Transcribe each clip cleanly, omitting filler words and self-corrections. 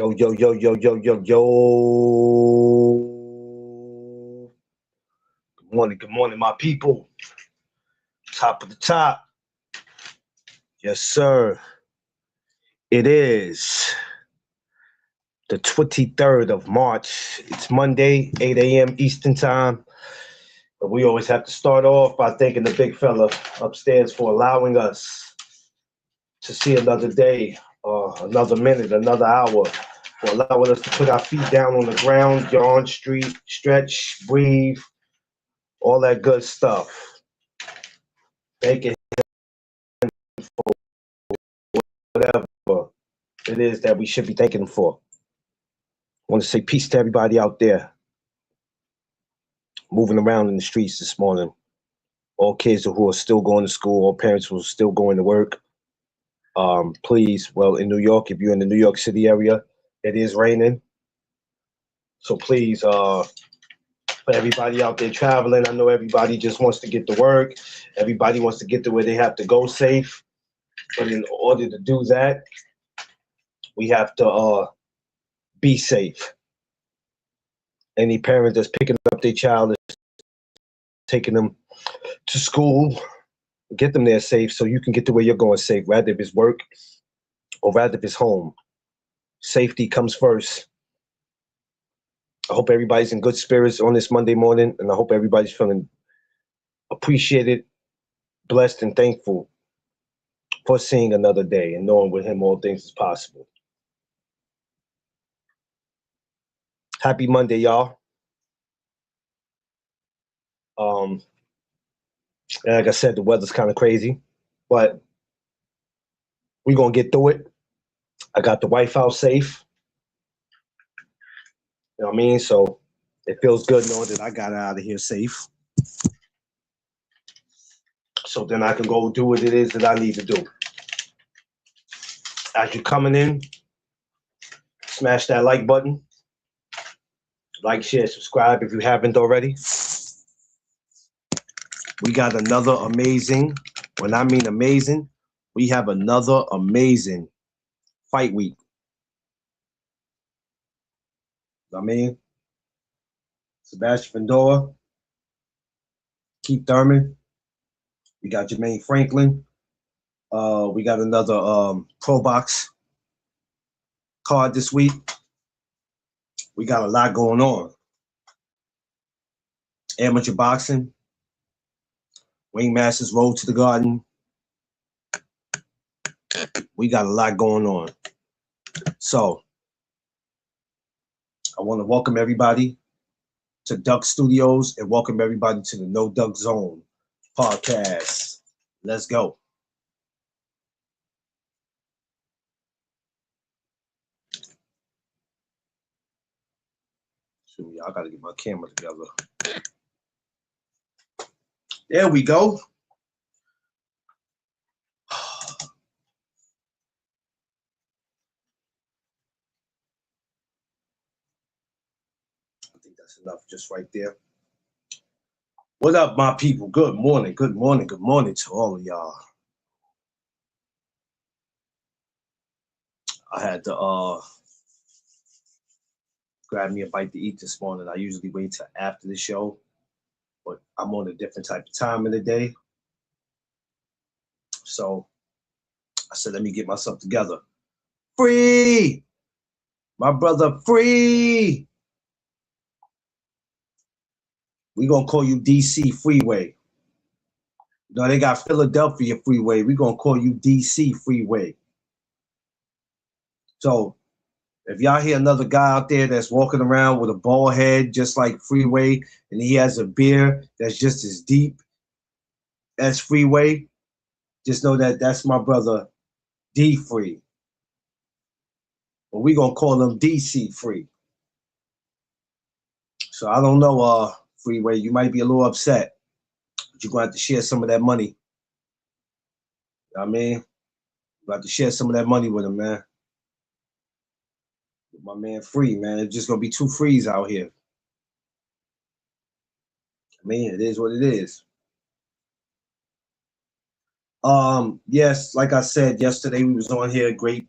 Yo, yo, yo, yo, yo, yo, yo. Good morning, my people. Top of the top. Yes, sir. It is the 23rd of March. It's Monday, 8 a.m. Eastern Time. But we always have to start off by thanking the big fella upstairs for allowing us to see another day, another minute, another hour, for allowing us to put our feet down on the ground, yawn, stretch, breathe, all that good stuff. Thanking him for whatever it is that we should be thanking him for. I want to say peace to everybody out there moving around in the streets this morning. All kids who are still going to school, all parents who are still going to work. Please, well, in New York, if you're in the New York City area, it is raining. So please, for everybody out there traveling, I know everybody just wants to get to work. Everybody wants to get to where they have to go safe. But in order to do that, we have to be safe. Any parent that's picking up their child, is taking them to school, get them there safe so you can get to where you're going safe, rather if it's work or rather if it's home. Safety comes first. I hope everybody's in good spirits on this Monday morning, and I hope everybody's feeling appreciated, blessed, and thankful for seeing another day and knowing with him all things is possible. Happy Monday, y'all. Like I said, the weather's kind of crazy, but we're going to get through it. I got the wife out safe. You know what I mean? So it feels good knowing that I got her out of here safe. So then I can go do what it is that I need to do. As you're coming in, smash that like button. Like, share, subscribe if you haven't already. We got another amazing, when I mean amazing, we have another amazing fight week. I mean, Sebastian Fundora, Keith Thurman, we got Jermaine Franklin. We got another Pro Box card this week. We got a lot going on. Amateur boxing, Wayne Masters Road to the Garden. We got a lot going on. So I want to welcome everybody to Duck Studios and welcome everybody to the No Duck Zone podcast. Let's go. So I gotta get my camera together. There we go. I think that's enough just right there. What up, my people? Good morning, good morning, good morning to all of y'all. I had to grab me a bite to eat this morning. I usually wait till after the show, but I'm on a different type of time of the day. So I said, let me get myself together. Free! My brother, Free! We gonna call you DC Freeway. No, they got Philadelphia Freeway. We gonna call you DC Freeway. So if y'all hear another guy out there that's walking around with a bald head just like Freeway, and he has a beard that's just as deep as Freeway, just know that that's my brother D Free. But we gonna call him DC Free. So I don't know, Freeway, you might be a little upset, but you're gonna have to share some of that money. You know what I mean? You have to share some of that money with him, man. With my man Free, man. It's just gonna be two Frees out here. I mean, it is what it is. Yes, like I said yesterday, we was on here. Great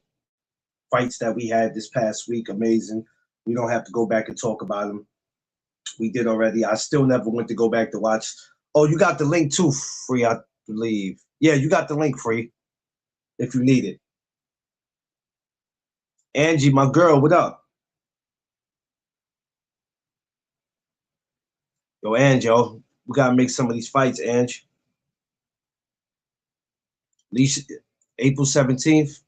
fights that we had this past week. Amazing. We don't have to go back and talk about them. We did already. I still never went to go back to watch. Oh, you got the link too, Free, I believe. Yeah, you got the link, Free, if you need it. Angie, my girl, what up? Yo, Angie, yo, we got to make some of these fights, Angie. At least April 17th.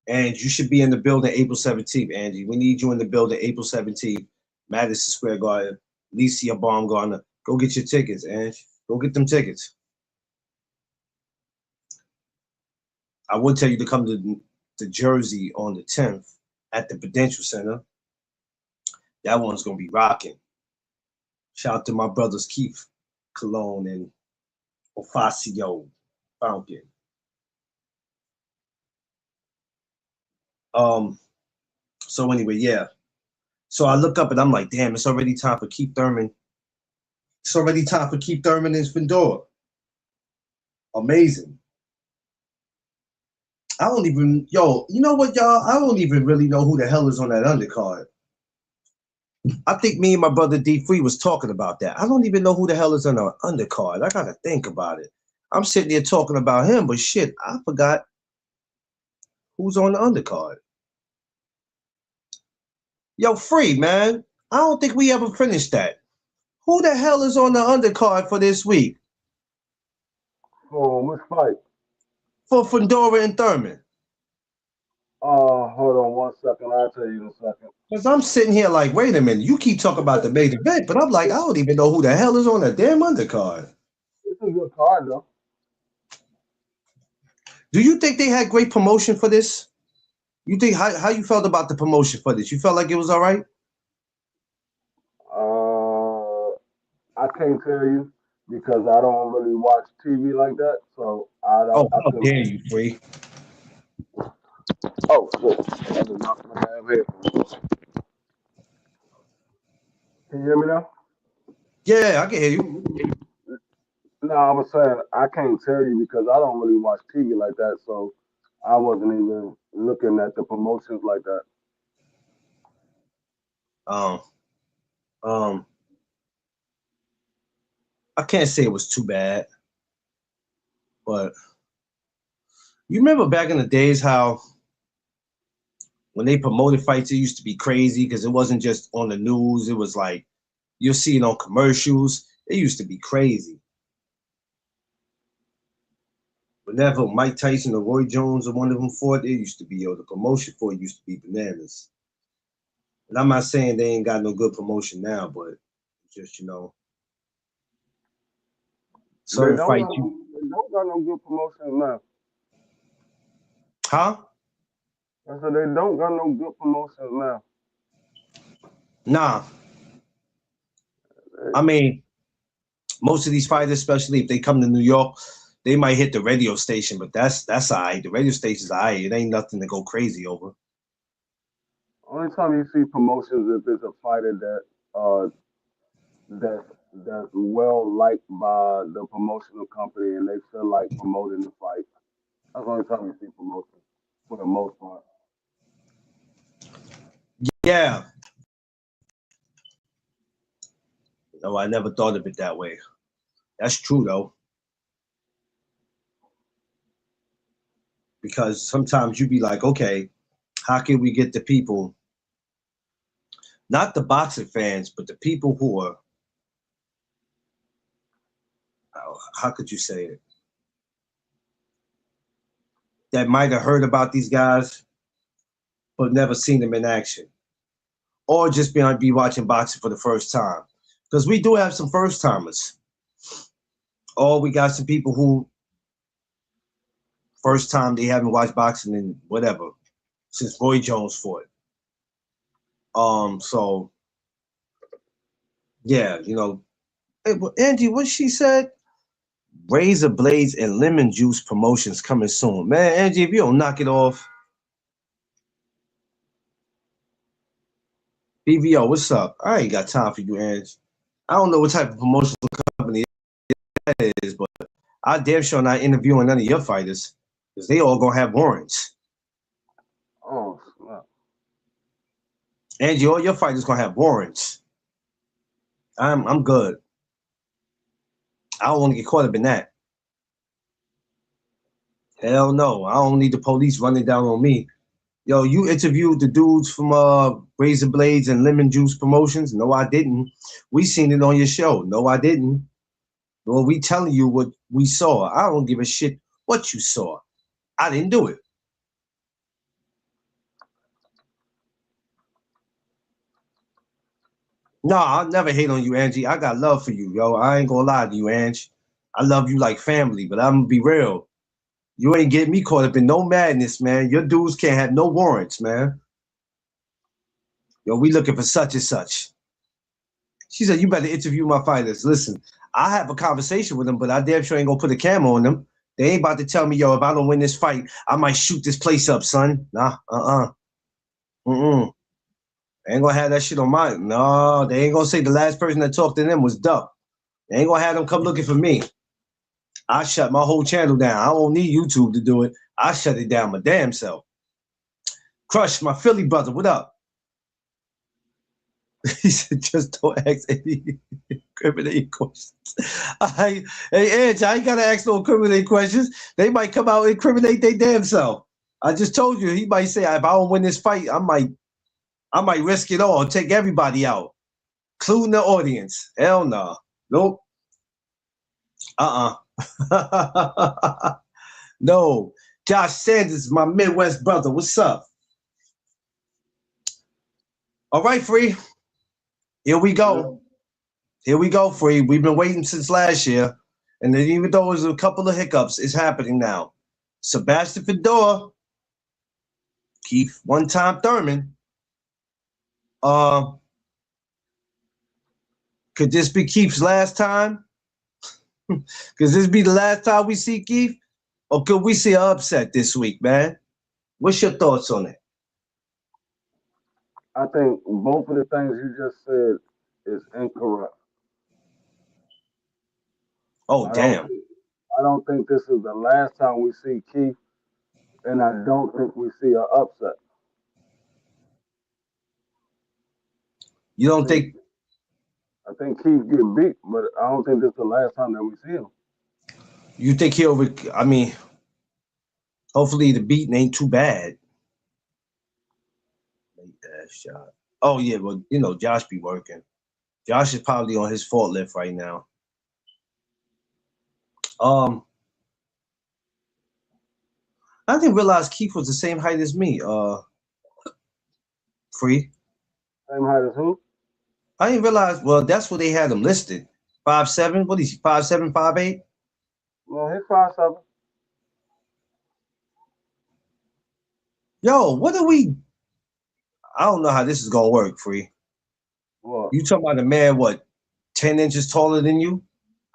And you should be in the building April 17th, Angie. We need you in the building April 17th, Madison Square Garden, Alicia Baumgartner. Go get your tickets, Angie. Go get them tickets. I would tell you to come to Jersey on the 10th at the Prudential Center. That one's going to be rocking. Shout out to my brothers Keith Cologne and Ofacio Fountain. So anyway, yeah. So I look up and I'm like, damn, it's already time for Keith Thurman. It's already time for Keith Thurman and Fundora. Amazing. I don't even, yo, you know what, y'all? I don't even really know who the hell is on that undercard. I think me and my brother D Free was talking about that. I don't even know who the hell is on the undercard. I gotta think about it. I'm sitting there talking about him, but shit, I forgot who's on the undercard. Yo, Free, man. I don't think we ever finished that. Who the hell is on the undercard for this week? Oh, which fight? For Fundora and Thurman. Hold on 1 second. I'll tell you in a second. Because I'm sitting here like, wait a minute, you keep talking about the main event, but I'm like, I don't even know who the hell is on the damn undercard. It's a good card, though. Do you think they had great promotion for this? You think how you felt about the promotion for this? You felt like it was all right? I can't tell you because I don't really watch TV like that, so I Oh, don't. I how couldn't. dare you, Free? Oh shit! I just knocked my damn headphones. Can you hear me now? Yeah, I can hear you. No, I was saying I can't tell you because I don't really watch TV like that, so I wasn't even looking at the promotions like that. Um, um, I can't say it was too bad, but you remember back in the days how when they promoted fights, it used to be crazy because it wasn't just on the news. It was like you'll see it on commercials. It used to be crazy. Whenever Mike Tyson or Roy Jones or one of them fought, it used to be, the promotion for it used to be bananas. And I'm not saying they ain't got no good promotion now, but just, They certain don't fights got you, no, they don't got no good promotions now. huh? I said they don't got no good promotions now. Nah. I mean, most of these fighters, especially if they come to New York, they might hit the radio station, but that's all right. The radio station's all right. It ain't nothing to go crazy over. Only time you see promotions if it's a fighter that's well liked by the promotional company and they feel like promoting the fight. That's the only time you see promotions for the most part. Yeah. No, I never thought of it that way. That's true though. Because sometimes you be like, okay, how can we get the people, not the boxing fans, but the people who are, how could you say it, that might have heard about these guys but never seen them in action, or just be watching boxing for the first time. Because we do have some first timers, or we got some people who first time they haven't watched boxing in whatever since Roy Jones fought. So yeah, hey, Angie, what she said? Razor blades and lemon juice promotions coming soon. Man, Angie, if you don't knock it off. BVO, what's up? I ain't got time for you, Angie. I don't know what type of promotional company that is, but I damn sure not interviewing none of your fighters because they all gonna have warrants. Oh, snap. Angie, all your fighters gonna have warrants. I'm good. I don't want to get caught up in that. Hell no. I don't need the police running down on me. Yo, you interviewed the dudes from Razor Blades and Lemon Juice Promotions? No, I didn't. We seen it on your show. No, I didn't. Well, we telling you what we saw. I don't give a shit what you saw. I didn't do it. No, I'll never hate on you, Angie. I got love for you, yo. I ain't gonna lie to you, Angie. I love you like family, but I'm gonna be real. You ain't getting me caught up in no madness, man. Your dudes can't have no warrants, man. Yo, we looking for such and such. She said, you better interview my fighters. Listen, I have a conversation with them, but I damn sure ain't gonna put a camera on them. They ain't about to tell me, yo, if I don't win this fight, I might shoot this place up, son. Nah, They ain't gonna have that shit on my. No, they ain't gonna say the last person that talked to them was Duck. They ain't gonna have them come looking for me. I shut my whole channel down. I don't need YouTube to do it. I shut it down my damn self. Crush, my Philly brother, what up? He said, just don't ask any incriminating questions. Hey, Edge, I ain't gotta ask no incriminating questions. They might come out and incriminate their damn self. I just told you, he might say, if I don't win this fight, I might risk it all, take everybody out, including the audience. Hell no. Nope. No. Josh Sanders, my Midwest brother. What's up? All right, Free. Here we go. Here we go, Free. We've been waiting since last year. And then even though there's a couple of hiccups, it's happening now. Sebastian Fedor, Keith One-Time Thurman. Could this be Keith's last time? Could this be the last time we see Keith? Or could we see an upset this week, man? What's your thoughts on it? I think both of the things you just said is incorrect. Oh, damn. I don't think this is the last time we see Keith, and I don't think we see an upset. You don't think? I think Keith get beat, but I don't think this is the last time that we see him. You think I mean, hopefully the beating ain't too bad. Shot. Oh, yeah, well, you know, Josh be working. Josh is probably on his fault lift right now. I didn't realize Keith was the same height as me. Free. Same height as who? I didn't realize. Well, that's what they had him listed. 5'7". What is he? 5'7", 5'8"? Well, he's 5'7". Yo, what are we? I don't know how this is gonna work, Free. What? You talking about a man, what, 10 inches taller than you?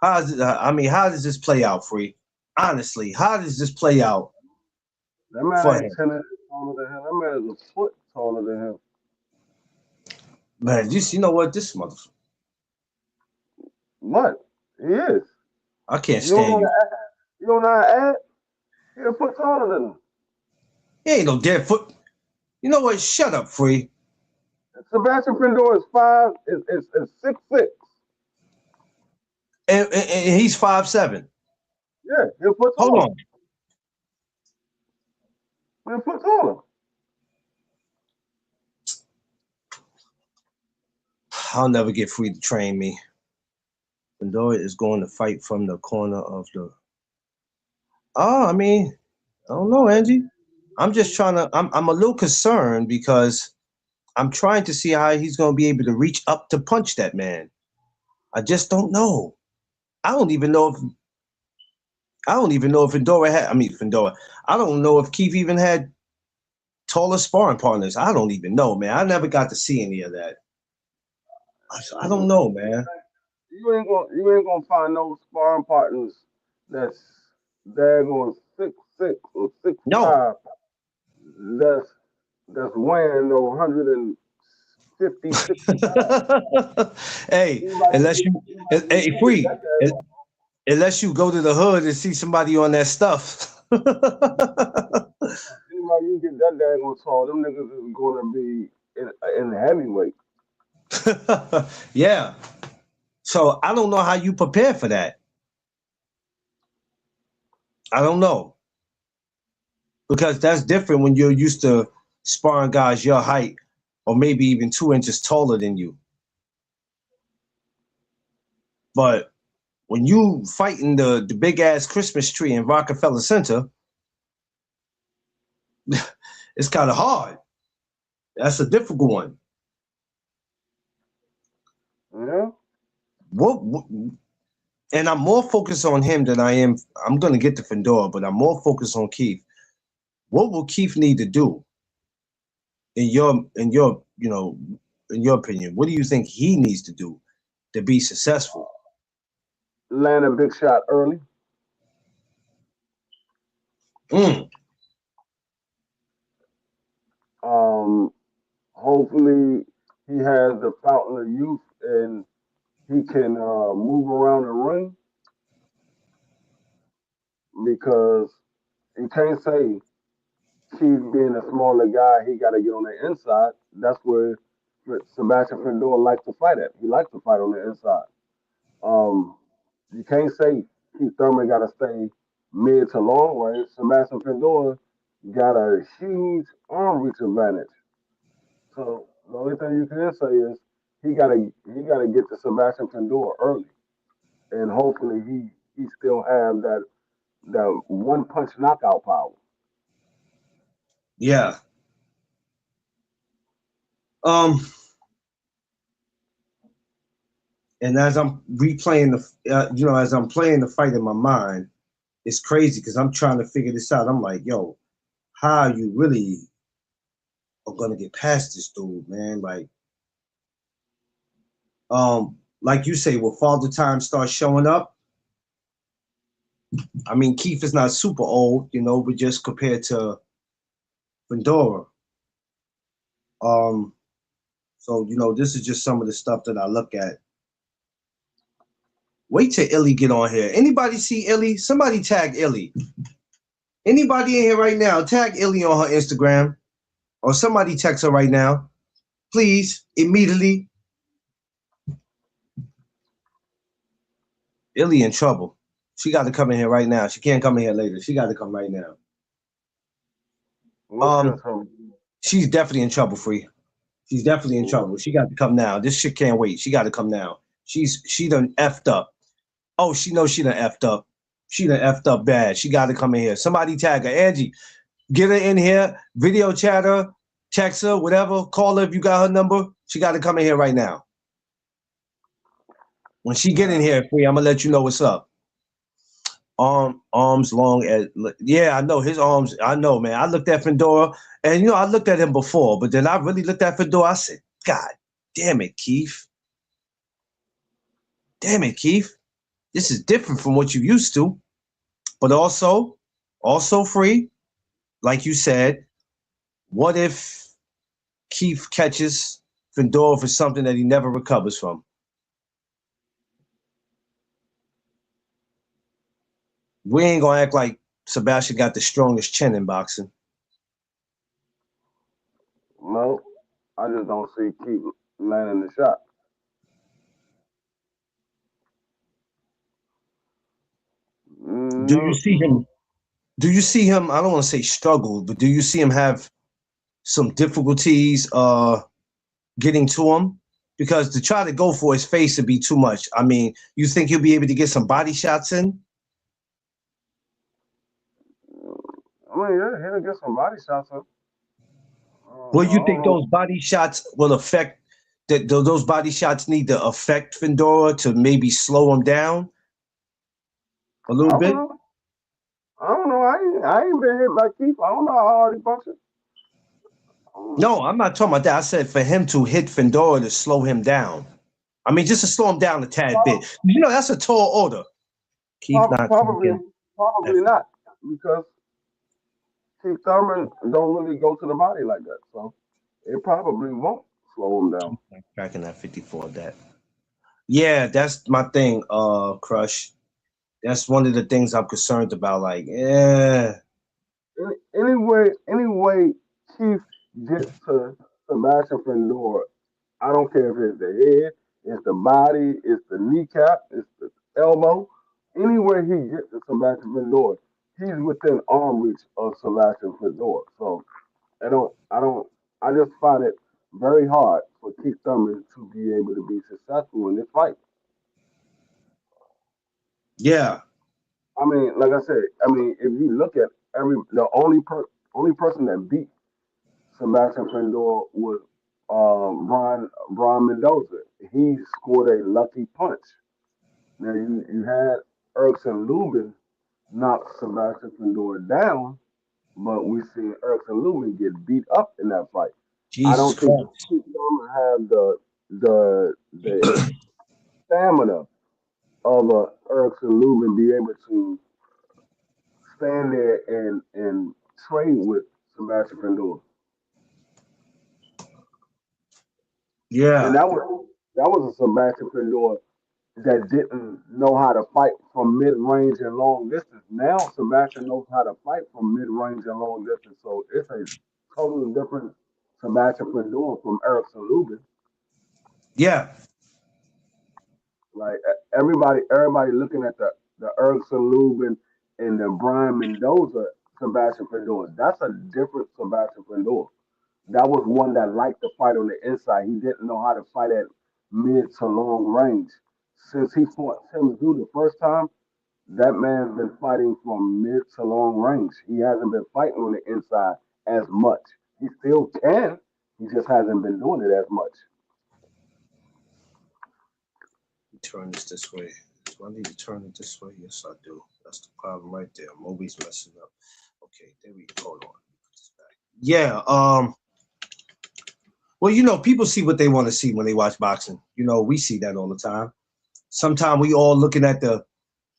How does this play out, Free? Honestly, how does this play out? That man ain't 10 inches taller than him. That man is a foot taller than him. Man, you know what? This motherfucker. What? He is. I can't stand you. You don't know how to add? He's a foot taller than him. He ain't no dead foot. You know what? Shut up, Free. Sebastian Fedor is 6'6". And he's 5'7". Yeah, he's a foot taller. Hold on. He's a foot taller. I'll never get Free to train me. Fedor is going to fight from the corner of the. Oh, I mean, I don't know, Angie. I'm just trying to. I'm a little concerned because I'm trying to see how he's going to be able to reach up to punch that man. I just don't know. I don't even know if Fedor had. I mean, Fedor. I don't know if Keith even had taller sparring partners. I don't even know, man. I never got to see any of that. I don't know, man. You ain't gonna find no sparring partners that's daggone 6'6" or 6'5". No. That's weighing no 150, 60 pounds. Hey, Free. Unless you go to the hood and see somebody on that stuff. He about you get that daggone tall, them niggas is gonna be in heavyweight. Yeah. So I don't know how you prepare for that. I don't know. Because that's different when you're used to sparring guys your height or maybe even 2 inches taller than you. But when you fighting the big ass Christmas tree in Rockefeller Center, it's kind of hard. That's a difficult one. Yeah. What, and I'm more focused on him than I am. I'm gonna get to Fundora, but I'm more focused on Keith. What will Keith need to do? In your in your opinion, what do you think he needs to do to be successful? Land a big shot early. Mm. Hopefully he has the fountain of youth and he can move around the ring because you can't say Keith being a smaller guy, he got to get on the inside. That's where Sebastian Findor likes to fight at. He likes to fight on the inside. Um, you can't say Keith Thurman got to stay mid to long range. Sebastian Findor got a huge arm reach advantage. So the only thing you can say is he gotta get to Sebastian Findor early, and hopefully he still have that one punch knockout power. Yeah. Um. And as I'm replaying as I'm playing the fight in my mind, it's crazy because I'm trying to figure this out. I'm like, yo, how you really are gonna get past this dude, man? Like you say, will Father Time start showing up? I mean, Keith is not super old, but just compared to Fundora. So this is just some of the stuff that I look at. Wait till Illy get on here. Anybody see Illy? Somebody tag Illy. Anybody in here right now, tag Illy on her Instagram. Or somebody text her right now. Please, immediately. Illy in trouble. She got to come in here right now. She can't come in here later. She got to come right now. She's definitely in trouble, Free. She's definitely in trouble. She got to come now. This shit can't wait. She got to come now. She done effed up. Oh, she knows she done effed up. She done effed up bad. She got to come in here. Somebody tag her. Angie, get her in here. Video chat her. Text her. Whatever. Call her if you got her number. She got to come in here right now. When she get in here, Free, I'm going to let you know what's up. Arms long as, yeah, I know his arms. I know, man. I looked at Fundora, and I looked at him before, but then I really looked at Fundora. I said, God damn it, Keith. Damn it, Keith. This is different from what you used to. But also Free, like you said, what if Keith catches Fundora for something that he never recovers from? We ain't gonna act like Sebastian got the strongest chin in boxing. No, I just don't see Keith landing the shot. Do you see him? Do you see him? I don't want to say struggle, but do you see him have some difficulties getting to him? Because to try to go for his face would be too much. I mean, you think he'll be able to get some body shots in? I mean, yeah, he'll get some body shots in. Well, you think those body shots will affect that? Those body shots need to affect Fundora to maybe slow him down a little bit? I don't know. I ain't been hit by Keith. I don't know how hard he punches. No, I'm not talking about that. I said for him to hit Fundora to slow him down. I mean, just to slow him down a tad bit. That's a tall order. Keith probably not, because Keith Thurman don't really go to the body like that. So it probably won't slow him down. Cracking that 54 of that. Yeah, that's my thing, Crush. That's one of the things I'm concerned about. Like, yeah. Anyway, Keith gets to Sebastian Findor. I don't care if it's the head, it's the body, it's the kneecap, it's the elbow. Anywhere he gets to Sebastian Findor, he's within arm reach of Sebastian Findor. So I just find it very hard for Keith Thurman to be able to be successful in this fight. Yeah. I mean, like I said, I mean, if you look at the only person that beat Sebastian Findor was Brian Mendoza. He scored a lucky punch. Now you had Erickson Lubin knock Sebastian Findor down, but we see Erickson Lubin get beat up in that fight. I Jesus don't think Christ. Keith Thurman have the stamina of a Erickson Lubin be able to stand there and trade with Sebastian Findor. And Yeah. that was a Sebastian Findor that didn't know how to fight from mid range and long distance. Now Sebastian knows how to fight from mid range and long distance. So it's a totally different Sebastian Findor from Erickson Lubin. Yeah. Like everybody looking at the Erickson Lubin and the Brian Mendoza Sebastian Findor. That's a different Sebastian Findor. That was one that liked to fight on the inside. He didn't know how to fight at mid to long range. Since he fought Tim Tszyu the first time, that man's been fighting from mid to long range. He hasn't been fighting on the inside as much. He still can. He just hasn't been doing it as much. Turn this way. Do I need to turn it this way? Yes, I do. That's the problem right there. Moby's messing up. Okay, there we go. Hold on. Yeah. Well, people see what they want to see when they watch boxing. We see that all the time. Sometimes we all looking at the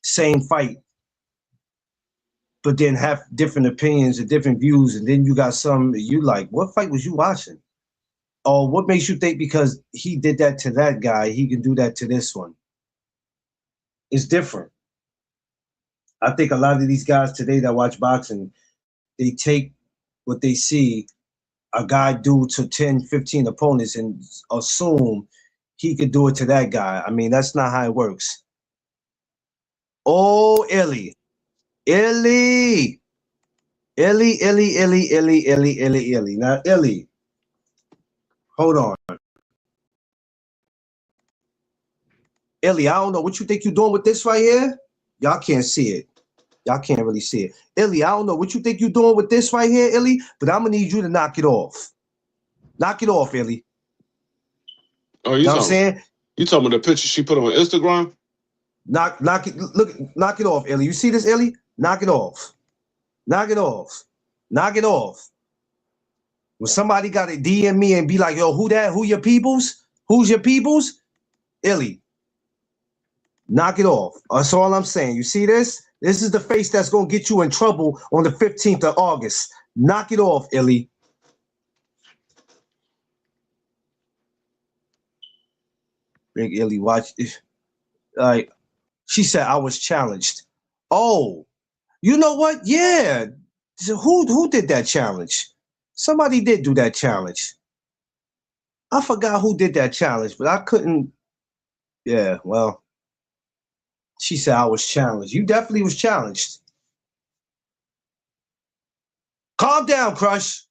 same fight, but then have different opinions and different views, and then you got some you like. What fight was you watching? Or what makes you think because he did that to that guy, he can do that to this one? It's different. I think a lot of these guys today that watch boxing, they take what they see a guy do to 10, 15 opponents and assume he could do it to that guy. I mean, that's not how it works. Oh, Illy. Illy. Illy. Now, Illy, hold on. Illy, I don't know what you think you're doing with this right here. Y'all can't see it. Y'all can't really see it. Illy, I don't know what you think you're doing with this right here, Illy, but I'm going to need you to knock it off. Knock it off, Illy. Oh, You know what I'm saying? You talking about the picture she put on Instagram? Knock it off, Illy. You see this, Illy? Knock it off. Knock it off. Knock it off. When somebody got to DM me and be like, yo, who that? Who your peoples? Who's your peoples? Illy. Knock it off. That's all I'm saying. You see this? This is the face that's going to get you in trouble on the 15th of August. Knock it off, Illy. Big Illy, watch. She said I was challenged. Oh, you know what? Yeah. So who did that challenge? Somebody did do that challenge. I forgot who did that challenge, but I couldn't. Yeah, well, she said I was challenged. You definitely was challenged. Calm down, Crush.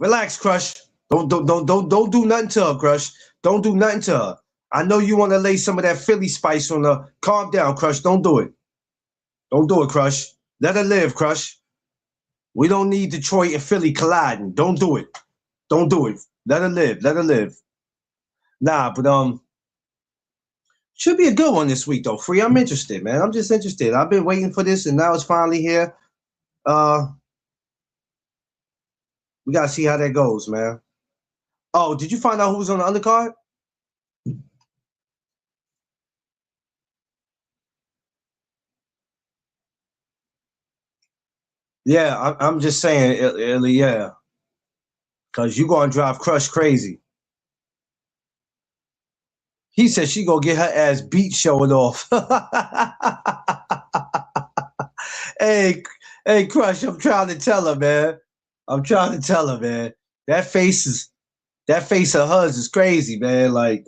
Relax, Crush. Don't do nothing to her, Crush. Don't do nothing to her. I know you want to lay some of that Philly spice on her. Calm down, Crush. Don't do it. Don't do it, Crush. Let her live, Crush. We don't need Detroit and Philly colliding. Don't do it. Don't do it. Let her live. Let her live. Nah, but should be a good one this week though. Free. I'm interested, man. I'm just interested. I've been waiting for this, and now it's finally here. We gotta see how that goes, man. Oh, did you find out who was on the undercard? Yeah, I'm just saying, Illy, yeah. Because you going to drive Crush crazy. He said she going to get her ass beat showing off. Hey, Hey, Crush, I'm trying to tell her, man. I'm trying to tell her, man. That face of hers is crazy, man. Like,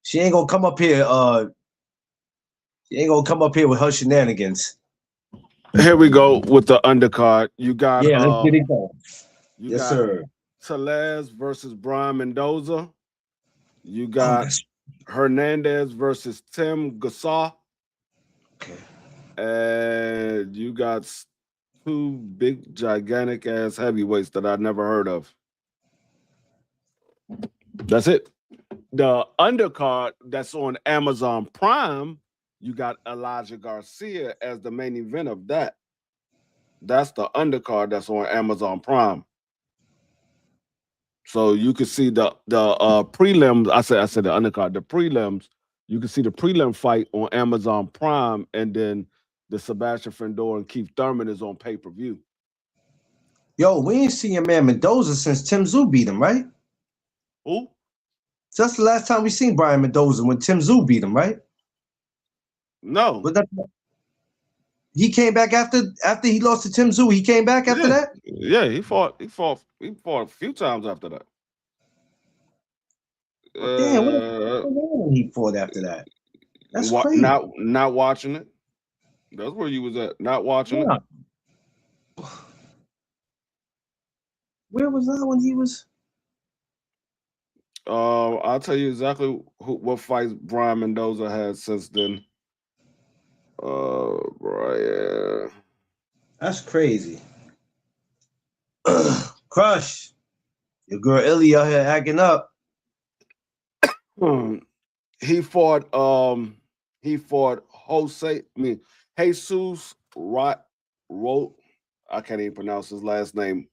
she ain't gonna come up here. She ain't gonna come up here with her shenanigans. Here we go with the undercard. You got Yeah, let's get it going. you Yes, got sir. Tellez versus Brian Mendoza. You got Hernandez versus Tim Gassar. Okay. And you got two big, gigantic ass heavyweights that I never heard of. That's it. The undercard that's on Amazon Prime, you got Elijah Garcia as the main event of that. That's the undercard that's on Amazon Prime. So you can see the prelims. I said the undercard, the prelims. You can see the prelim fight on Amazon Prime, and then the Sebastian Findor and Keith Thurman is on pay-per-view. Yo, we ain't seen your man Mendoza since Tim Tszyu beat him, right? Who? That's the last time we seen Brian Mendoza, when Tim Tszyu beat him, right? No. But he came back after he lost to Tim Tszyu. He came back after that? Yeah, he fought a few times after that. Damn, what he fought after that? That's crazy. Not watching it. That's where you was at. Not watching it. Where was I when he was? I'll tell you exactly what fights Brian Mendoza had since then. Brian. That's crazy. Crush. Your girl Illy out here acting up. He fought Jesus wrote. I can't even pronounce his last name,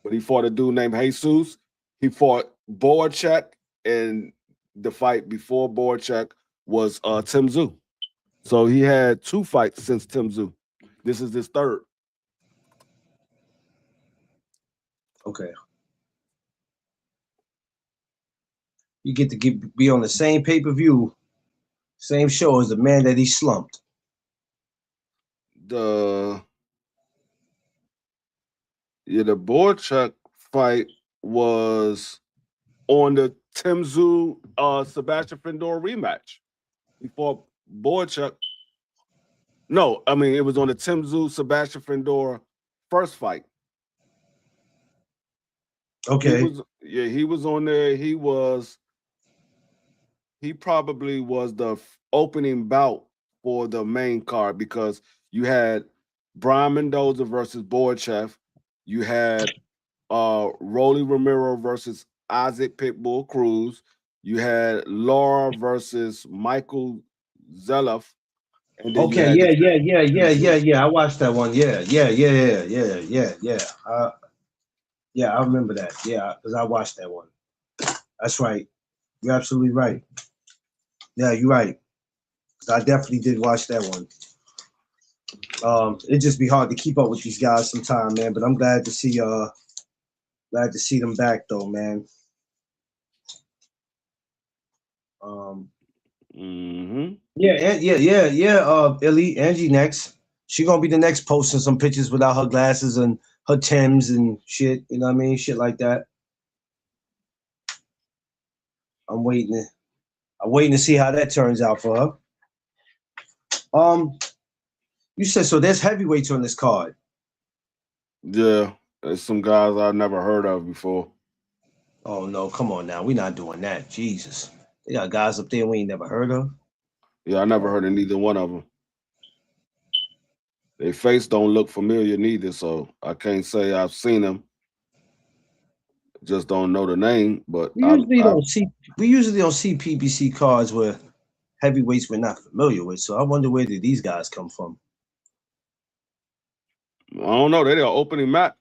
but he fought a dude named Jesus. He fought Borchak, and the fight before Borchak was Tim Tszyu. So he had two fights since Tim Tszyu. This is his third. Okay. You get to be on the same pay-per-view, same show as the man that he slumped. The Borchak fight was on the Tim Tszyu Sebastian Findor rematch. He fought Borchak. No, I mean it was on the Tim Tszyu Sebastian Findor first fight. Okay. He was on there. He probably was the opening bout for the main card, because you had Brian Mendoza versus Borchak. You had Rolly Romero versus Isaac Pitbull Cruz. You had Laura versus Michael Zeloff. Okay, yeah. I watched that one. Yeah. Yeah, I remember that. Yeah, because I watched that one. That's right. You're absolutely right. Yeah, you're right. I definitely did watch that one. It'd just be hard to keep up with these guys sometime, man. But I'm glad to see them back though, man. Yeah. Illy, Angie next. She gonna be the next posting some pictures without her glasses and her Timbs and shit. You know what I mean? Shit like that. I'm waiting to see how that turns out for her. You said so. There's heavyweights on this card. Yeah, there's some guys I've never heard of before. Oh no, come on now. We're not doing that. Jesus. They got guys up there we ain't never heard of. Yeah, I never heard of neither one of them. Their face don't look familiar neither, so I can't say I've seen them. Just don't know the name, but we usually don't see PBC cards where heavyweights we're not familiar with. So I wonder where did these guys come from? I don't know. They're the opening match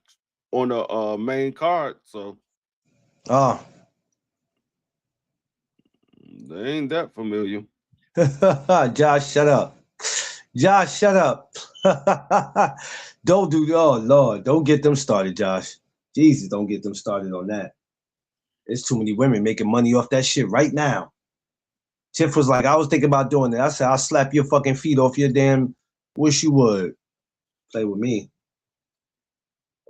on the main card, so they ain't that familiar. Josh, shut up. Josh, shut up. Don't do that. Oh Lord, don't get them started, Josh. Jesus, don't get them started on that. There's too many women making money off that shit right now. Tiff was like, I was thinking about doing that. I said, I'll slap your fucking feet off your damn. Wish you would. Play with me.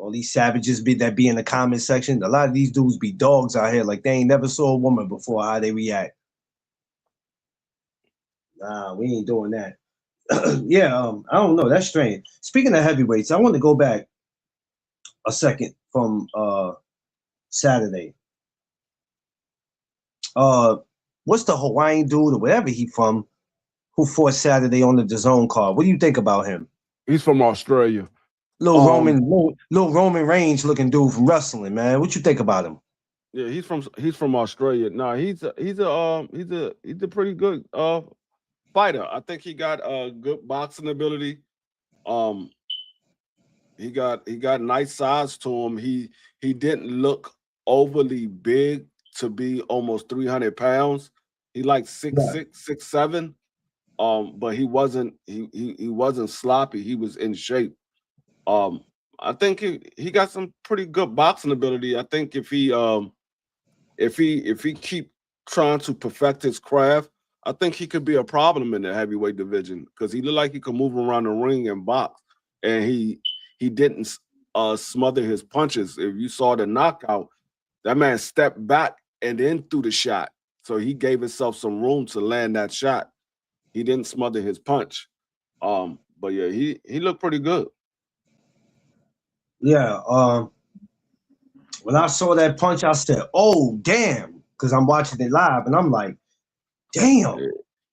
All these savages that be in the comment section. A lot of these dudes be dogs out here. Like they ain't never saw a woman before. How they react? Nah, we ain't doing that. Yeah, I don't know. That's strange. Speaking of heavyweights, I want to go back a second from Saturday. What's the Hawaiian dude or wherever he from who fought Saturday on the DAZN card? What do you think about him? He's from Australia. Little Roman Reigns looking dude from wrestling, man. What you think about him? Yeah, he's from Australia. No, he's a pretty good fighter. I think he got good boxing ability. He got nice size to him. He didn't look overly big to be almost 300 pounds. He like 6'6", 6'7". But he wasn't sloppy. He was in shape. I think he got some pretty good boxing ability. I think if he keep trying to perfect his craft, I think he could be a problem in the heavyweight division because he looked like he could move around the ring and box, and he didn't smother his punches. If you saw the knockout, that man stepped back and then threw the shot, so he gave himself some room to land that shot. He didn't smother his punch. But yeah, he looked pretty good. Yeah. When I saw that punch, I said, "Oh, damn!" Because I'm watching it live, and I'm like, "Damn!"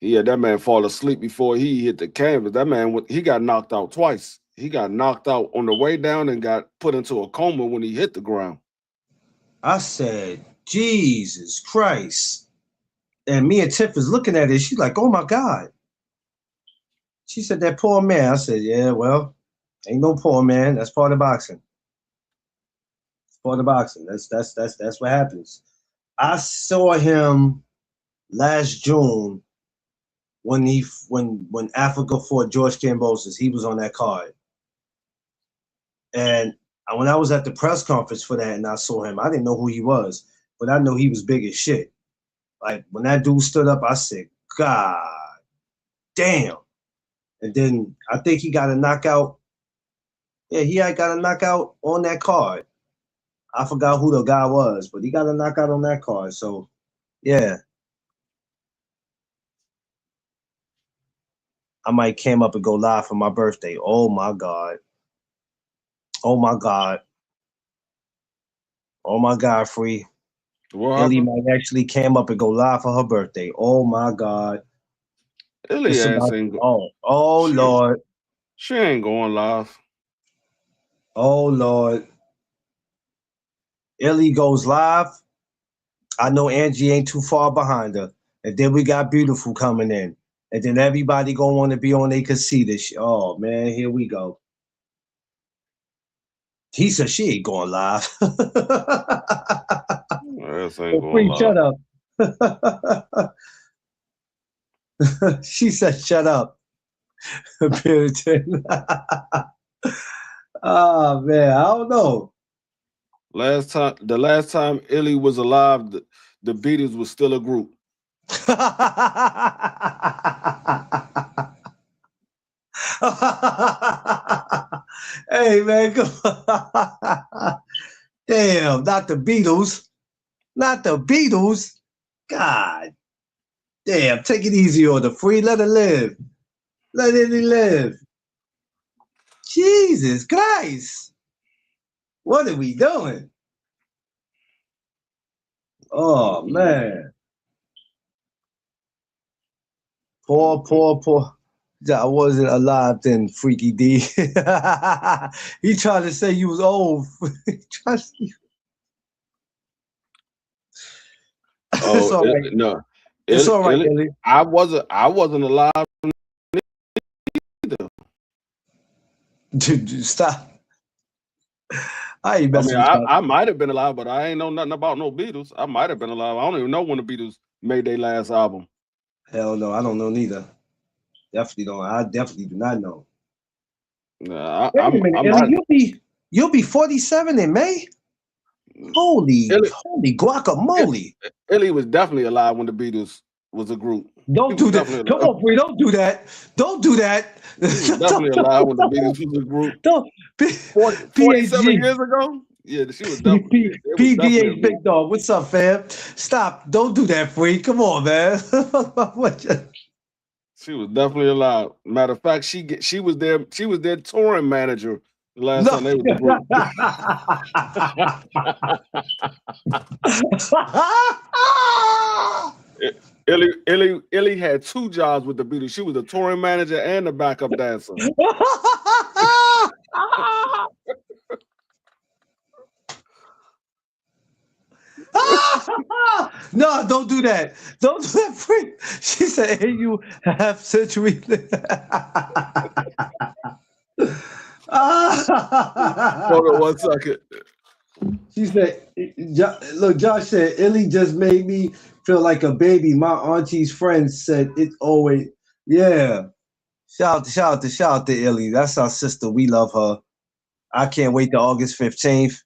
Yeah, that man fall asleep before he hit the canvas. That man, he got knocked out twice. He got knocked out on the way down and got put into a coma when he hit the ground. I said, "Jesus Christ!" And me and Tiff is looking at it. She's like, "Oh my God." She said, "That poor man." I said, "Yeah, well, ain't no poor man. That's part of boxing. It's part of boxing. That's what happens." I saw him last June when Africa fought George Kambosos. He was on that card. And when I was at the press conference for that and I saw him, I didn't know who he was, but I know he was big as shit. Like when that dude stood up, I said, "God damn." And then I think he got a knockout. Yeah, he had got a knockout on that card. I forgot who the guy was, but he got a knockout on that card. So, yeah. I might came up and go live for my birthday. Oh, my God. Oh, my God. Oh, my God, Free. Illy might actually came up and go live for her birthday. Oh, my God. Illy ass ain't Lord. She ain't going live. Oh, Lord. Illy goes live. I know Angie ain't too far behind her. And then we got Beautiful coming in. And then everybody gonna want to be on they could see this shit. Oh, man, here we go. He said she ain't going live. Free, shut up. She said, "Shut up." Puritan. Oh man, I don't know. The last time Illy was alive, the Beatles was still a group. Hey man, come on. Damn, not the Beatles. Not the Beatles. God damn, take it easy on the Free. Let her live. Let Illy live. Jesus Christ. What are we doing? Oh man. Poor. I wasn't alive then, Freaky D. He tried to say you was old. It's all right. No. It's all right, Illy. I wasn't alive either. Stop. I might have been alive, but I ain't know nothing about no Beatles. I might have been alive. I don't even know when the Beatles made their last album. Hell no, I don't know neither. Definitely don't. I definitely do not know. Nah, Wait a minute, Illy, you'll be 47 in May. Holy guacamole! Illy was definitely alive when the Beatles was a group. Don't do that. Come on, Free. Don't do that. Don't do that. She was definitely alive when the Beatles was a group. Don't. 47 years ago? Yeah, she was definitely. PDH Big Dog. What's up, fam? Stop. Don't do that, Free. Come on, man. She was definitely alive. Matter of fact, she was their touring manager the last time they was a group. Illy had 2 jobs with the Beatles. She was a touring manager and a backup dancer. No, don't do that. Don't do that, Free. She said, "Hey, you half century." Hold on 1 second. She said, "Look, Josh said, Illy just made me feel like a baby. My auntie's friends said it always." Yeah. Shout out to Illy. That's our sister. We love her. I can't wait till August 15th.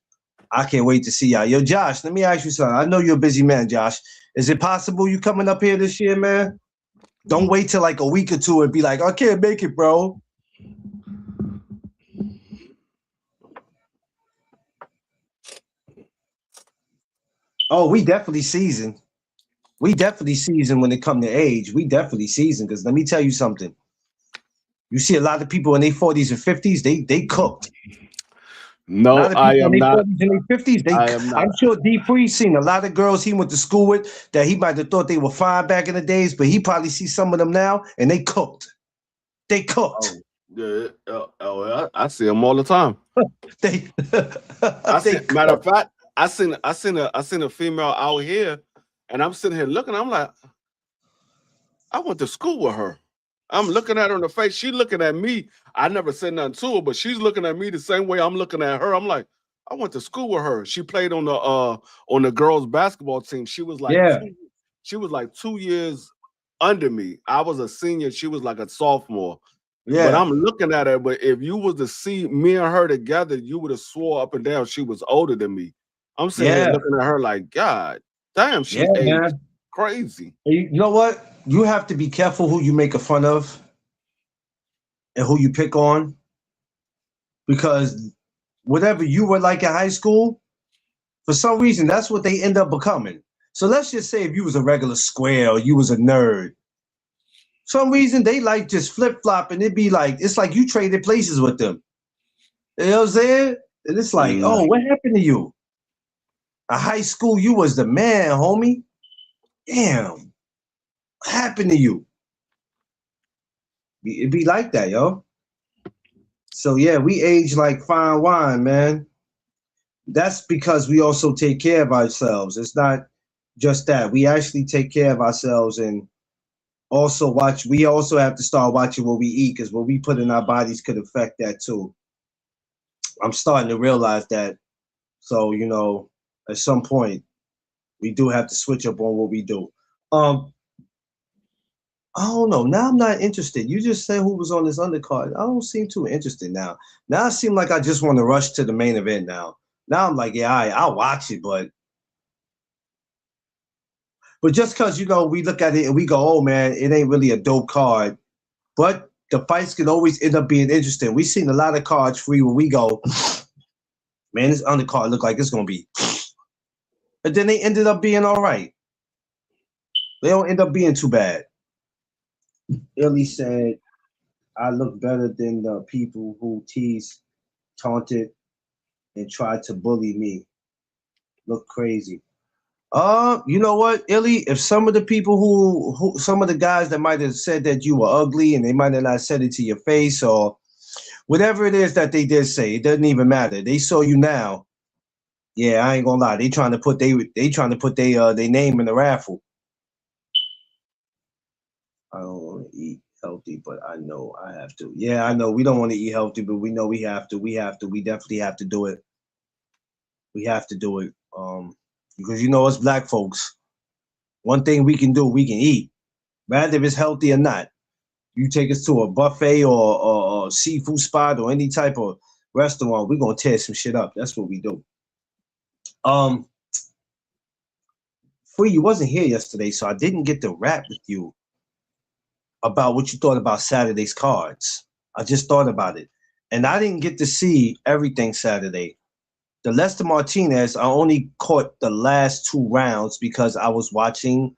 I can't wait to see y'all. Yo, Josh, let me ask you something. I know you're a busy man, Josh. Is it possible you coming up here this year, man? Don't wait till like a week or two and be like, I can't make it, bro. Oh, we definitely seasoned. We definitely seasoned when it come to age. We definitely seasoned, because let me tell you something. You see a lot of people in their 40s and 50s, they cooked. No, I am not. In their 50s, I'm sure D. Free seen a lot of girls he went to school with that he might have thought they were fine back in the days, but he probably sees some of them now and they cooked. They cooked. Yeah, I see them all the time. Matter of fact, I seen a female out here, and I'm sitting here looking. I'm like, I went to school with her. I'm looking at her in the face. She looking at me. I never said nothing to her, but she's looking at me the same way I'm looking at her. I'm like, I went to school with her. She played on the girls basketball team. She was like, she was like 2 years under me. I was a senior. She was like a sophomore. Yeah. But I'm looking at her. But if you was to see me and her together, you would have swore up and down she was older than me. I'm sitting here looking at her like, God damn, she aged crazy. You know what? You have to be careful who you make a fun of and who you pick on, because whatever you were like in high school, for some reason, that's what they end up becoming. So let's just say if you was a regular square or you was a nerd, some reason they like just flip-flop, and it'd be like, it's like you traded places with them. You know what I'm saying? And it's like, oh, what happened to you? In high school, you was the man, homie. Damn. What happened to you? It'd be like that, yo. So yeah, we age like fine wine, man. That's because we also take care of ourselves. It's not just that. We actually take care of ourselves, and also we also have to start watching what we eat, because what we put in our bodies could affect that too. I'm starting to realize that. So, you know, at some point, we do have to switch up on what we do. I don't know. Now I'm not interested. You just said who was on this undercard. I don't seem too interested now. Now I seem like I just want to rush to the main event now. Now I'm like, yeah, I'll watch it, but just because, you know, we look at it and we go, oh, man, it ain't really a dope card. But the fights can always end up being interesting. We've seen a lot of cards Free where we go, man, this undercard look like it's going to be. But then they ended up being all right. They don't end up being too bad. Illy said, I look better than the people who teased, taunted, and tried to bully me. Look crazy. You know what, Illy? If some of the people who some of the guys that might have said that you were ugly and they might have not said it to your face or whatever it is that they did say, it doesn't even matter. They saw you now. Yeah, I ain't gonna lie. They trying to put their name in the raffle. I don't want to eat healthy, but I know I have to. Yeah, I know we don't want to eat healthy, but we know we have to. We definitely have to do it. We have to do it. Because you know us black folks, one thing we can do, we can eat. Rather if it's healthy or not. You take us to a buffet or a seafood spot or any type of restaurant, we're gonna tear some shit up. That's what we do. Free, you wasn't here yesterday, so I didn't get to rap with you about what you thought about Saturday's cards. I just thought about it. And I didn't get to see everything Saturday. The Lester Martinez, I only caught the last 2 rounds because I was watching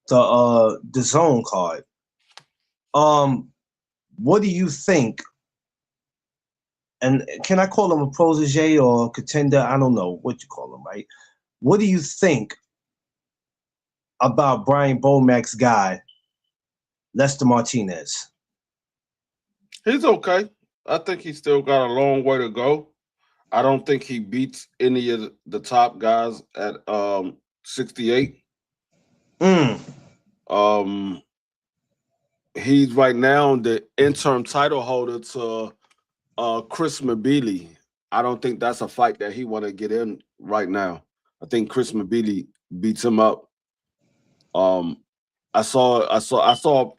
the zone card. What do you think? And can I call him a protege or a contender? I don't know what you call him, right? What do you think about Brian Bomack's guy, Lester Martinez? He's okay. I think he's still got a long way to go. I don't think he beats any of the top guys at 68. He's right now the interim title holder to Chris Mabili. I don't think that's a fight that he want to get in right now. I think Chris Mabili beats him up. I saw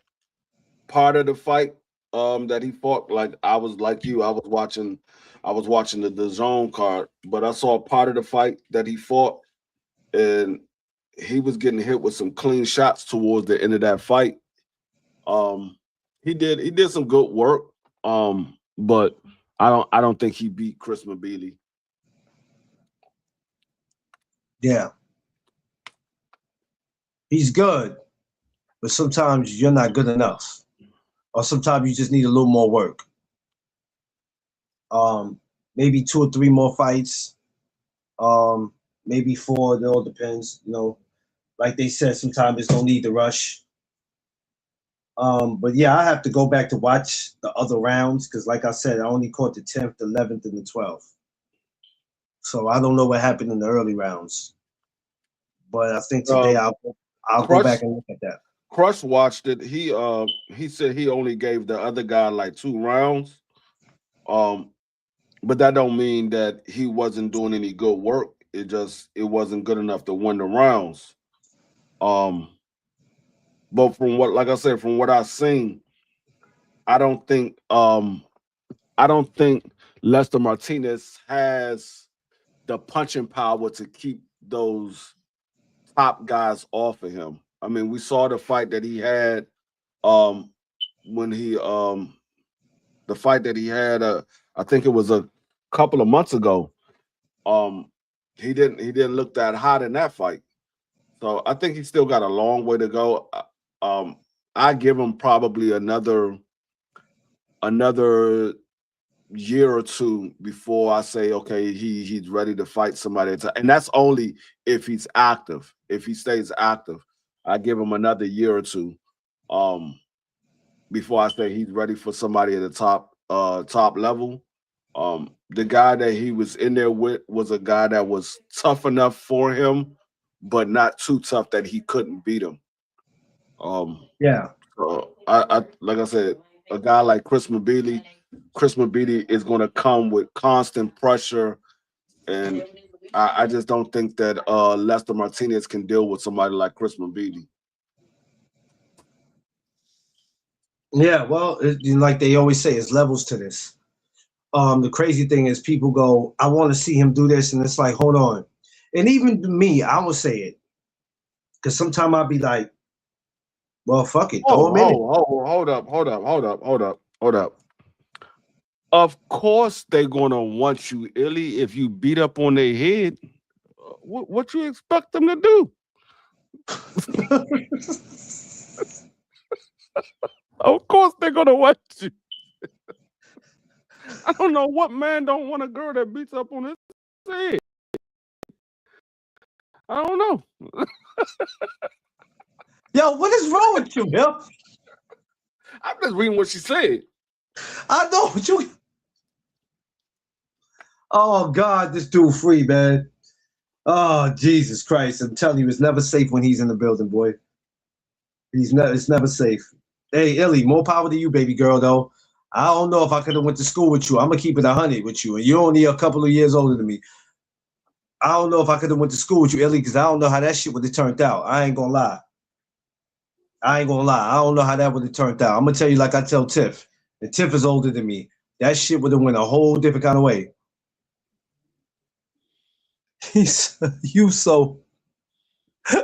part of the fight that he fought. Like I was like you, I was watching the zone card, but I saw part of the fight that he fought, and he was getting hit with some clean shots towards the end of that fight. He did some good work, but I don't think he beat Chris Mabili. Yeah. He's good, but sometimes you're not good enough. Or sometimes you just need a little more work. Maybe 2 or 3 more fights. Maybe 4, it all depends. You know, like they said, sometimes it's no need to rush. But yeah, I have to go back to watch the other rounds because, like I said, I only caught the 10th, the 11th, and the 12th. So I don't know what happened in the early rounds. But I think today I'll go back and look at that. Crush watched it. He said he only gave the other guy like 2 rounds. But that don't mean that he wasn't doing any good work. It wasn't good enough to win the rounds. But from what I've seen, I don't think Lester Martinez has the punching power to keep those top guys off of him. I mean, we saw the fight that he had when he the fight that he had I think it was a couple of months ago. He didn't look that hot in that fight. So I think he's still got a long way to go. I give him probably another year or 2 before I say, okay, he's ready to fight somebody. And that's only if he's active. If he stays active, I give him another year or 2 before I say he's ready for somebody at the top level. The guy that he was in there with was a guy that was tough enough for him, but not too tough that he couldn't beat him. Yeah. I like I said, a guy like Chris Mabili is going to come with constant pressure, and I just don't think that Lester Martinez can deal with somebody like Chris Mabili. Yeah, well, like they always say, it's levels to this. The crazy thing is people go, I want to see him do this, and it's like, hold on. And even me, I will say it. Because sometimes I'll be like, well, fuck it. Throw him in it. Hold up. Of course they're gonna want you, Illy, if you beat up on their head. What you expect them to do? Of course they're gonna want you. I don't know what man don't want a girl that beats up on his head. I don't know. Yo, what is wrong with you, yo? I'm just reading what she said. I know what you. Oh God, this dude free, man. Oh Jesus Christ! I'm telling you, it's never safe when he's in the building, boy. It's never safe. Hey, Illy, more power to you, baby girl. Though I don't know if I could have went to school with you. I'm gonna keep it 100 with you, and you're only a couple of years older than me. I don't know if I could have went to school with you, Illy, because I don't know how that shit would have turned out. I ain't gonna lie. I don't know how that would have turned out. I'm gonna tell you like I tell Tiff. And Tiff is older than me. That shit would have went a whole different kind of way. You so Hey,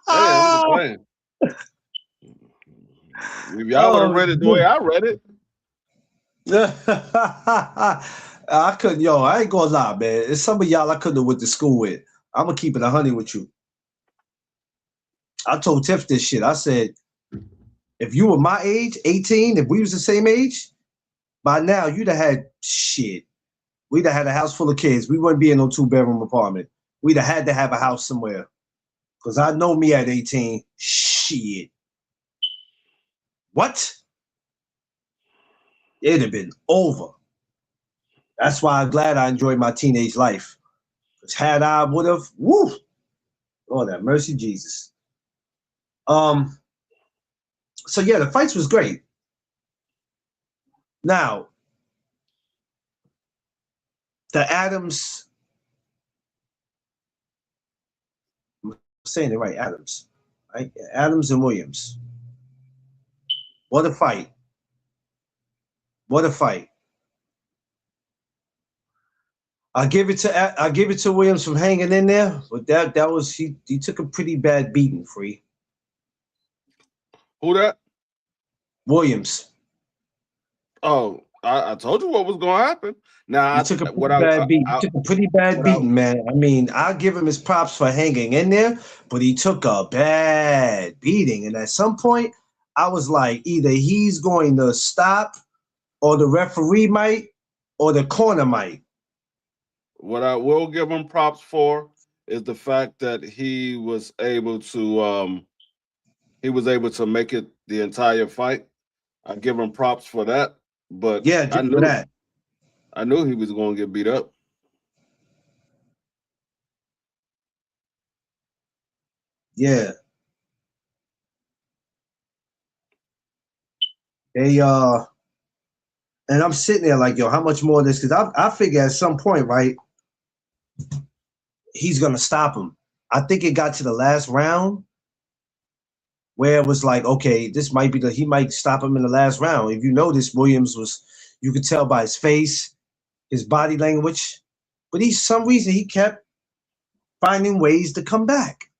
I'm just saying. If y'all would have Oh, read it the way I read it, I couldn't, yo, I ain't gonna lie, man. It's some of y'all I couldn't have went to school with. I'm gonna keep it 100 with you. I told Tiff this shit. I said, if you were my age, 18, if we was the same age, by now you'd have had shit. We'd have had a house full of kids. We wouldn't be in no 2-bedroom apartment. We'd have had to have a house somewhere. Cause I know me at 18, shit. What? It'd have been over. That's why I'm glad I enjoyed my teenage life. Because had I would have, woo, Lord have mercy, Jesus. So yeah, the fights was great. Now, the Adams, I'm saying it right, Adams, right? Adams and Williams. What a fight. What a fight. I give it to Williams from hanging in there, but that was he took a pretty bad beating, Free. who that? Williams. Oh, I told you what was going to happen. Now, He took a pretty bad beating. He took a pretty bad beating, man. I mean, I'll give him his props for hanging in there, but he took a bad beating. And at some point, I was like, either he's going to stop, or the referee might, or the corner might. What I will give him props for is the fact that he was able to make it the entire fight. I give him props for that. But Yeah, I for that. I knew he was going to get beat up. Yeah. They and I'm sitting there like, yo, how much more of this? Because I figure at some point, right, he's gonna stop him. I think it got to the last round where it was like, okay, this might be he might stop him in the last round. If you notice, Williams you could tell by his face, his body language, but some reason he kept finding ways to come back.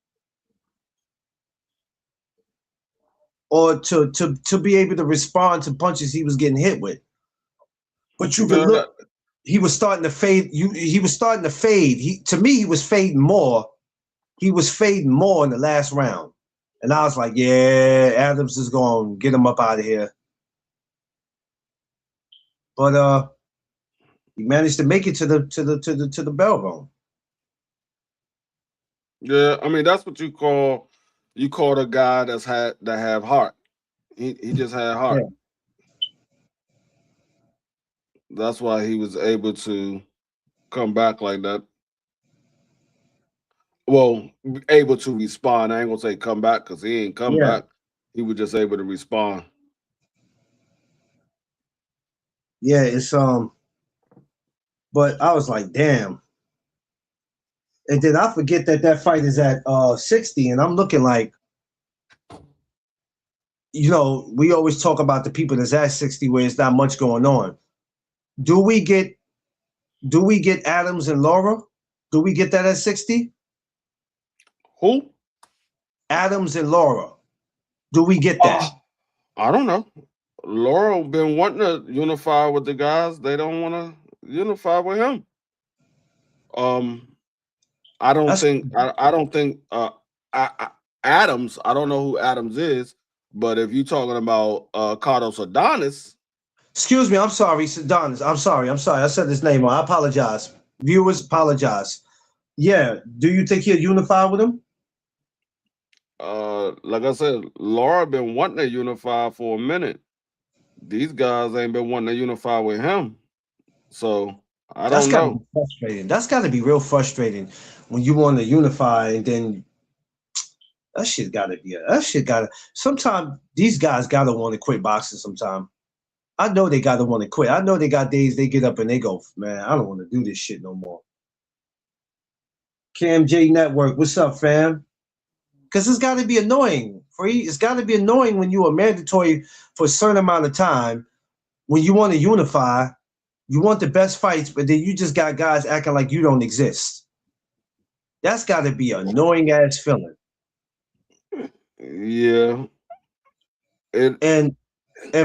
Or to be able to respond to punches he was getting hit with. But you could look, he was starting to fade. He was starting to fade. To me, he was fading more. He was fading more in the last round. And I was like, yeah, Adams is going to get him up out of here. But he managed to make it to the bell room. Yeah, I mean that's what you call a guy that have heart. He just had heart. Yeah. That's why he was able to come back like that. Well, able to respond. I ain't gonna say come back because he ain't come back. He was just able to respond. Yeah, it's but I was like, damn. And then I forget that fight is at 60, and I'm looking like, you know, we always talk about the people that's at 60 where it's not much going on. Do we get Adams and Laura? Do we get that at 60? Who? Adams and Laura. Do we get that? I don't know. Laura been wanting to unify with the guys. They don't want to unify with him. I don't think Adams. I don't know who Adams is, but if you're talking about Carlos Adonis. Excuse me, I'm sorry, Adonis. I'm sorry. I said his name wrong. I apologize. Viewers, apologize. Yeah. Do you think he'll unify with him? Like I said, Laura been wanting to unify for a minute. These guys ain't been wanting to unify with him. So I don't know. Be frustrating. That's got to be real frustrating when you want to unify and then that shit got to. Sometimes these guys got to want to quit boxing sometime. I know they got to want to quit. I know they got days they get up and they go, man, I don't want to do this shit no more. Cam J Network, what's up, fam? Because it's got to be annoying, Free. It's got to be annoying when you are mandatory for a certain amount of time, when you want to unify, You want the best fights, but then you just got guys acting like you don't exist. That's got to be an annoying ass feeling. Yeah. And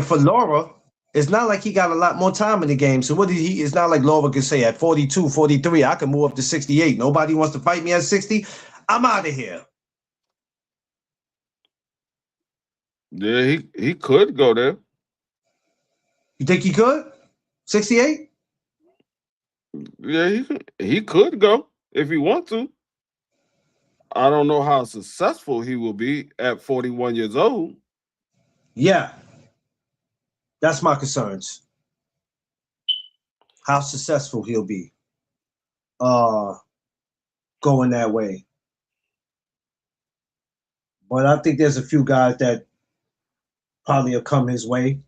for Laura, it's not like he got a lot more time in the game. So what did he? It's not like Laura could say at 42, 43, I can move up to 68. Nobody wants to fight me at 60. I'm out of here. Yeah, he could go there. You think he could? 68? Yeah, he could go if he want to. I don't know how successful he will be at 41 years old. Yeah. That's my concerns. How successful he'll be. Going that way. But I think there's a few guys that probably will come his way.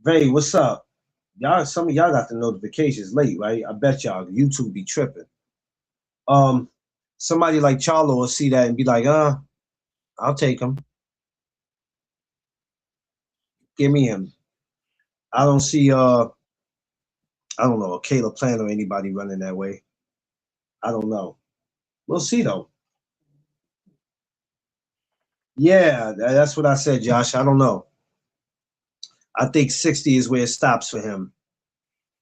Vay, what's up? Y'all, some of y'all got the notifications late, right? I bet y'all YouTube be tripping. Somebody like Charlo will see that and be like, I'll take him. Give me him. I don't see I don't know, a Caleb Plant or anybody running that way. I don't know. We'll see though. Yeah, that's what I said, Josh. I don't know. I think 60 is where it stops for him.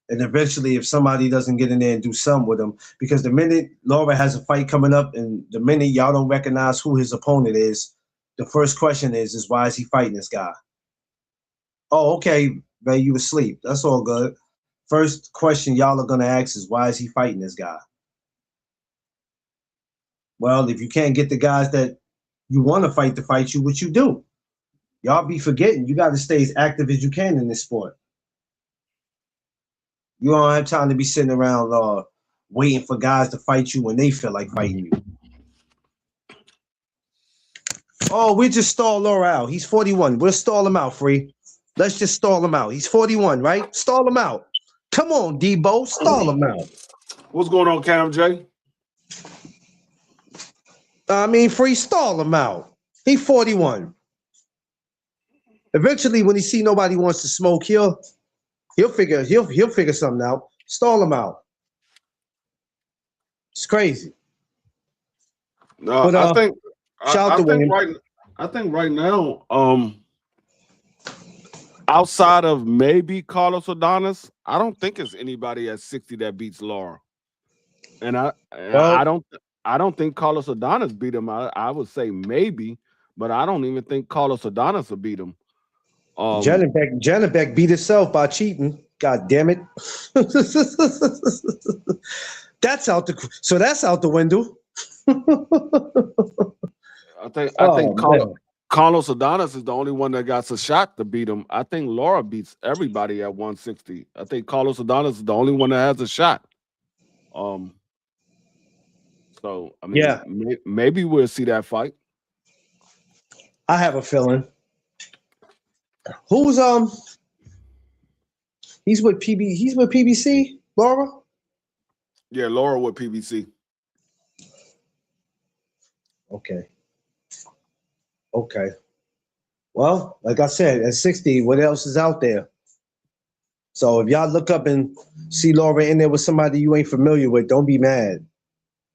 And eventually, if somebody doesn't get in there and do something with him, because the minute Laura has a fight coming up and the minute y'all don't recognize who his opponent is, the first question is why is he fighting this guy? Oh, okay, man, you asleep. That's all good. First question y'all are going to ask is why is he fighting this guy? Well, if you can't get the guys that you want to fight you, what you do? Y'all be forgetting. You got to stay as active as you can in this sport. You don't have time to be sitting around waiting for guys to fight you when they feel like fighting you. Oh, we just stall Laura out. He's 41. We'll stall him out, Free. Let's just stall him out. He's 41, right? Stall him out. Come on, Debo. Stall him out. What's going on, Cam J? Free, stall him out. He's 41. Eventually, when he see nobody wants to smoke, he'll figure something out. Stall him out. It's crazy. No, But, I think William. right now, outside of maybe Carlos Adonis, I don't think it's anybody at 60 that beats Laura. And I don't think Carlos Adonis beat him. I would say maybe, but I don't even think Carlos Adonis will beat him. Janibek beat herself by cheating. God damn it. That's out the window. I think Carlos Adonis is the only one that got a shot to beat him. I think Laura beats everybody at 160. I think Carlos Adonis is the only one that has a shot. So I mean, yeah, maybe we'll see that fight. I have a feeling. Who's he's with PBC, Laura? Yeah, Laura with PBC. Okay. Well, like I said, at 60, what else is out there? So if y'all look up and see Laura in there with somebody you ain't familiar with, don't be mad.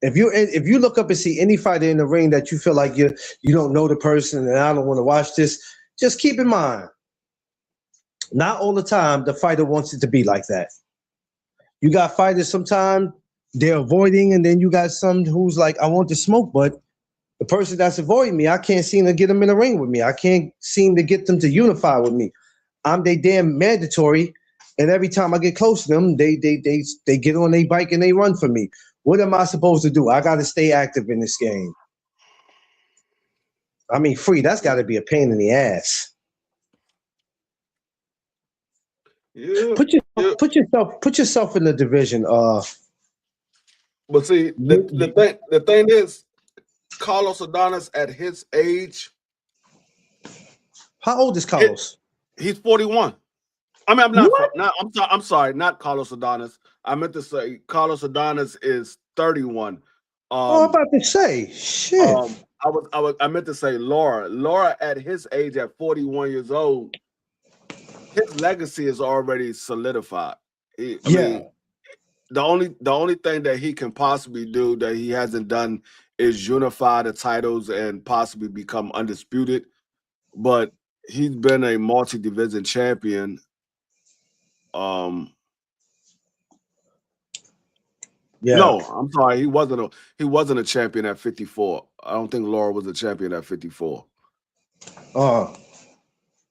If you look up and see any fighter in the ring that you feel like you don't know the person and I don't want to watch this, just keep in mind, not all the time the fighter wants it to be like that. You got fighters sometimes they're avoiding, and then you got some who's like, I want to smoke, but the person that's avoiding me, I can't seem to get them in the ring with me. I can't seem to get them to unify with me. I'm they damn mandatory, and every time I get close to them, they get on their bike and they run for me. What am I supposed to do? I got to stay active in this game. I mean, Free, that's got to be a pain in the ass. Yeah. Put yourself in the division. But see, the thing is, Carlos Adonis at his age. How old is Carlos? He's 41. I mean, I'm sorry, not Carlos Adonis. I meant to say Carlos Adonis is 31. I'm about to say shit. I meant to say Laura. Laura at his age, at 41 years old, his legacy is already solidified. I Yeah. mean, the only thing that he can possibly do that he hasn't done is unify the titles and possibly become undisputed. But he's been a multi-division champion. Yeah. No, I'm sorry, he wasn't a champion at 54. I don't think Laura was a champion at 54. Uh, I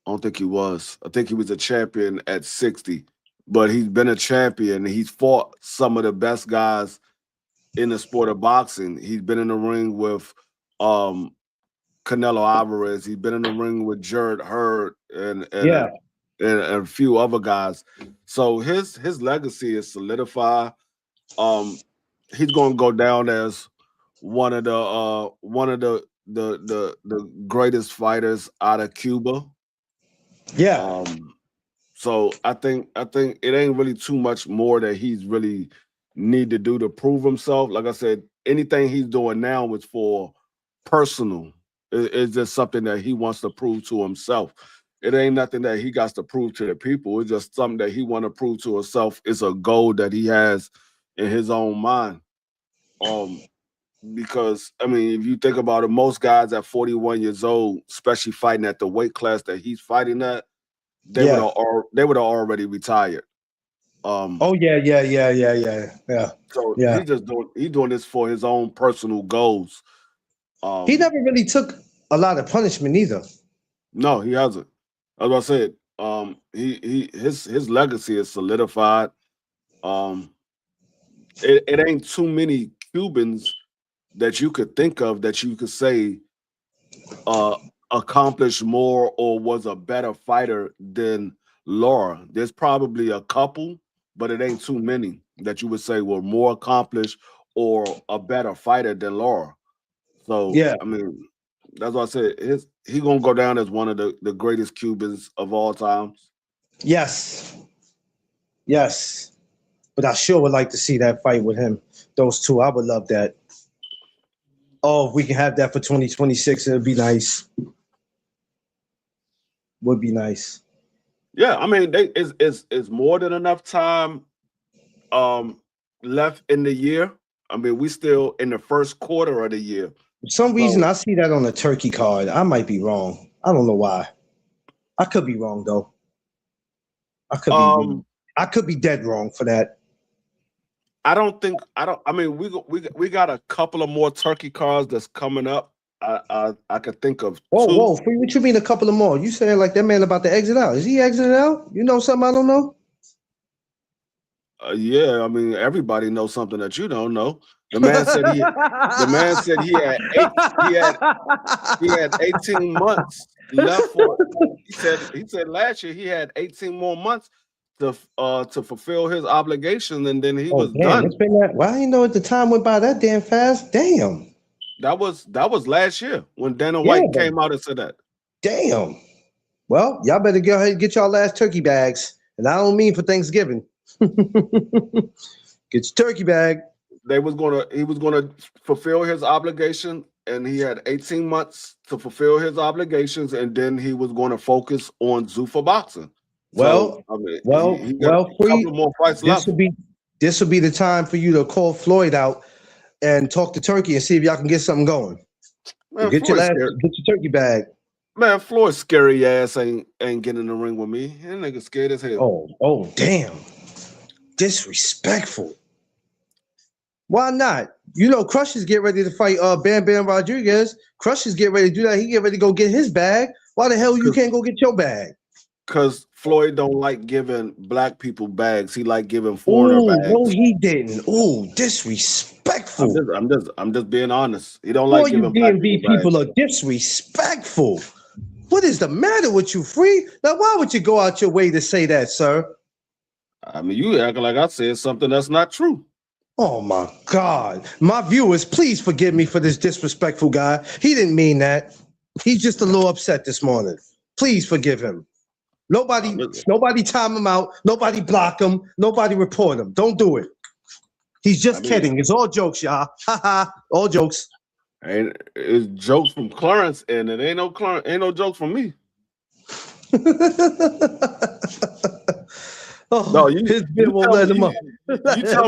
don't think he was. I think he was a champion at 60. But he's been a champion. He's fought some of the best guys in the sport of boxing. He's been in the ring with Canelo Alvarez. He's been in the ring with Jared Hurd and a few other guys. So his legacy is solidified. He's gonna go down as one of the greatest fighters out of Cuba. yeah. So I think it ain't really too much more that he's really need to do to prove himself. Like I said, anything he's doing now is for personal. It's just something that he wants to prove to himself. It ain't nothing that he got to prove to the people. It's just something that he want to prove to himself. It's a goal that he has in his own mind. Because I mean, if you think about it, most guys at 41 years old, especially fighting at the weight class that he's fighting at, they would have already retired. Oh yeah. So Yeah. he's doing this for his own personal goals. He never really took a lot of punishment either. No, he hasn't. As I said, his legacy is solidified. It ain't too many Cubans that you could think of that you could say accomplished more or was a better fighter than Laura. There's probably a couple, but it ain't too many that you would say were more accomplished or a better fighter than Laura. So Yeah. I mean, that's what I said. He's gonna go down as one of the greatest Cubans of all time. Yes. But I sure would like to see that fight with him. Those two, I would love that. Oh, if we can have that for 2026, it'd be nice. Would be nice. Yeah, I mean, it's more than enough time left in the year. I mean, we still in the first quarter of the year. For some reason, I see that on the turkey card. I might be wrong. I don't know why. I could be wrong though. I could be dead wrong for that. I mean, we got a couple of more turkey cards that's coming up. I could think of two. Whoa, Free, what you mean a couple of more? You saying like that man about to exit out? Is he exiting out? You know something I don't know? Yeah, I mean, everybody knows something that you don't know. The man said he had 18 months left for. He said last year he had 18 more months to fulfill his obligation, and then he was done. It's been that. Well, I didn't know at the time went by that damn fast. Damn. That was last year when Dana White came out and said that. Damn. Well, y'all better go ahead and get y'all last turkey bags, and I don't mean for Thanksgiving. Get your turkey bag. He was gonna fulfill his obligation, and he had 18 months to fulfill his obligations, and then he was going to focus on Zuffa boxing. Well, so, I mean, Free, couple more fights left. This will be the time for you to call Floyd out and talk to Turkey and see if y'all can get something going. Man, get your turkey bag. Man, Floyd's scary ass ain't getting in the ring with me. That nigga scared as hell. Oh, damn. Disrespectful. Why not? You know, Crush is getting ready to fight Bam Bam Rodriguez. Crush is getting ready to do that. He get ready to go get his bag. Why the hell you can't go get your bag? Because Floyd don't like giving black people bags. He like giving foreigner bags. No, he didn't. Ooh, disrespectful. I'm just being honest. He don't like giving black people are disrespectful. What is the matter with you, Free? Now, why would you go out your way to say that, sir? I mean, you acting like I said something that's not true. Oh my God. My viewers, please forgive me for this disrespectful guy. He didn't mean that. He's just a little upset this morning. Please forgive him. Nobody time him out. Nobody block him. Nobody report him. Don't do it. He's just kidding. It's all jokes, y'all. All jokes. And it's jokes from Clarence, and it ain't no jokes from me. Oh, No, his bid won't let him up. you tell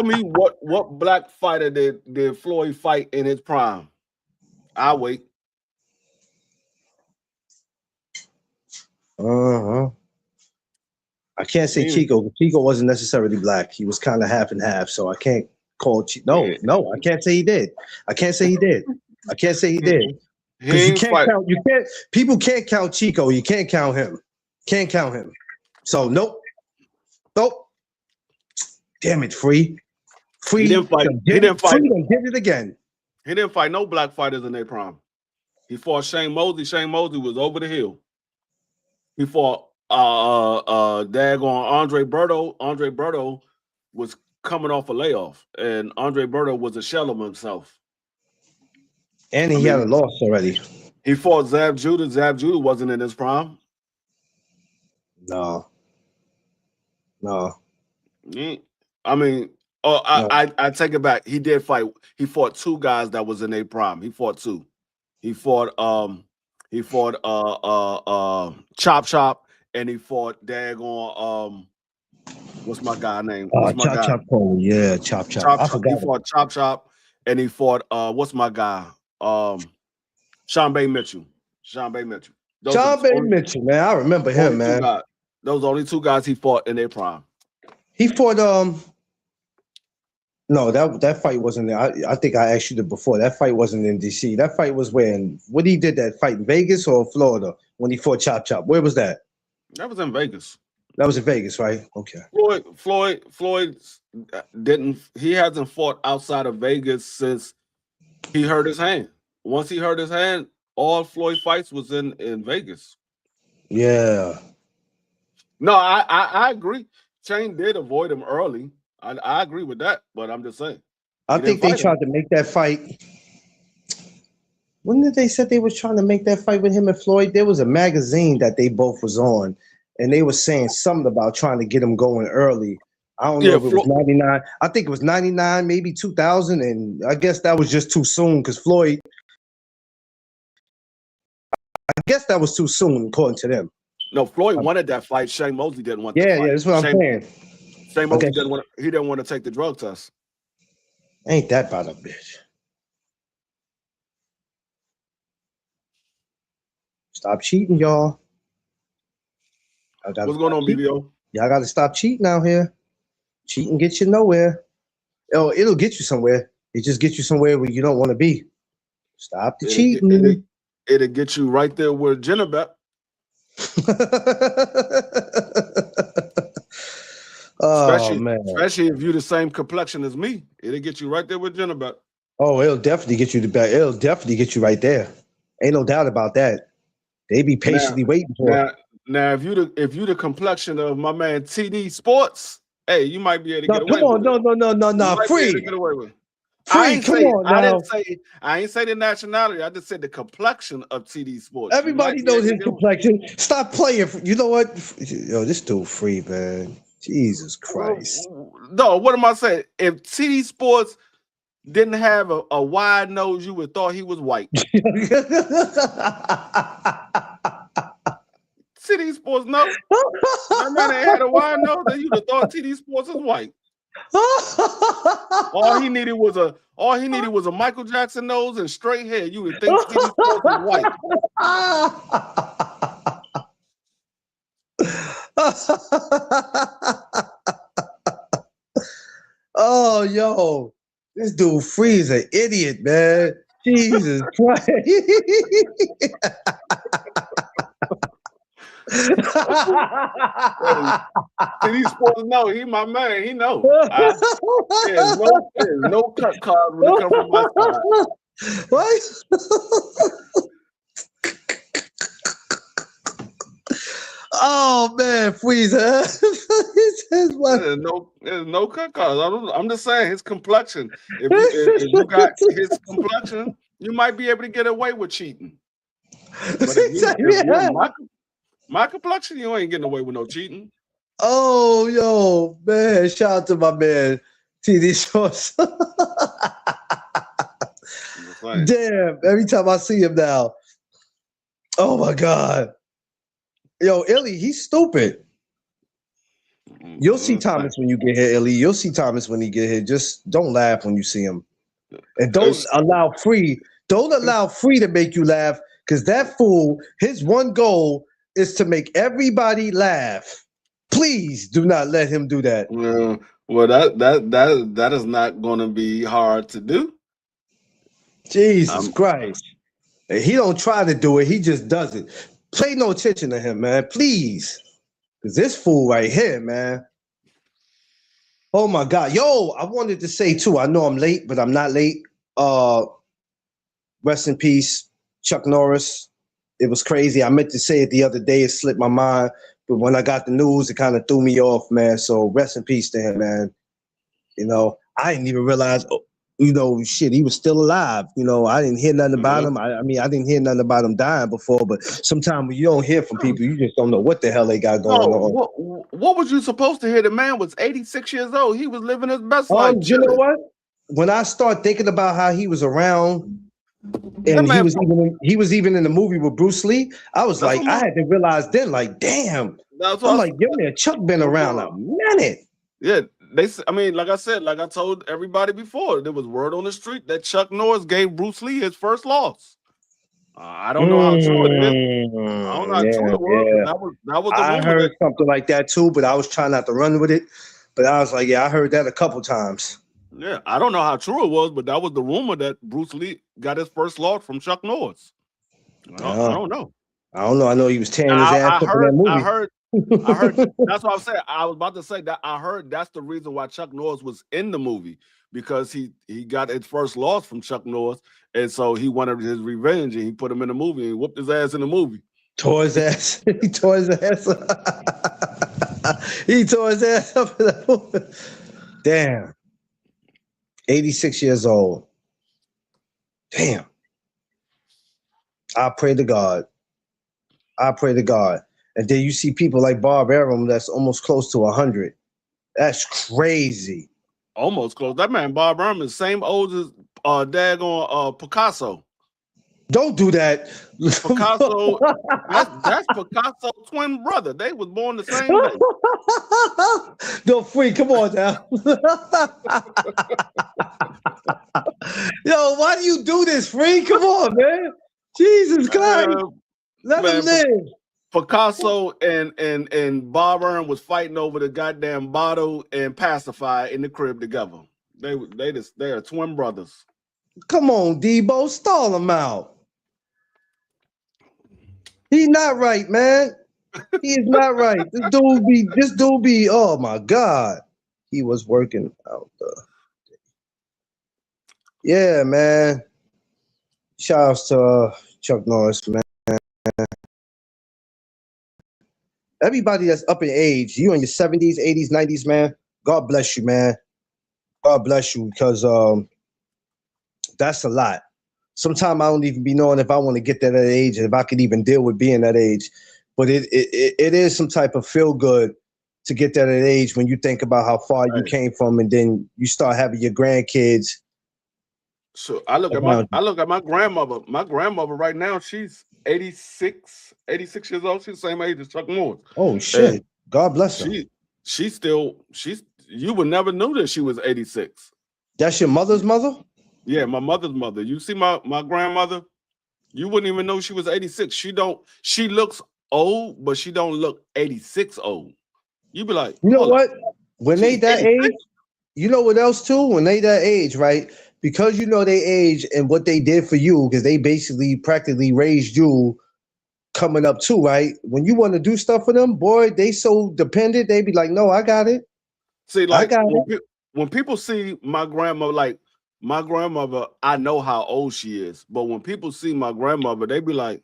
me what black fighter did Floyd fight in his prime? I'll wait. I can't say Chico. Chico wasn't necessarily black. He was kind of half and half, so I can't call. No, I can't say he did. I can't say he did. Because you can't count. You can't. People can't count Chico. You can't count him. Can't count him. So nope. Damn it, Free. He didn't fight. He didn't fight. Did it again. He didn't fight no black fighters in their prime. He fought Shane Mosley. Shane Mosley was over the hill. He fought daggone Andre Berto. Andre Berto was coming off a layoff, and Andre Berto was a shell of himself. And he had a loss already. He fought Zab Judah. Zab Judah wasn't in his prime. No. I mean, I take it back. He did fight. He fought two guys that was in their prime. He fought two. He fought Chop Chop, and he fought daggone what's my guy name? Chop Cole. Yeah, Chop Chop. I forgot. He fought Chop Chop, and he fought what's my guy? Sean Bay Mitchell. Sean Bay Mitchell, man. I remember him, man. Those are only two guys he fought in their prime. He fought no, that fight wasn't there. I think I asked you before. That fight wasn't in DC. That fight was when he did that fight in Vegas or Florida when he fought Chop Chop. Where was that? That was in Vegas. That was in Vegas, right? Okay. Floyd didn't. He hasn't fought outside of Vegas since he hurt his hand. Once he hurt his hand, all Floyd fights was in Vegas. Yeah. No, I agree. Shane did avoid him early. I agree with that, but I'm just saying. I think they tried to make that fight. When did they said they was trying to make that fight with him and Floyd? There was a magazine that they both was on, and they were saying something about trying to get him going early. I don't know if it was 99. I think it was 99, maybe 2000, and I guess that was just too soon because Floyd. I guess that was too soon, according to them. No, Floyd wanted that fight. Shane Mosley didn't want. Yeah, that's what I'm saying. Shane Mosley didn't want to take the drug test. Ain't that about a bitch? Stop cheating, y'all. What's going on, BBO? Y'all got to stop cheating out here. Cheating gets you nowhere. Oh, it'll get you somewhere. It just gets you somewhere where you don't want to be. Stop the cheating. It'll get you right there with Jenabet. Especially if you're the same complexion as me, it'll get you right there with Jenabet. Oh, it'll definitely get you It'll definitely get you right there. Ain't no doubt about that. They be patiently waiting for it. Now, if you the complexion of my man TD Sports, hey, you might be able to get away with it. No, Free. Get away with it. I ain't say the nationality. I just said the complexion of TD Sports. Everybody knows his complexion. Stop playing. You know what? Yo, this dude Free, man. Jesus Christ. No, what am I saying? If TD Sports didn't have a wide nose, you would thought he was white. TD Sports, no. That man ain't had a wide nose, then you'd have thought TD Sports was white. All he needed was a Michael Jackson nose and straight hair. You would think TD Sports was white. Oh, yo, this dude Free is an idiot, man. Jesus Christ. TD Sports, no, he my man. He know. There's no cut card when it comes from my side. What? Oh man, Freeze! There's no cut cards. I'm just saying his complexion. If you got his complexion, you might be able to get away with cheating. But if my complexion, you ain't getting away with no cheating. Oh, yo, man! Shout out to my man TD Sports. Damn! Every time I see him now, oh my God. Yo, Illy, he's stupid. You'll see Thomas when you get here, Illy. You'll see Thomas when he get here. Just don't laugh when you see him. And don't allow Free to make you laugh, because that fool, his one goal is to make everybody laugh. Please do not let him do that. Well, that is not going to be hard to do. Jesus Christ. He don't try to do it. He just does it. Pay no attention to him, man. Please. Because this fool right here, man. Oh, my God. Yo, I wanted to say, too, I know I'm late, but I'm not late. Rest in peace, Chuck Norris. It was crazy. I meant to say it the other day. It slipped my mind. But when I got the news, it kind of threw me off, man. So rest in peace to him, man. You know, I didn't even realize, shit, he was still alive. I didn't hear nothing about him. I didn't hear nothing about him dying before. But sometimes when you don't hear from people, you just don't know what the hell they got going on. What was you supposed to hear? The man was 86 years old. He was living his best life. You know what? When I start thinking about how he was around, and he was even in the movie with Bruce Lee, I was like, I had to realize then, like, damn. I'm like, yo, man, Chuck been around a minute. Yeah, like I said, like I told everybody before, there was word on the street that Chuck Norris gave Bruce Lee his first loss. I don't know how true it is. I don't know how true it was. That was the I heard something like that too, but I was trying not to run with it. But I was like, yeah, I heard that a couple times. Yeah, I don't know how true it was, but that was the rumor that Bruce Lee got his first loss from Chuck Norris. I don't know. I don't know. I know he was tearing his ass up in that movie. I heard. That's what I'm saying. I was about to say that I heard that's the reason why Chuck Norris was in the movie, because he got his first loss from Chuck Norris, and so he wanted his revenge, and he put him in the movie and whooped his ass in the movie. Tore his ass. He tore his ass up. He tore his ass up in the movie. Damn. 86 years old. Damn. I pray to God. And then you see people like Bob Arum that's almost close to 100. That's crazy. Almost close. That man, Bob Arum, is same old as daggone Picasso. Don't do that. Picasso, that's Picasso's twin brother. They was born the same day. No, Free, come on now. Yo, why do you do this, Free? Come on, man. Jesus Christ. Let him live. Picasso and Bob Arum was fighting over the goddamn bottle and pacifier in the crib together. They are twin brothers. Come on, Debo, stall him out. He's not right, man. He is not right. This dude be, oh my God. He was working out yeah, man. Shout outs to Chuck Norris, man. Everybody that's up in age, you in your 70s, 80s, 90s, man, God bless you, man. God bless you, because that's a lot. Sometimes I don't even be knowing if I want to get to that age and if I could even deal with being that age. But it is some type of feel good to get to that age when you think about how far you came from, and then you start having your grandkids. So I look at my grandmother. My grandmother right now, she's 86 years old. She's the same age as Chuck Norris. Oh shit! And God bless her. You would never know that she was 86. That's your mother's mother? Yeah, my mother's mother. You see my grandmother, you wouldn't even know she was 86. She looks old, but she don't look 86 old. You be like, you know what? When they that 86? Age, you know what else too? When they that age, right? Because you know they age and what they did for you, because they basically practically raised you coming up too, right? When you want to do stuff for them, boy, they so dependent, they be like, no, I got it. See, like when people see my grandmother, like my grandmother, I know how old she is, but when people see my grandmother, they be like,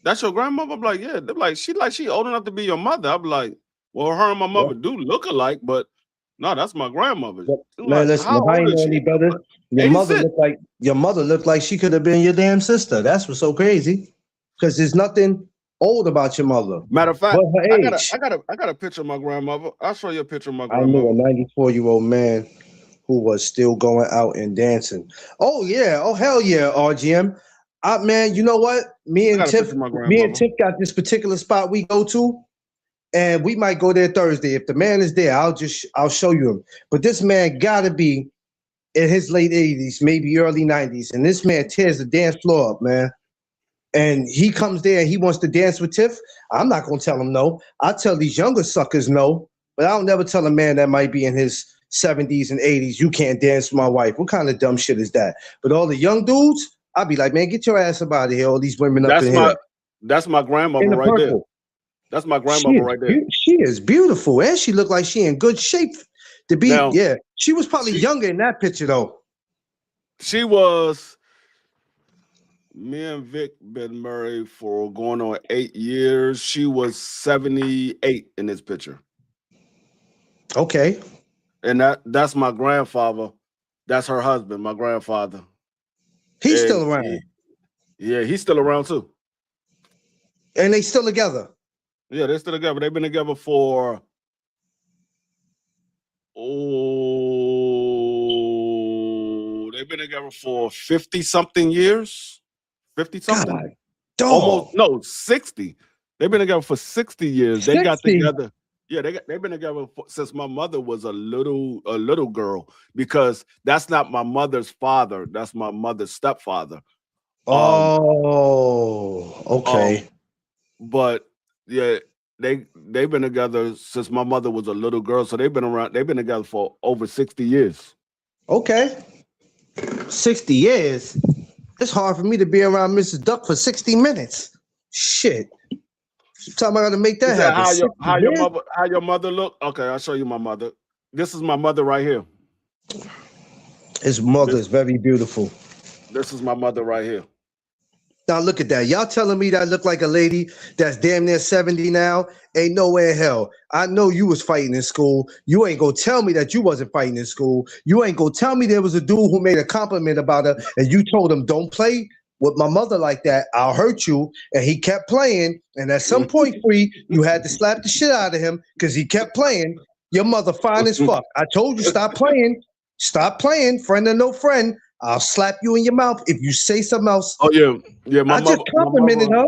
"That's your grandmother?" I'm like, "Yeah." They're like, "She old enough to be your mother." I'm like, "Well, her and my mother do look alike, but no, that's my grandmother." Man, like, listen, if I ain't know any better, your mother looked like she could have been your damn sister. That's what's so crazy, because there's nothing old about your mother. Matter of fact, I got a picture of my grandmother. I'll show you a picture of my grandmother. I knew a 94-year-old man who was still going out and dancing. Oh yeah, oh hell yeah, RGM. Man, you know what? Me I and got a Tiff, picture of my grandmother. got this particular spot we go to, and we might go there Thursday. If the man is there, I'll show you him. But this man gotta be in his late 80s, maybe early 90s, and this man tears the dance floor up, man. And he comes there and he wants to dance with Tiff. I'm not gonna tell him no. I tell these younger suckers no, but I'll never tell a man that might be in his 70s and 80s, you can't dance with my wife. What kind of dumb shit is that? But all the young dudes, I'll be like, man, get your ass up out of here. All these women up in here. That's my grandmother In the right there. purple. That's my grandmother right there. She is beautiful, and she looked like she in good shape to be. Now, yeah, she was probably younger in that picture though. She was. Me and Vic been married for going on 8 years. She was 78 in this picture. Okay. And that's my grandfather. That's her husband, my grandfather. He's still around. Yeah, he's still around too. And they still together. Yeah, they're still together. They've been together for they've been together for 50-something years. 50-something. Almost 60. They've been together for 60 years. 60? They got together. Yeah, they've been together since my mother was a little girl, because that's not my mother's father. That's my mother's stepfather. Okay. But yeah, they've been together since my mother was a little girl. So they've been together for over 60 years. Okay. 60 years. It's hard for me to be around Mrs. Duck for 60 minutes. Shit. Sometimes I gotta make that happen. How your mother look? Okay, I'll show you my mother. This is my mother right here. His mother is very beautiful. This is my mother right here. Now look at that. Y'all telling me that I look like a lady that's damn near 70 now? Ain't no way in hell. I know you was fighting in school. You ain't gonna tell me that you wasn't fighting in school. You ain't gonna tell me there was a dude who made a compliment about her and you told him, don't play with my mother like that. I'll hurt you. And he kept playing. And at some point, Free, you had to slap the shit out of him because he kept playing. Your mother fine as fuck. I told you, stop playing. Stop playing. Friend or no friend. I'll slap you in your mouth if you say something else. Oh, yeah. Yeah, I just complimented her.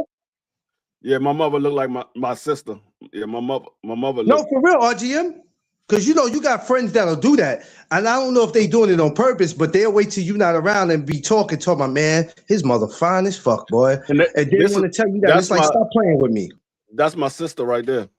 Yeah, my mother looked like my sister. Yeah, my mother looked. No, for real, RGM. Because, you know, you got friends that'll do that. And I don't know if they doing it on purpose, but they'll wait till you not around and be talking about, man, his mother fine as fuck, boy. And they want to tell you that. It's like, stop playing with me. That's my sister right there.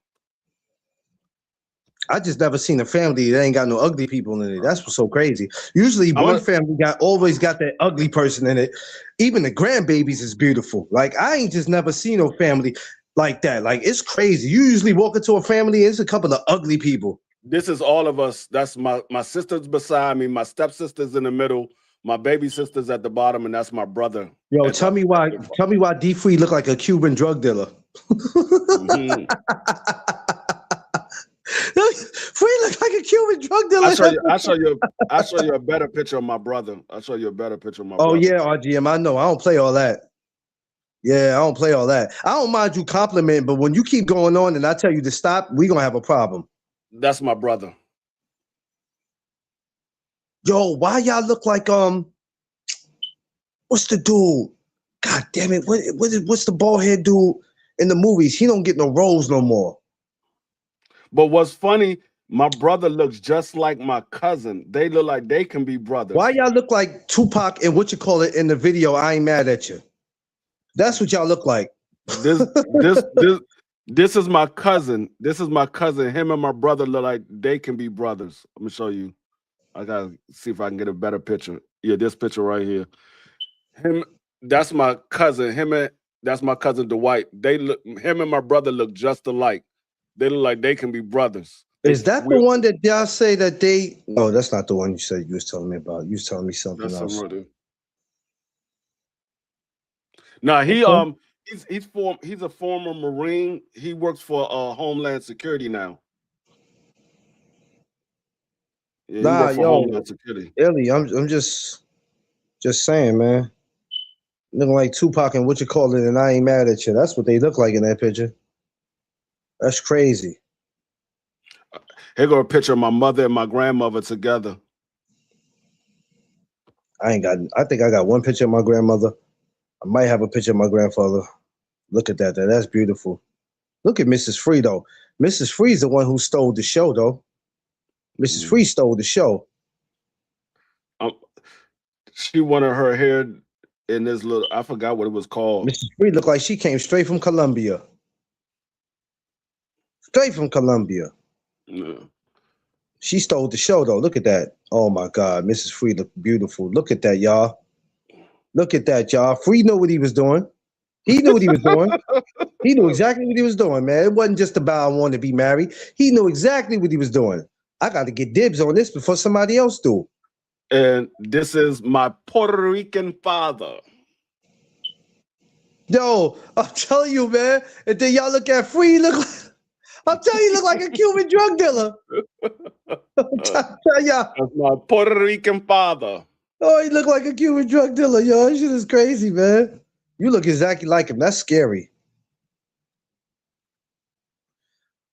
I just never seen a family that ain't got no ugly people in it. That's what's so crazy. Usually one family always got that ugly person in it. Even the grandbabies is beautiful. Like, I ain't just never seen no family like that. Like, it's crazy. You usually walk into a family and it's a couple of ugly people. This is all of us. That's my sister's beside me. My stepsister's in the middle. My baby sister's at the bottom, and that's my brother. Yo, tell me why D Free look like a Cuban drug dealer. Mm-hmm. Free look like a Cuban drug dealer. I'll show you a better picture of my brother. Oh, yeah, RGM. I know. I don't play all that. Yeah, I don't play all that. I don't mind you complimenting, but when you keep going on and I tell you to stop, we're gonna have a problem. That's my brother. Yo, why y'all look like what's the dude? God damn it! What's the bald head dude in the movies? He don't get no roles no more. But what's funny, my brother looks just like my cousin. They look like they can be brothers. Why y'all look like Tupac and what you call it in the video? I Ain't Mad at You. That's what y'all look like. This is my cousin. This is my cousin. Him and my brother look like they can be brothers. Let me show you. I gotta see if I can get a better picture. Yeah, this picture right here. That's my cousin. That's my cousin Dwight. Him and my brother look just alike. They look like they can be brothers. Is that the one that y'all say that they? No, that's not the one you said you was telling me about. You was telling me something else. Nah, he's a former Marine. He works for Homeland Security now. Yeah, Homeland Security. Ellie, I'm just saying, man. Looking like Tupac and what you call it, and I Ain't Mad at You. That's what they look like in that picture. That's crazy. Here go a picture of my mother and my grandmother together. I think I got one picture of my grandmother. I might have a picture of my grandfather. Look at that. That's beautiful. Look at Mrs. Free, though. Mrs. Free's the one who stole the show, though. Mrs. Free stole the show. She wanted her hair in this little, I forgot what it was called. Mrs. Free looked like she came straight from Colombia. Straight from Colombia. Yeah. She stole the show, though. Look at that. Oh, my God. Mrs. Free looked beautiful. Look at that, y'all. Look at that, y'all. Free knew what he was doing. He knew what he was doing. He knew exactly what he was doing, man. It wasn't just about I want to be married. He knew exactly what he was doing. I got to get dibs on this before somebody else do. And this is my Puerto Rican father. Yo, I'm telling you, man. And then y'all look at Free, look like, I'm telling you, look like a Cuban drug dealer. I'm telling y'all. That's my Puerto Rican father. Oh, he look like a Cuban drug dealer, yo. This shit is crazy, man. You look exactly like him. That's scary.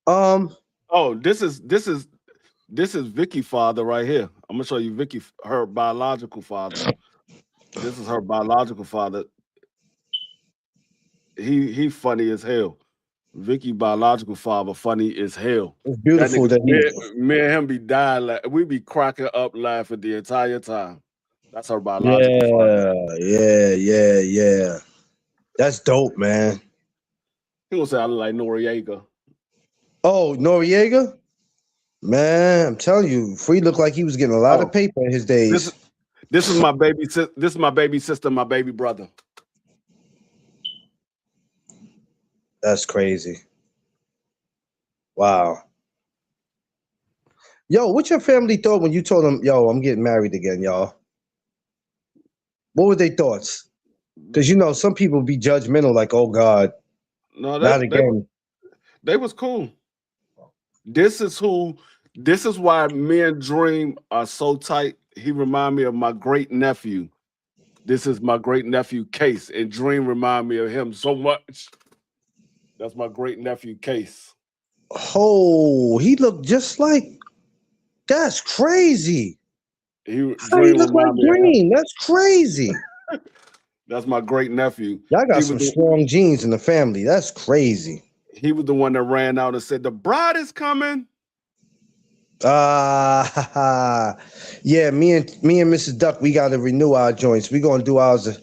Oh, this is Vicky's father right here. I'm gonna show you Vicky, her biological father. This is her biological father. He funny as hell. Vicky biological father funny as hell. It's beautiful that me and him be dying. We be cracking up laughing the entire time. That's her biological father. Yeah. That's dope, man. He gonna say I look like Noriega. Oh, Noriega? Man, I'm telling you, Free looked like he was getting a lot of paper in his days. This is my baby. This is my baby sister, my baby brother. That's crazy. Wow. Yo, what your family thought when you told them, yo, I'm getting married again, y'all? What were their thoughts? Because, you know, some people be judgmental, like, oh, God, no, not again. They was cool. This is why me and Dream are so tight. He remind me of my great nephew. This is my great nephew Case, and Dream remind me of him so much. That's my great nephew Case. Oh, he looked just like. That's crazy. How he look like Dream? That's crazy. That's my great nephew. Y'all got some strong genes in the family. That's crazy. He was the one that ran out and said, "The bride is coming." Yeah, me and Mrs. Duck, we got to renew our joints. We gonna do ours.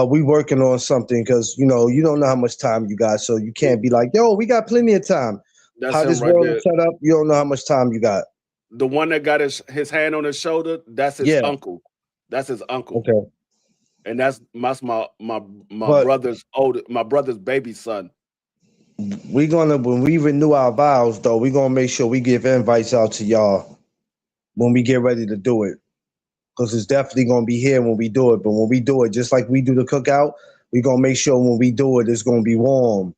We working on something because you don't know how much time you got, so you can't be like, yo, we got plenty of time. That's how this world is set up, you don't know how much time you got. The one that got his hand on his shoulder, that's his uncle. That's his uncle. Okay. And that's my brother's baby son. When we renew our vows, though, we're gonna make sure we give invites out to y'all when we get ready to do it. Because it's definitely gonna be here when we do it. But when we do it, just like we do the cookout, we're gonna make sure when we do it, it's gonna be warm.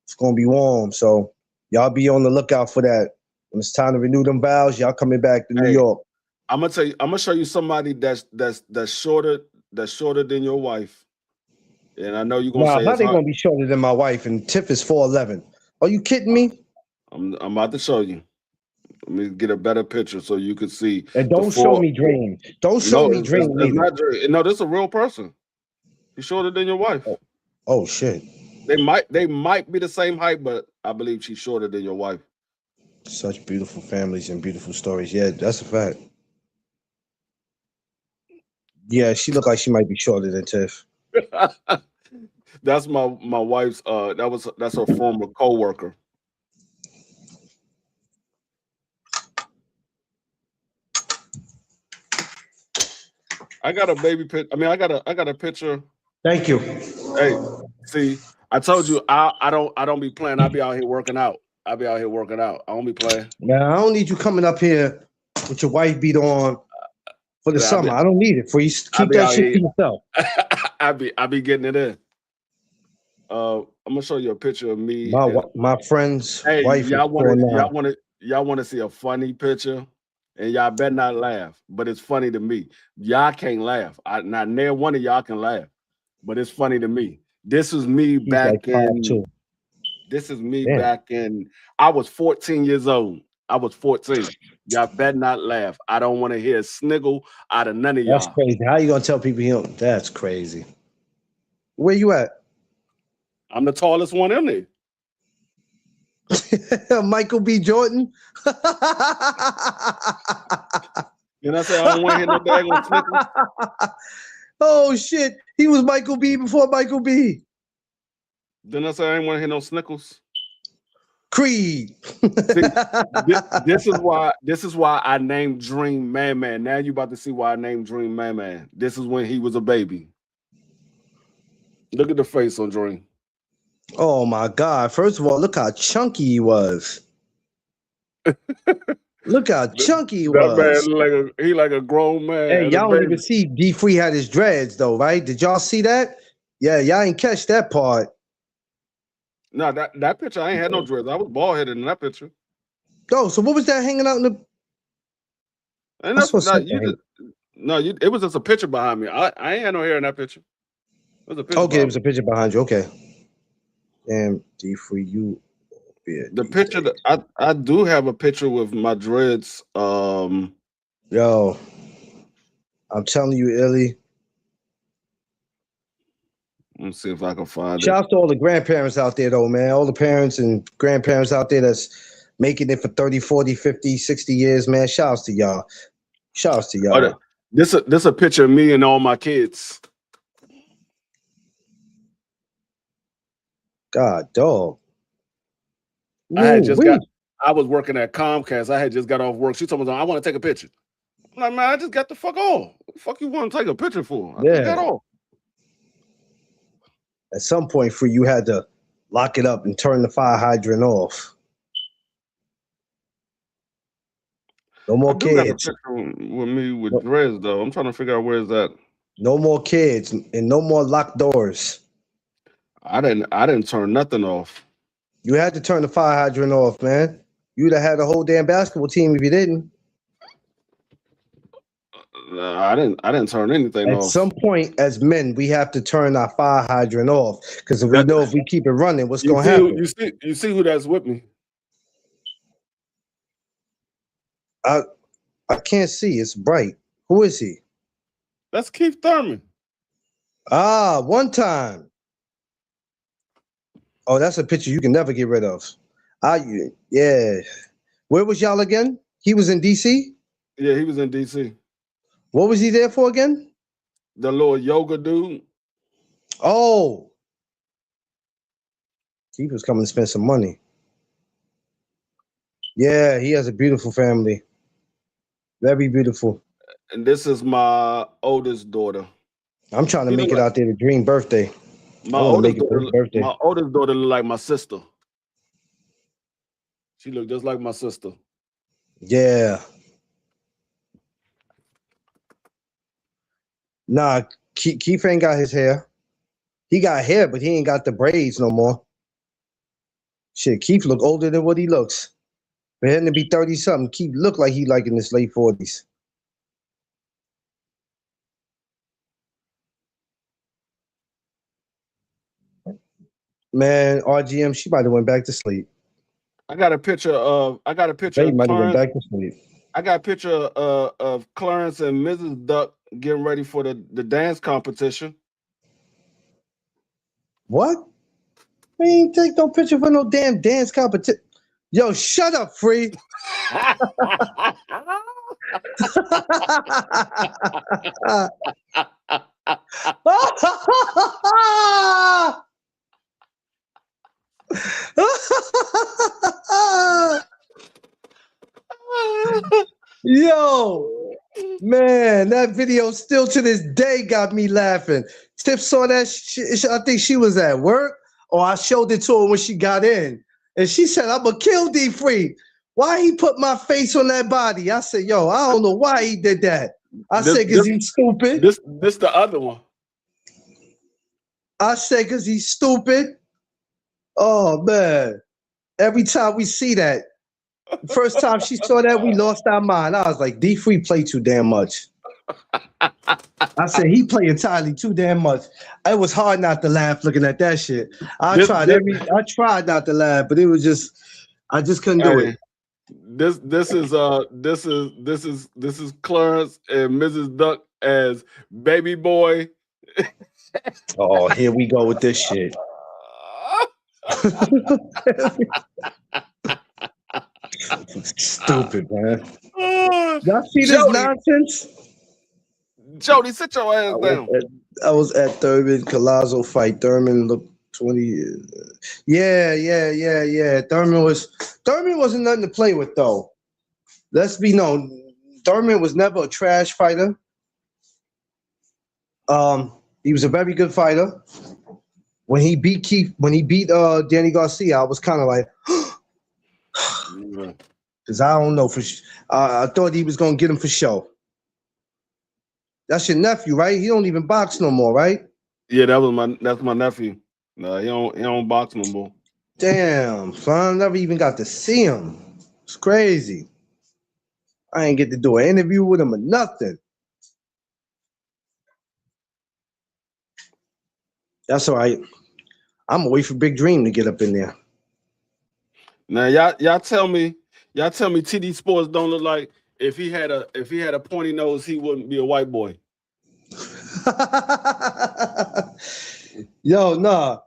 It's gonna be warm. So y'all be on the lookout for that. When it's time to renew them vows, y'all coming back to New York. I'm gonna show you somebody that's shorter than your wife. And I know you're gonna say how they gonna be shorter than my wife? And Tiff is 4'11". Are you kidding me? I'm about to show you. Let me get a better picture so you can see. And don't show me Dream. Don't show me Dream. It's not Dream. No, this is a real person. He's shorter than your wife. Oh shit. They might be the same height, but I believe she's shorter than your wife. Such beautiful families and beautiful stories. Yeah, that's a fact. Yeah, she looked like she might be shorter than Tiff. That's my wife's. That's her former co-worker. I got a baby picture. I mean, I got a picture. Thank you. Hey, see, I told you I don't be playing. I be out here working out. I don't be playing. Now I don't need you coming up here with your wife beat on for the summer. I don't need it. For you keep that shit to yourself. I be getting it in. I'm gonna show you a picture of me. My friend's wife. Y'all want to see a funny picture, and y'all better not laugh. But it's funny to me. Y'all can't laugh. Not near one of y'all can laugh, but it's funny to me. This is me back in. This is me back in. I was 14 years old. I was 14. Y'all better not laugh. I don't want to hear a sniggle out of none of y'all. That's crazy. How you gonna tell people you don't? That's crazy. Where you at? I'm the tallest one in there. Michael B. Jordan. And I said, I don't want to hear no daggone Snickers. Oh shit! He was Michael B. before Michael B. Then I said, I ain't want to hear no Snickers. Creed. This is why I named Dream Man Man. Now you about to see why I named Dream Man Man. This is when he was a baby. Look at the face on Dream. Oh my God! First of all, look how chunky he was. Look how chunky he That was. man like a grown man. Hey, and a y'all don't baby. even see D Free had his dreads though, right? Did y'all see that? Yeah, y'all ain't catch that part. No, that picture I ain't had no dreads. I was bald headed in that picture. Oh, so what was that hanging out in the? And That's what's up, it was just a picture behind me. I ain't had no hair in that picture. It was a picture. Okay, it behind was me. a picture behind you. Okay. Damn, D Free, you. The picture that I do have a picture with my dreads. Yo, I'm telling you, Illy. Let me see if I can find it. Shout out to all the grandparents out there, though, man. All the parents and grandparents out there that's making it for 30, 40, 50, 60 years, man. Shout outs to y'all. Shout outs to y'all. This a picture of me and all my kids. God, dog. I was working at Comcast. I had just got off work. She told me, I want to take a picture. I'm like, man, I just got the fuck off. What the fuck you want to take a picture for? I just got off. At some point, Free, you had to lock it up and turn the fire hydrant off. No more I do got a kids. picture with me with dreads, though. I'm trying to figure out where is that. No more kids and no more locked doors. I didn't turn nothing off. You had to turn the fire hydrant off, man. You'd have had a whole damn basketball team if you didn't. I didn't turn anything off. At some point, as men, we have to turn our fire hydrant off because we know if we keep it running, what's going to happen? You see who that's with me? I can't see. It's bright. Who is he? That's Keith Thurman. Ah, one time. Oh, that's a picture you can never get rid of. Yeah. Where was y'all again? He was in D.C.? Yeah, he was in D.C. What was he there for again? The little yoga dude. Oh. He was coming to spend some money. Yeah, he has a beautiful family. Very beautiful. And this is my oldest daughter. I'm trying to make it out there to Dream birthday. My oldest daughter look like my sister. She looked just like my sister. Yeah. Nah, Keith ain't got his hair. He got hair, but he ain't got the braids no more. Shit, Keith look older than what he looks. For him to be 30-something, Keith look like he like in his late 40s. Man, RGM, she might have went back to sleep. I got a picture of might have went back to sleep. I got a picture of Clarence and Mrs. Duck getting ready for the dance competition. What? We ain't take no picture for no damn dance competition. Yo, shut up, Free. Yo, man, that video still to this day got me laughing. Tiff saw that I think she was at work, or I showed it to her when she got in. And she said, I'm going to kill D Free. Why he put my face on that body? I said, yo, I don't know why he did that. I said, because he's stupid. This the other one. I said, because he's stupid. Oh, man. Every time we see that, first time she saw that, we lost our mind. I was like, D Free play too damn much. I said, he play entirely too damn much. It was hard not to laugh looking at that shit. I tried not to laugh, but it was just, I just couldn't do it. This is Clarence and Mrs. Duck as baby boy Oh, here we go with this shit. Stupid, man. Y'all see this Jody, nonsense? Jody, sit your ass down. I was at Thurman Collazo fight. Thurman looked 20. Yeah. Thurman wasn't nothing to play with, though. Let's be known. Thurman was never a trash fighter. He was a very good fighter. When he beat Danny Garcia, I was kind of like, because I don't know I thought he was gonna get him for show. That's your nephew, right? He don't even box no more, right? Yeah, that's my nephew. No, he don't box no more. Damn, son, I never even got to see him. It's crazy. I ain't get to do an interview with him or nothing. That's all right. I'm gonna wait for Big Dream to get up in there. Now y'all tell me TD Sports don't look like if he had a pointy nose, he wouldn't be a white boy. Yo, nah.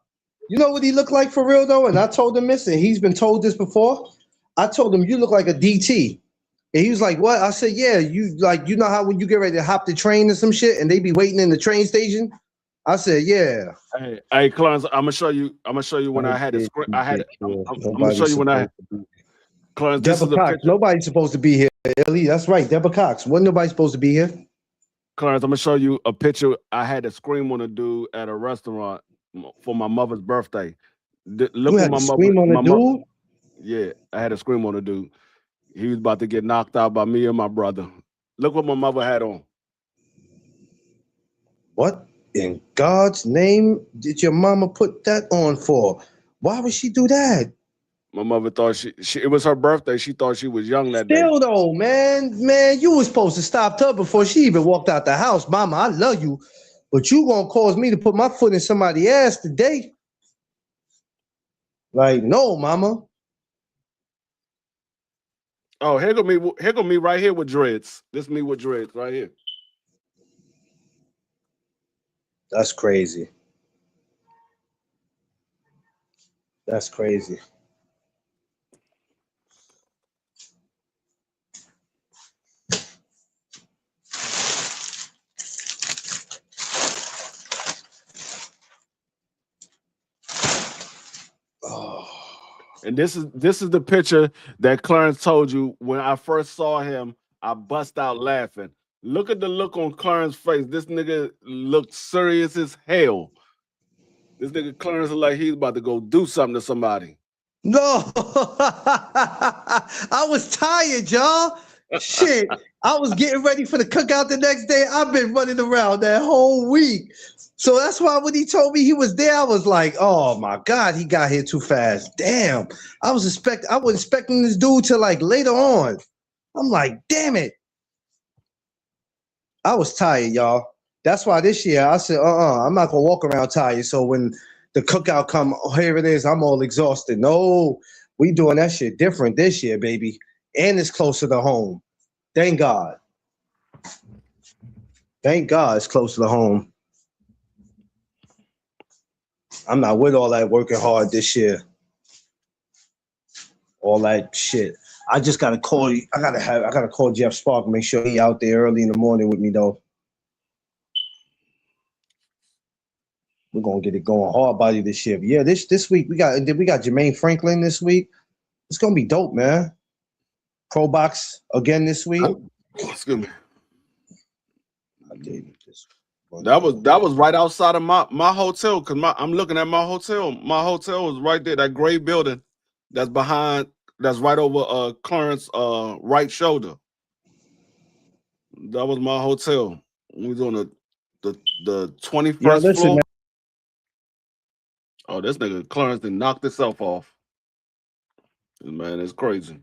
You know what he looked like for real though? And I told him this, and he's been told this before. I told him you look like a DT. And he was like, what? I said, yeah, you know how when you get ready to hop the train or some shit and they be waiting in the train station? I said, yeah. Hey, Clarence, I'm gonna show you when I had it. I'm gonna show you when I had. Clarence, this is a Cox. picture. Nobody's supposed to be here, Ellie. That's right, Deborah Cox. Wasn't nobody supposed to be here? Clarence, I'm gonna show you a picture. I had to scream on a dude at a restaurant for my mother's birthday. Look You what had my to mother. scream on a dude? Yeah, I had to scream on a dude. He was about to get knocked out by me and my brother. Look what my mother had on. What in God's name did your mama put that on for? Why would she do that? My mother thought it was her birthday. She thought she was young that day. Still though, man, you was supposed to stop her before she even walked out the house. Mama, I love you, but you gonna cause me to put my foot in somebody's ass today? Like, no, mama. Oh, here go me right here with dreads. This me with dreads right here. That's crazy. That's crazy. And this is the picture that Clarence told you when I first saw him. I bust out laughing. Look at the look on Clarence's face. This nigga looked serious as hell. This nigga Clarence looked like he's about to go do something to somebody. No, I was tired, y'all. Shit, I was getting ready for the cookout the next day. I've been running around that whole week. So that's why when he told me he was there, I was like, oh my God, he got here too fast. Damn. I was expecting this dude to like later on. I'm like, damn it. I was tired, y'all. That's why this year I said, I'm not gonna walk around tired. So when the cookout come, here it is, I'm all exhausted. No, we doing that shit different this year, baby. And it's closer to home. Thank God. Thank God it's closer to home. I'm not with all that working hard this year. All that shit. I just gotta call you. I gotta call Jeff Spark and make sure he out there early in the morning with me though. We're gonna get it going hard body this year. But yeah, this week we got Jermaine Franklin this week. It's gonna be dope, man. Pro box again this week. Excuse me. I did this. That was right outside of my hotel because I'm looking at my hotel. My hotel was right there, that gray building that's right over Clarence right shoulder. That was my hotel. We was on the 21st floor. Man. Oh, this nigga Clarence done knocked himself off. Man, it's crazy.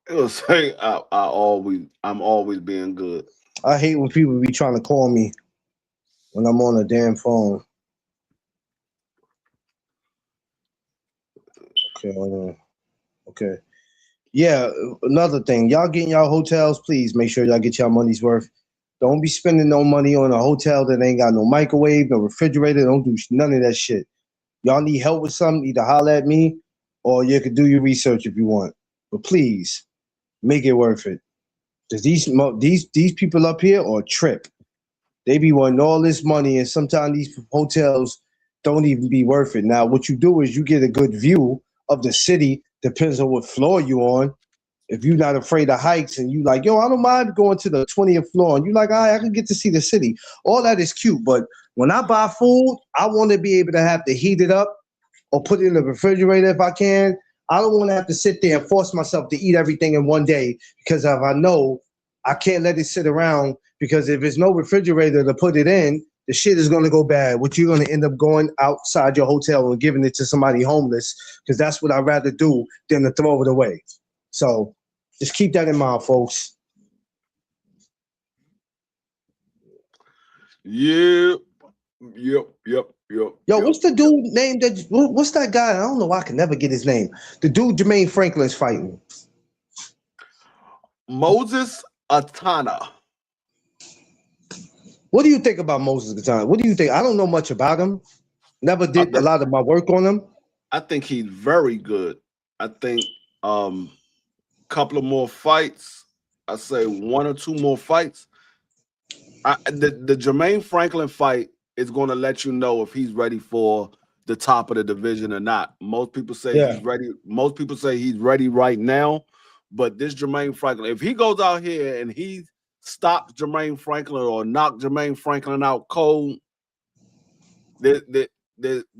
It was saying I'm always being good. I hate when people be trying to call me when I'm on a damn phone. Okay, hold on. Okay. Yeah, another thing. Y'all getting y'all hotels, please make sure y'all get y'all money's worth. Don't be spending no money on a hotel that ain't got no microwave, no refrigerator. Don't do none of that shit. Y'all need help with something, either holler at me or you can do your research if you want. But please, make it worth it. Because these people up here are a trip. They be wanting all this money, and sometimes these hotels don't even be worth it. Now, what you do is you get a good view of the city. Depends on what floor you on. If you're not afraid of heights and you like, yo, I don't mind going to the 20th floor, and you like, all right, I can get to see the city. All that is cute, but when I buy food, I want to be able to have to heat it up or put it in the refrigerator if I can. I don't want to have to sit there and force myself to eat everything in one day because if I know I can't let it sit around, because if there's no refrigerator to put it in, the shit is going to go bad, which you're going to end up going outside your hotel and giving it to somebody homeless, because that's what I'd rather do than to throw it away. So just keep that in mind, folks. Yep. Yo, what's the dude name what's that guy? I don't know why I can never get his name. The dude Jermaine Franklin's fighting. Moses Atana. What do you think about Moses Atana? What do you think? I don't know much about him. Never did a lot of my work on him. I think he's very good. I think couple of more fights. I say 1 or 2 more fights. The Jermaine Franklin fight is going to let you know if he's ready for the top of the division or not. Most people say he's ready. Most people say he's ready right now. But this Jermaine Franklin, if he goes out here and he stops Jermaine Franklin or knock Jermaine Franklin out cold, the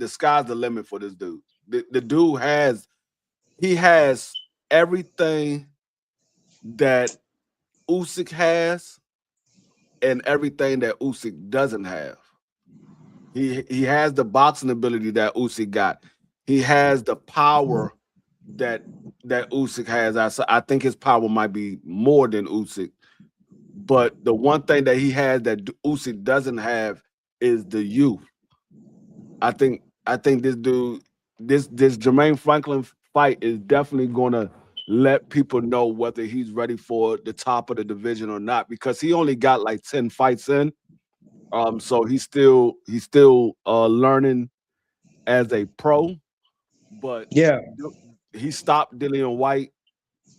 sky's the limit for this dude. The dude has everything that Usyk has and everything that Usyk doesn't have. He has the boxing ability that Usyk got. He has the power that Usyk has. I think his power might be more than Usyk. But the one thing that he has that Usyk doesn't have is the youth. I think this dude, this Jermaine Franklin fight is definitely going to let people know whether he's ready for the top of the division or not, because he only got like 10 fights in. So he's still learning as a pro. But yeah, he stopped Dillian White,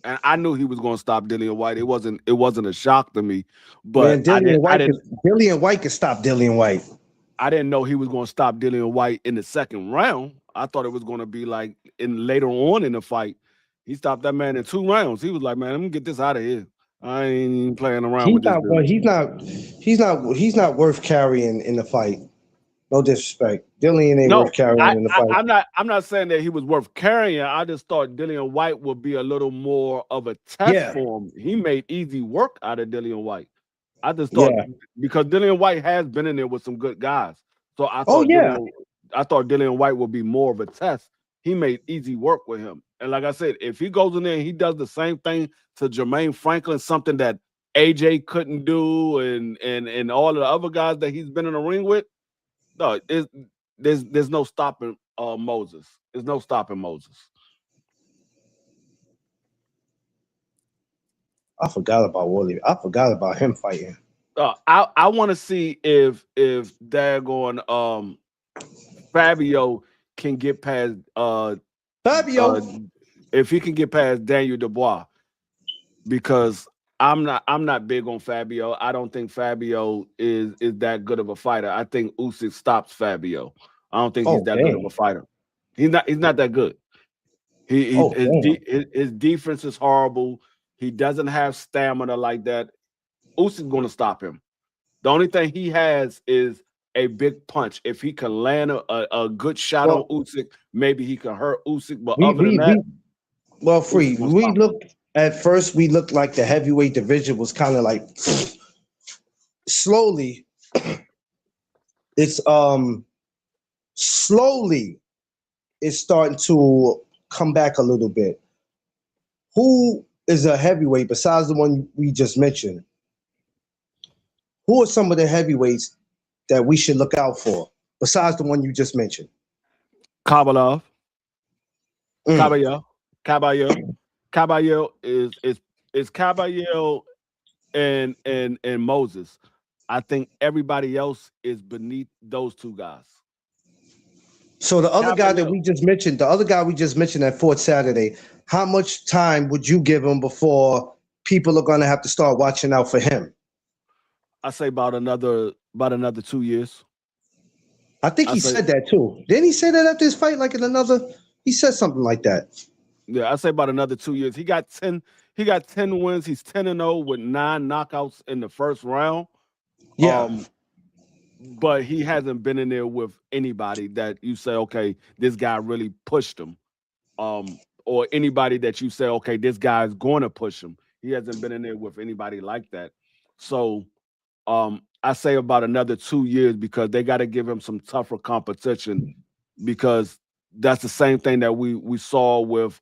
and I knew he was going to stop Dillian White. It wasn't a shock to me. But man, Dillian White could stop Dillian White. I didn't know he was going to stop Dillian White in the second round. I thought it was going to be like later on in the fight. He stopped that man in 2 rounds. He was like, man, let me get this out of here. I ain't even playing around with this dude. He's not worth carrying in the fight. No disrespect. Dillian ain't worth carrying in the fight. I'm not saying that he was worth carrying. I just thought Dillian White would be a little more of a test for him. He made easy work out of Dillian White. I just thought because Dillian White has been in there with some good guys. So I thought Dillian White would be more of a test. He made easy work with him. And like I said, if he goes in there and he does the same thing to Jermaine Franklin, something that AJ couldn't do, and all of the other guys that he's been in the ring with, no, there's no stopping Moses. There's no stopping Moses. I forgot about Wooly. I forgot about him fighting. I want to see if daggone Fabio can get past if he can get past Daniel Dubois, because I'm not big on Fabio. I don't think Fabio is that good of a fighter. I think Usyk stops Fabio. I don't think he's that good of a fighter. He's not that good. His defense is horrible. He doesn't have stamina like that. Usyk's going to stop him. The only thing he has is a big punch. If he can land a good shot on Usyk, maybe he can hurt Usyk. But other than that, we looked like the heavyweight division was kind of like slowly. It's slowly it's starting to come back a little bit. Who is a heavyweight besides the one we just mentioned? Who are some of the heavyweights that we should look out for besides the one you just mentioned? Kabalov. Kabalov. Caballero is Caballero and Moses. I think everybody else is beneath those two guys. So the other guy that Caballero. we just mentioned, at Fort Saturday, how much time would you give him before people are gonna have to start watching out for him? I say about another 2 years. I think he said that too. Didn't he say that after his fight? He said something like that. Yeah, I say about another 2 years. He got 10 wins. He's 10-0 with 9 knockouts in the first round. Yeah. But he hasn't been in there with anybody that you say, okay, this guy really pushed him. Or anybody that you say, okay, this guy's going to push him. He hasn't been in there with anybody like that. So I say about another 2 years because they got to give him some tougher competition because that's the same thing that we saw with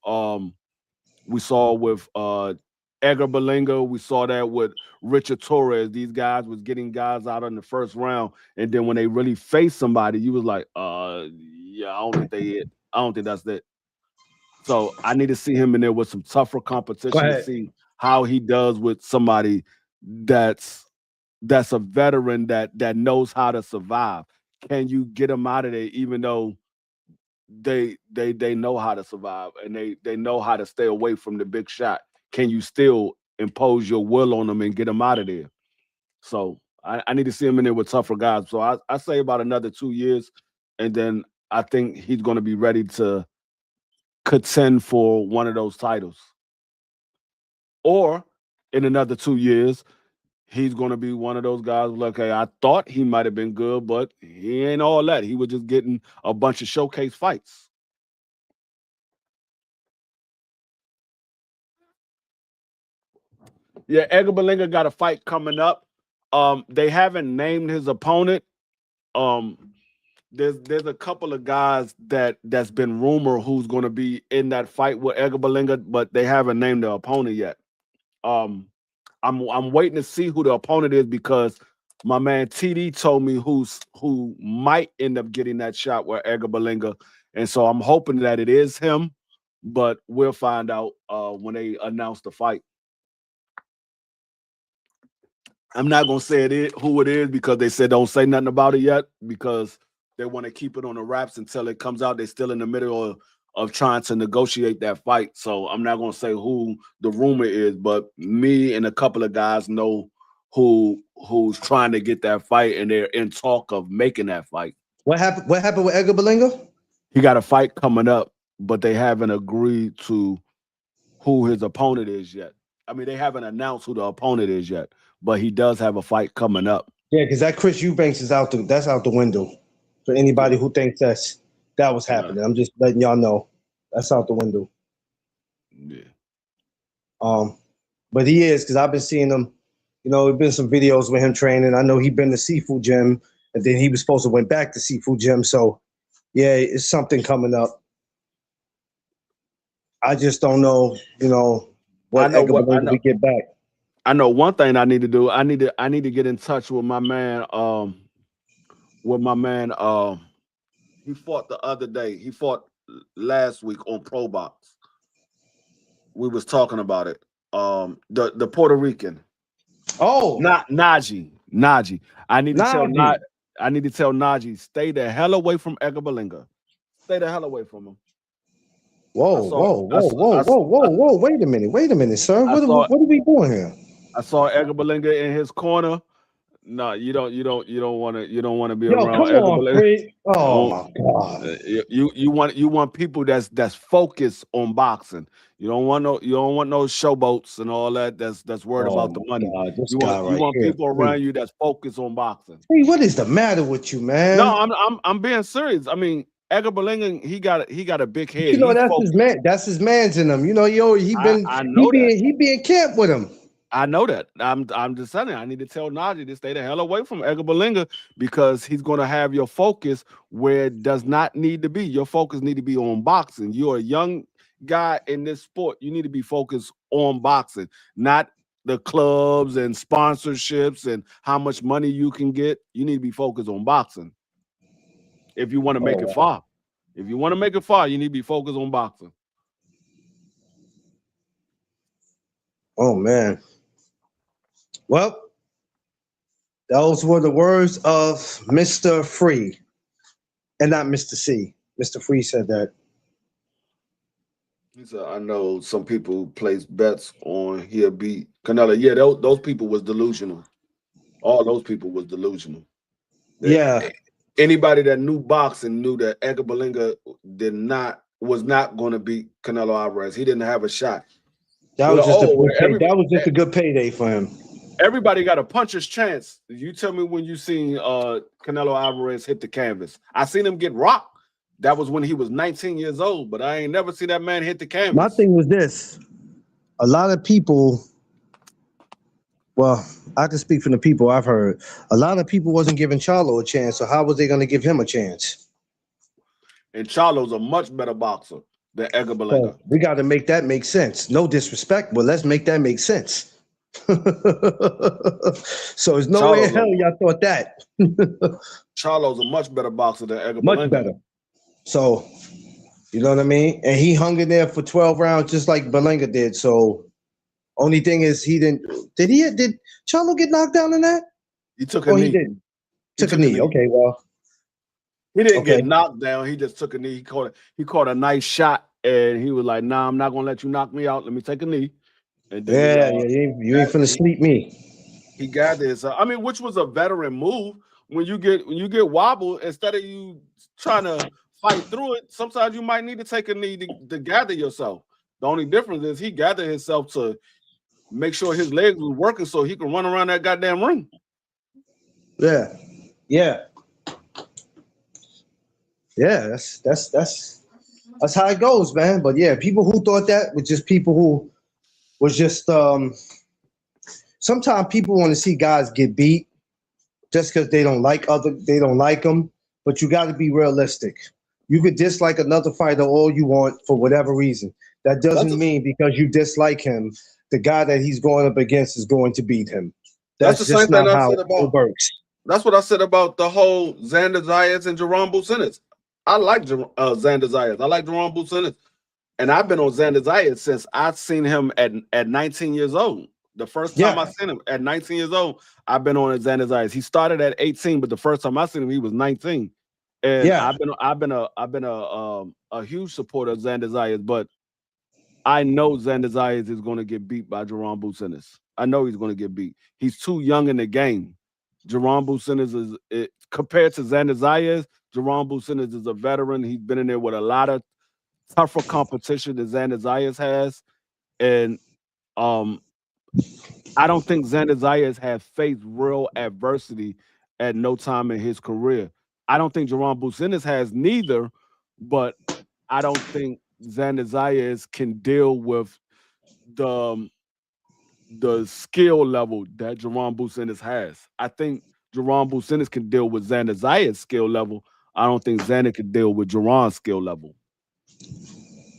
Edgar Berlanga. We saw that with Richard Torres. These guys was getting guys out in the first round, and then when they really faced somebody, you was like, yeah, I don't think that's it. So I need to see him in there with some tougher competition to see how he does with somebody that's a veteran that knows how to survive. Can you get him out of there even though they know how to survive and they know how to stay away from the big shot? Can you still impose your will on them and get them out of there? So I need to see him in there with tougher guys. So I say about another 2 years, and then I think he's going to be ready to contend for one of those titles. Or in another 2 years, he's going to be one of those guys like, okay, I thought he might have been good, but he ain't all that. He was just getting a bunch of showcase fights. Yeah, Edgar Berlanga got a fight coming up. They haven't named his opponent. There's a couple of guys that's been rumored who's going to be in that fight with Edgar Berlanga, but they haven't named the opponent yet. I'm waiting to see who the opponent is because my man TD told me who might end up getting that shot with Edgar Berlanga, and so I'm hoping that it is him, but we'll find out when they announce the fight. I'm not gonna say who it is because they said don't say nothing about it yet because they want to keep it on the wraps until it comes out. They're still in the middle of trying to negotiate that fight. So I'm not gonna say who the rumor is, but me and a couple of guys know who's trying to get that fight, and they're in talk of making that fight. What happened with Edgar Berlanga? He got a fight coming up, but they haven't agreed to who his opponent is yet. I mean, they haven't announced who the opponent is yet, but he does have a fight coming up. Yeah, because that Chris Eubanks is out the window. For anybody who thinks that was happening, I'm just letting y'all know that's out the window. Yeah. But he is, because I've been seeing him. You know, there's been some videos with him training. I know he'd been to Seafood Gym, and then he was supposed to went back to Seafood Gym. So, yeah, it's something coming up. I just don't know, what we get back. I know one thing I need to do. I need to get in touch with my man. He fought the other day. He fought last week on Pro Box. We was talking about it. The Puerto Rican. Oh, not Najee. I need to tell Najee, stay the hell away from Edgar Berlanga. Stay the hell away from him. Whoa! Wait a minute, sir. What are we doing here? I saw Edgar Berlanga in his corner. No, you don't want to be around come Edgar on, Berlanga. Oh my God! You want people that's focused on boxing. You don't want no showboats and all that. That's worried about the money. God, you want people around you that's focused on boxing. Hey, what is the matter with you, man? No, I'm being serious. I mean, Edgar Berlanga, he got a big head. You know, his man. That's his man's in him. You know, he be in camp with him. I know that. I'm just telling you, I need to tell Najee to stay the hell away from Edgar Berlanga because he's going to have your focus where it does not need to be. Your focus need to be on boxing. You're a young guy in this sport. You need to be focused on boxing, not the clubs and sponsorships and how much money you can get. You need to be focused on boxing. If you want to make it far. If you want to make it far, you need to be focused on boxing. Oh man. Well, those were the words of Mr. Free, and not Mr. C. Mr. Free said that. He said, I know some people place bets on he'll beat Canelo. Yeah, those people was delusional. All those people was delusional. Yeah, Anybody that knew boxing knew that Edgar Berlanga was not going to beat Canelo Alvarez. He didn't have a shot. that was just a good that was just a good payday for him. Everybody got a puncher's chance. You tell me when you seen Canelo Alvarez hit the canvas. I seen him get rocked. That was when he was 19 years old, but I ain't never seen that man hit the canvas. My thing was this. A lot of people, well, I can speak from the people I've heard. A lot of people wasn't giving Charlo a chance, so how was they going to give him a chance? And Charlo's a much better boxer than Edgar Berlanga. So we got to make that make sense. No disrespect, but let's make that make sense. So there's no way in hell y'all thought that. Charlo's a much better boxer than Edgar Much Berlanga. better. So, you know what I mean? And he hung in there for 12 rounds just like Berlanga did. So, only thing is he didn't. Did Charlo get knocked down in that? He took a knee. He didn't. Took a knee. Okay, well. He didn't get knocked down. He just took a knee. He caught a nice shot, and he was like, "Nah, I'm not gonna let you knock me out. Let me take a knee." And then you ain't finna sleep me. He got this. I mean, which was a veteran move. When you get wobbled, instead of you trying to fight through it, sometimes you might need to take a knee to gather yourself. The only difference is he gathered himself to make sure his legs was working so he could run around that goddamn ring. Yeah. That's how it goes, man. But yeah, people who thought that were just people who was just sometimes people want to see guys get beat just because they don't like them. But you got to be realistic. You could dislike another fighter all you want for whatever reason. That doesn't mean because you dislike him, the guy that he's going up against is going to beat him. That's the same thing I said about it works. That's what I said about the whole Xander Zayas and Jerome Bucenis. I like Xander Zayas. I like Jerome Bucenis. And I've been on Xander Zayas since I've seen him at 19 years old. The first time I seen him at 19 years old, I've been on Xander Zayas. He started at 18, but the first time I seen him, he was 19. And I've been a huge supporter of Xander Zayas, but I know Xander Zayas is going to get beat by Jerome Bucenis. I know he's going to get beat. He's too young in the game. Jerome Bucenis is compared to Xander Zayas. Jerome Bucenis is a veteran. He's been in there with a lot of tougher competition than Xander Zayas has, and I don't think Xander Zayas has faced real adversity at no time in his career. I don't think Jerome Bucenis has neither, but I don't think Xander Zayas can deal with the skill level that Jerome Bucenis has. I think Jerome Bucenis can deal with Xander Zayas' skill level. I don't think Xander can deal with Jeron's skill level.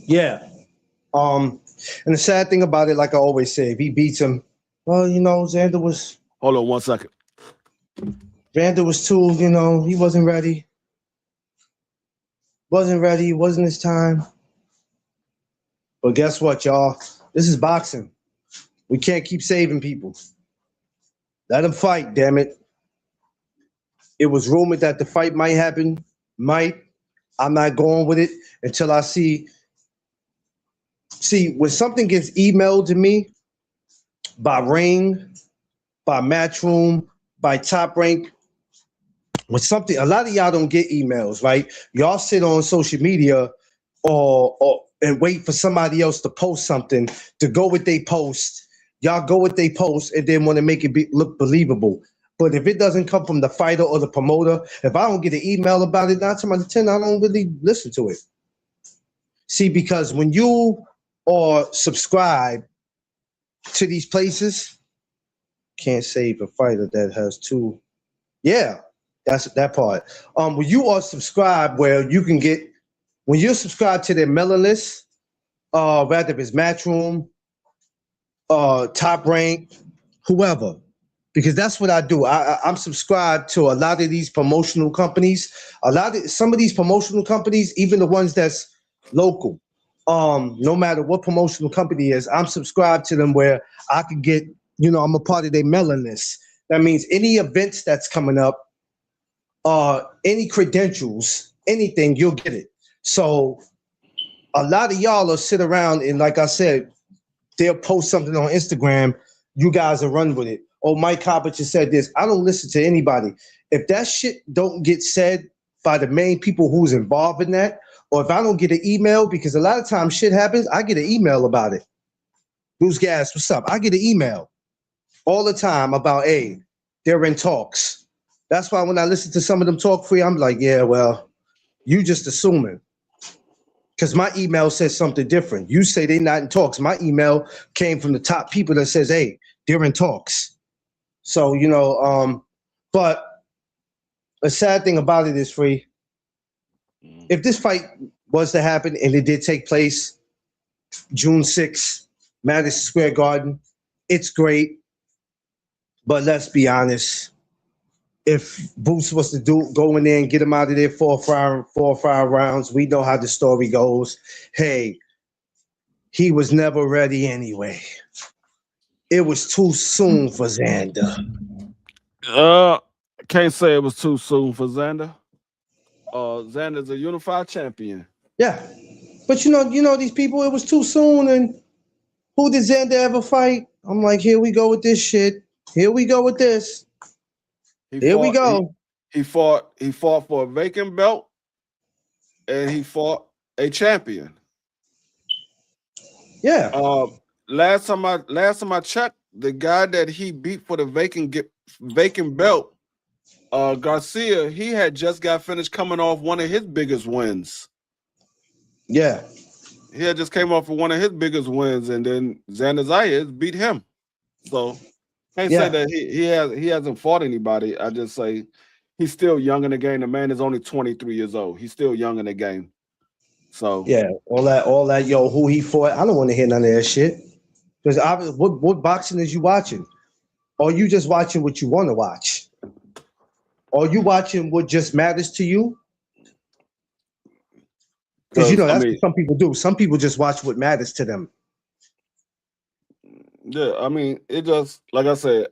Yeah. And the sad thing about it, like I always say, if he beats him, well, Xander was. Hold on 1 second. Xander was too, he wasn't ready. It wasn't his time. But guess what, y'all? This is boxing. We can't keep saving people. Let them fight, damn it. It was rumored that the fight might happen. I'm not going with it until I see. See, when something gets emailed to me by Ring, by Matchroom, by Top Rank, when something, a lot of y'all don't get emails, right? Y'all sit on social media and wait for somebody else to post something to go with they post. Y'all go with they post and then want to make it look believable. But if it doesn't come from the fighter or the promoter, if I don't get an email about it, 9 times out of 10, I don't really listen to it. See, because when you are subscribed to these places, can't save a fighter that has two. Yeah, that's that part. When you are subscribed, where you can get, when you're subscribed to their mailing list, rather if it's Matchroom, Top Rank, whoever, because that's what I do. I'm subscribed to a lot of these promotional companies. Some of these promotional companies, even the ones that's local, no matter what promotional company is, I'm subscribed to them where I could get, I'm a part of their mailing list. That means any events that's coming up, any credentials, anything, you'll get it. So a lot of y'all will sit around and, like I said, they'll post something on Instagram. You guys will run with it. Oh, Mike Hopper just said this. I don't listen to anybody. If that shit don't get said by the main people who's involved in that, or if I don't get an email, because a lot of times shit happens, I get an email about it. Who's gas? What's up? I get an email all the time about, hey, they're in talks. That's why when I listen to some of them talk free, I'm like, yeah, well, you just assuming. Because my email says something different. You say they're not in talks. My email came from the top people that says, hey, they're in talks. So, but the sad thing about it is, Free, if this fight was to happen and it did take place June 6th, Madison Square Garden, it's great. But let's be honest. If Boots was to go in there and get him out of there 4 or 5 rounds, we know how the story goes. Hey, he was never ready anyway. It was too soon for Xander. Can't say it was too soon for Xander. Xander's a unified champion. Yeah. But you know these people, it was too soon. And who did Xander ever fight? I'm like, here we go with this shit. Here we go with this. Here we go. He fought for a vacant belt, and he fought a champion. Yeah. Last time I checked, the guy that he beat for the vacant belt, Garcia, he had just got finished coming off one of his biggest wins. Yeah. He had just came off of one of his biggest wins, and then Xander Zayas beat him. So can't say that he hasn't fought anybody. I just say he's still young in the game. The man is only 23 years old. He's still young in the game. So yeah, all that, yo, who he fought. I don't want to hear none of that shit. Because what boxing is you watching? Or you just watching what you want to watch? Or you watching what just matters to you? Because that's what some people do. Some people just watch what matters to them. Yeah, I mean, it just, like I said,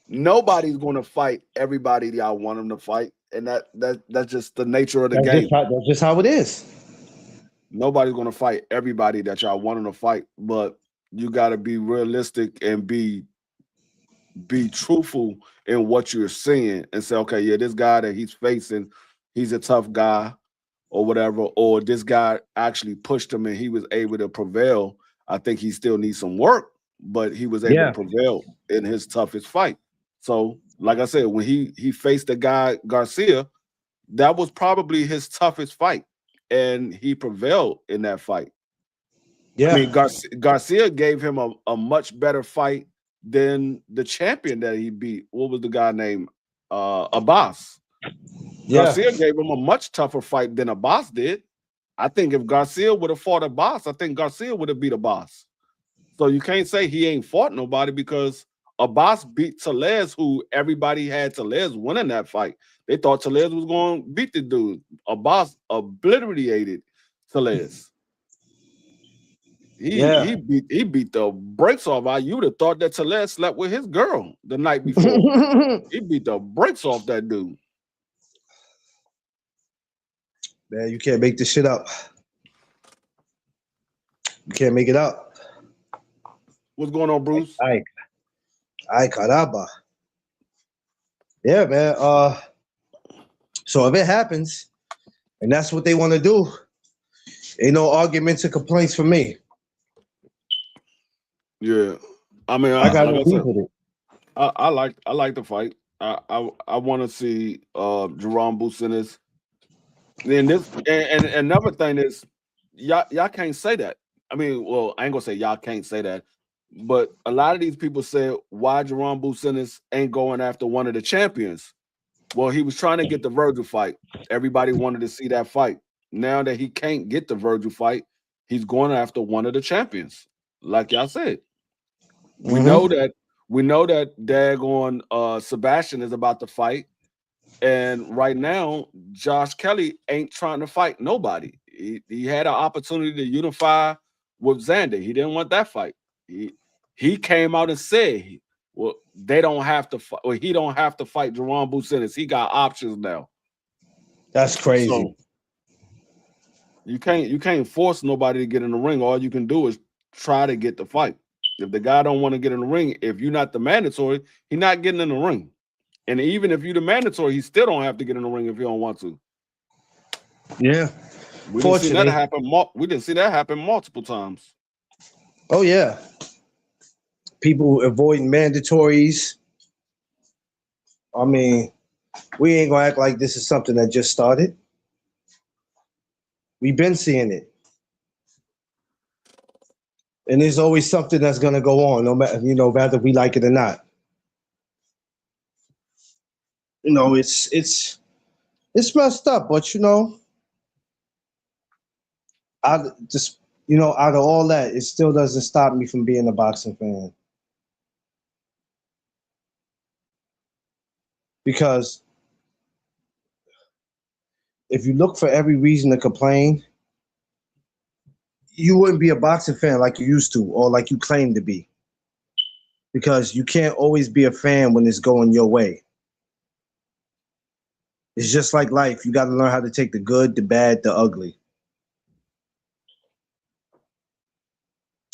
nobody's going to fight everybody that I want them to fight, and that's just the nature of the game. That's just how it is. Nobody's going to fight everybody that y'all want them to fight, but you got to be realistic and be truthful in what you're seeing and say, okay, yeah, this guy that he's facing, he's a tough guy or whatever, or this guy actually pushed him and he was able to prevail. I think he still needs some work, but he was able to prevail in his toughest fight. So, like I said, when he faced the guy Garcia, that was probably his toughest fight, and he prevailed in that fight. Yeah, I mean, Garcia gave him a much better fight than the champion that he beat. What was the guy named? Abbas. Yeah. Garcia gave him a much tougher fight than Abbas did. I think if Garcia would have fought Abbas, I think Garcia would have beat Abbas. So you can't say he ain't fought nobody because Abbas beat Tellez, who everybody had Tellez winning that fight. They thought Tellez was going to beat the dude. Abbas obliterated Tellez. He beat the brakes off. You would have thought that Tellez slept with his girl the night before. He beat the brakes off that dude. Man, you can't make this shit up. You can't make it up. What's going on, Bruce? Ay, caramba. Yeah, man. So if it happens, and that's what they want to do, ain't no arguments or complaints from me. Yeah, I mean, I got no beef with it. I like the fight. I want to see Jerome Business. Then this and another thing is y'all can't say that. I mean, well, I ain't gonna say y'all can't say that, but a lot of these people say why Jerome Business ain't going after one of the champions. Well, he was trying to get the Virgil fight. Everybody wanted to see that fight. Now that he can't get the Virgil fight, he's going after one of the champions. Like y'all said, we know that daggone Sebastian is about to fight. And right now, Josh Kelly ain't trying to fight nobody. He had an opportunity to unify with Xander. He didn't want that fight. He came out and said, well, they don't have to fight, or he don't have to fight Jerome Bucenis. He got options now. That's crazy. So you can't force nobody to get in the ring. All you can do is try to get the fight. If the guy don't want to get in the ring, if you're not the mandatory, he's not getting in the ring. And even if you're the mandatory, he still don't have to get in the ring if he don't want to. Yeah. We didn't see that happen. We didn't see that happen multiple times. Oh yeah. People avoiding mandatories. I mean, we ain't gonna act like this is something that just started. We've been seeing it. And there's always something that's gonna go on, no matter, whether we like it or not. It's messed up, but out of all that, it still doesn't stop me from being a boxing fan. Because if you look for every reason to complain, you wouldn't be a boxing fan like you used to or like you claim to be. Because you can't always be a fan when it's going your way. It's just like life. You got to learn how to take the good, the bad, the ugly.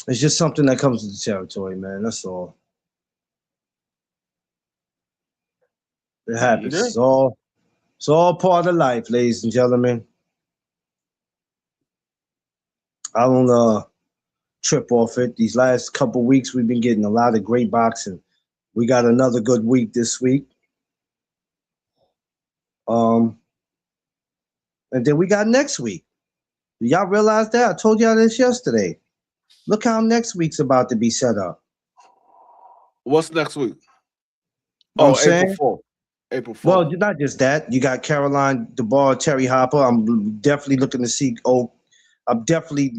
It's just something that comes with the territory, man. That's all. It happens. Yeah. It's all part of life, ladies and gentlemen. I don't trip off it. These last couple weeks, we've been getting a lot of great boxing. We got another good week this week. And then we got next week. Do y'all realize that? I told y'all this yesterday. Look how next week's about to be set up. What's next week? I'm April saying? 4th. April 4th. Well, not just that. You got Caroline DeBar, Terry Hopper. I'm definitely looking to see. I'm definitely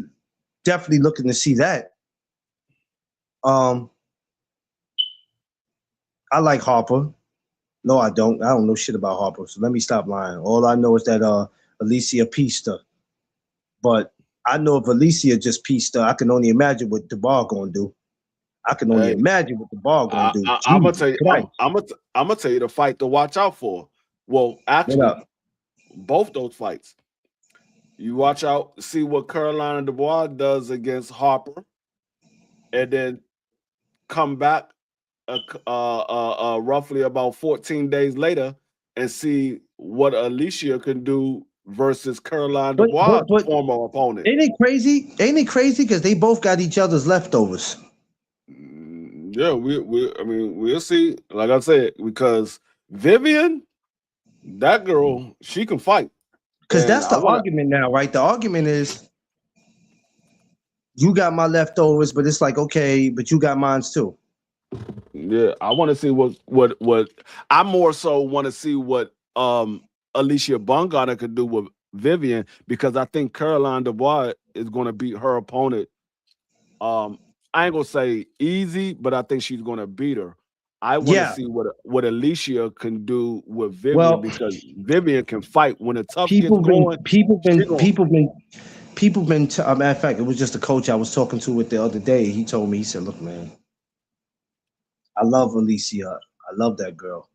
looking to see that. I like Harper. No, I don't. I don't know shit about Harper. So let me stop lying. All I know is that Alicia pieced her. But I know if Alicia just pieced her, I can only imagine what DeBar gonna do. I can only imagine what DeBar gonna do. I'm gonna tell you. I'm gonna tell you the fight to watch out for. Well, actually, both those fights. You watch out, see what Carolina Dubois does against Harper, and then come back roughly about 14 days later and see what Alicia can do versus Caroline Dubois, former opponent. Ain't it crazy? Because they both got each other's leftovers. Yeah, we'll see. Like I said, because Vivian, that girl, she can fight. Because that's the argument now, right? The argument is you got my leftovers, but it's like, okay, but you got mine too. Yeah, I want to see what I more so want to see what Alicia Bungana could do with Vivian, because I think Caroline Dubois is going to beat her opponent. I ain't gonna say easy, but I think she's going to beat her. I want to see what Alicia can do with Vivian, because Vivian can fight when the tough gets going. People been. Matter of fact, it was just a coach I was talking to the other day. He told me, he said, "Look, man, I love Alicia. I love that girl,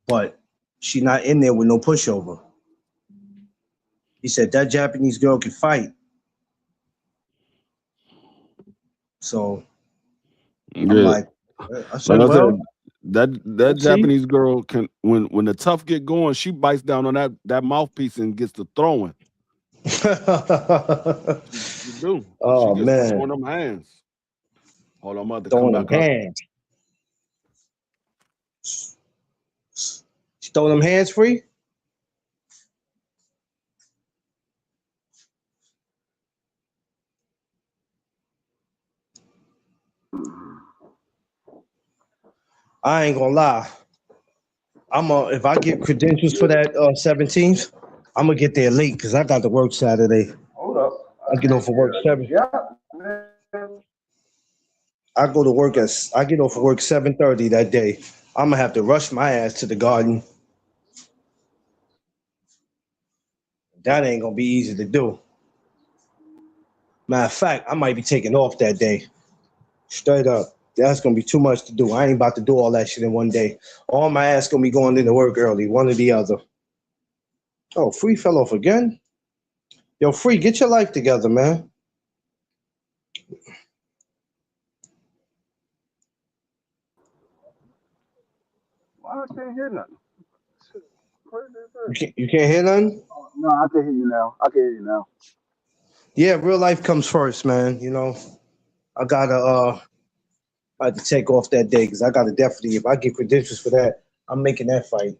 but she's not in there with no pushover." He said that Japanese girl can fight. So I'm like, I said, that Japanese girl can, when the tough get going, she bites down on that mouthpiece and gets to throwing. She do. Oh, she man, throwing them hands. Hold on, I'm about to throwing come them back hands. She throwing them hands free. I ain't gonna lie. If I get credentials for that 17th, I'm gonna get there late because I got to work Saturday. Hold up. I get off of work 7. Yeah, man. I get off of work 7:30 that day. I'm gonna have to rush my ass to the Garden. That ain't gonna be easy to do. Matter of fact, I might be taking off that day. Straight up. That's gonna be too much to do. I ain't about to do all that shit in one day. All my ass gonna be going into work early, one or the other. Oh, Free fell off again? Yo, Free, get your life together, man. Why I can't hear nothing? Shit, crazy as hell. You can't hear nothing? No, I can hear you now. I can hear you now. Yeah, real life comes first, man. You know, I had to take off that day because I gotta definitely, if I get credentials for that, I'm making that fight.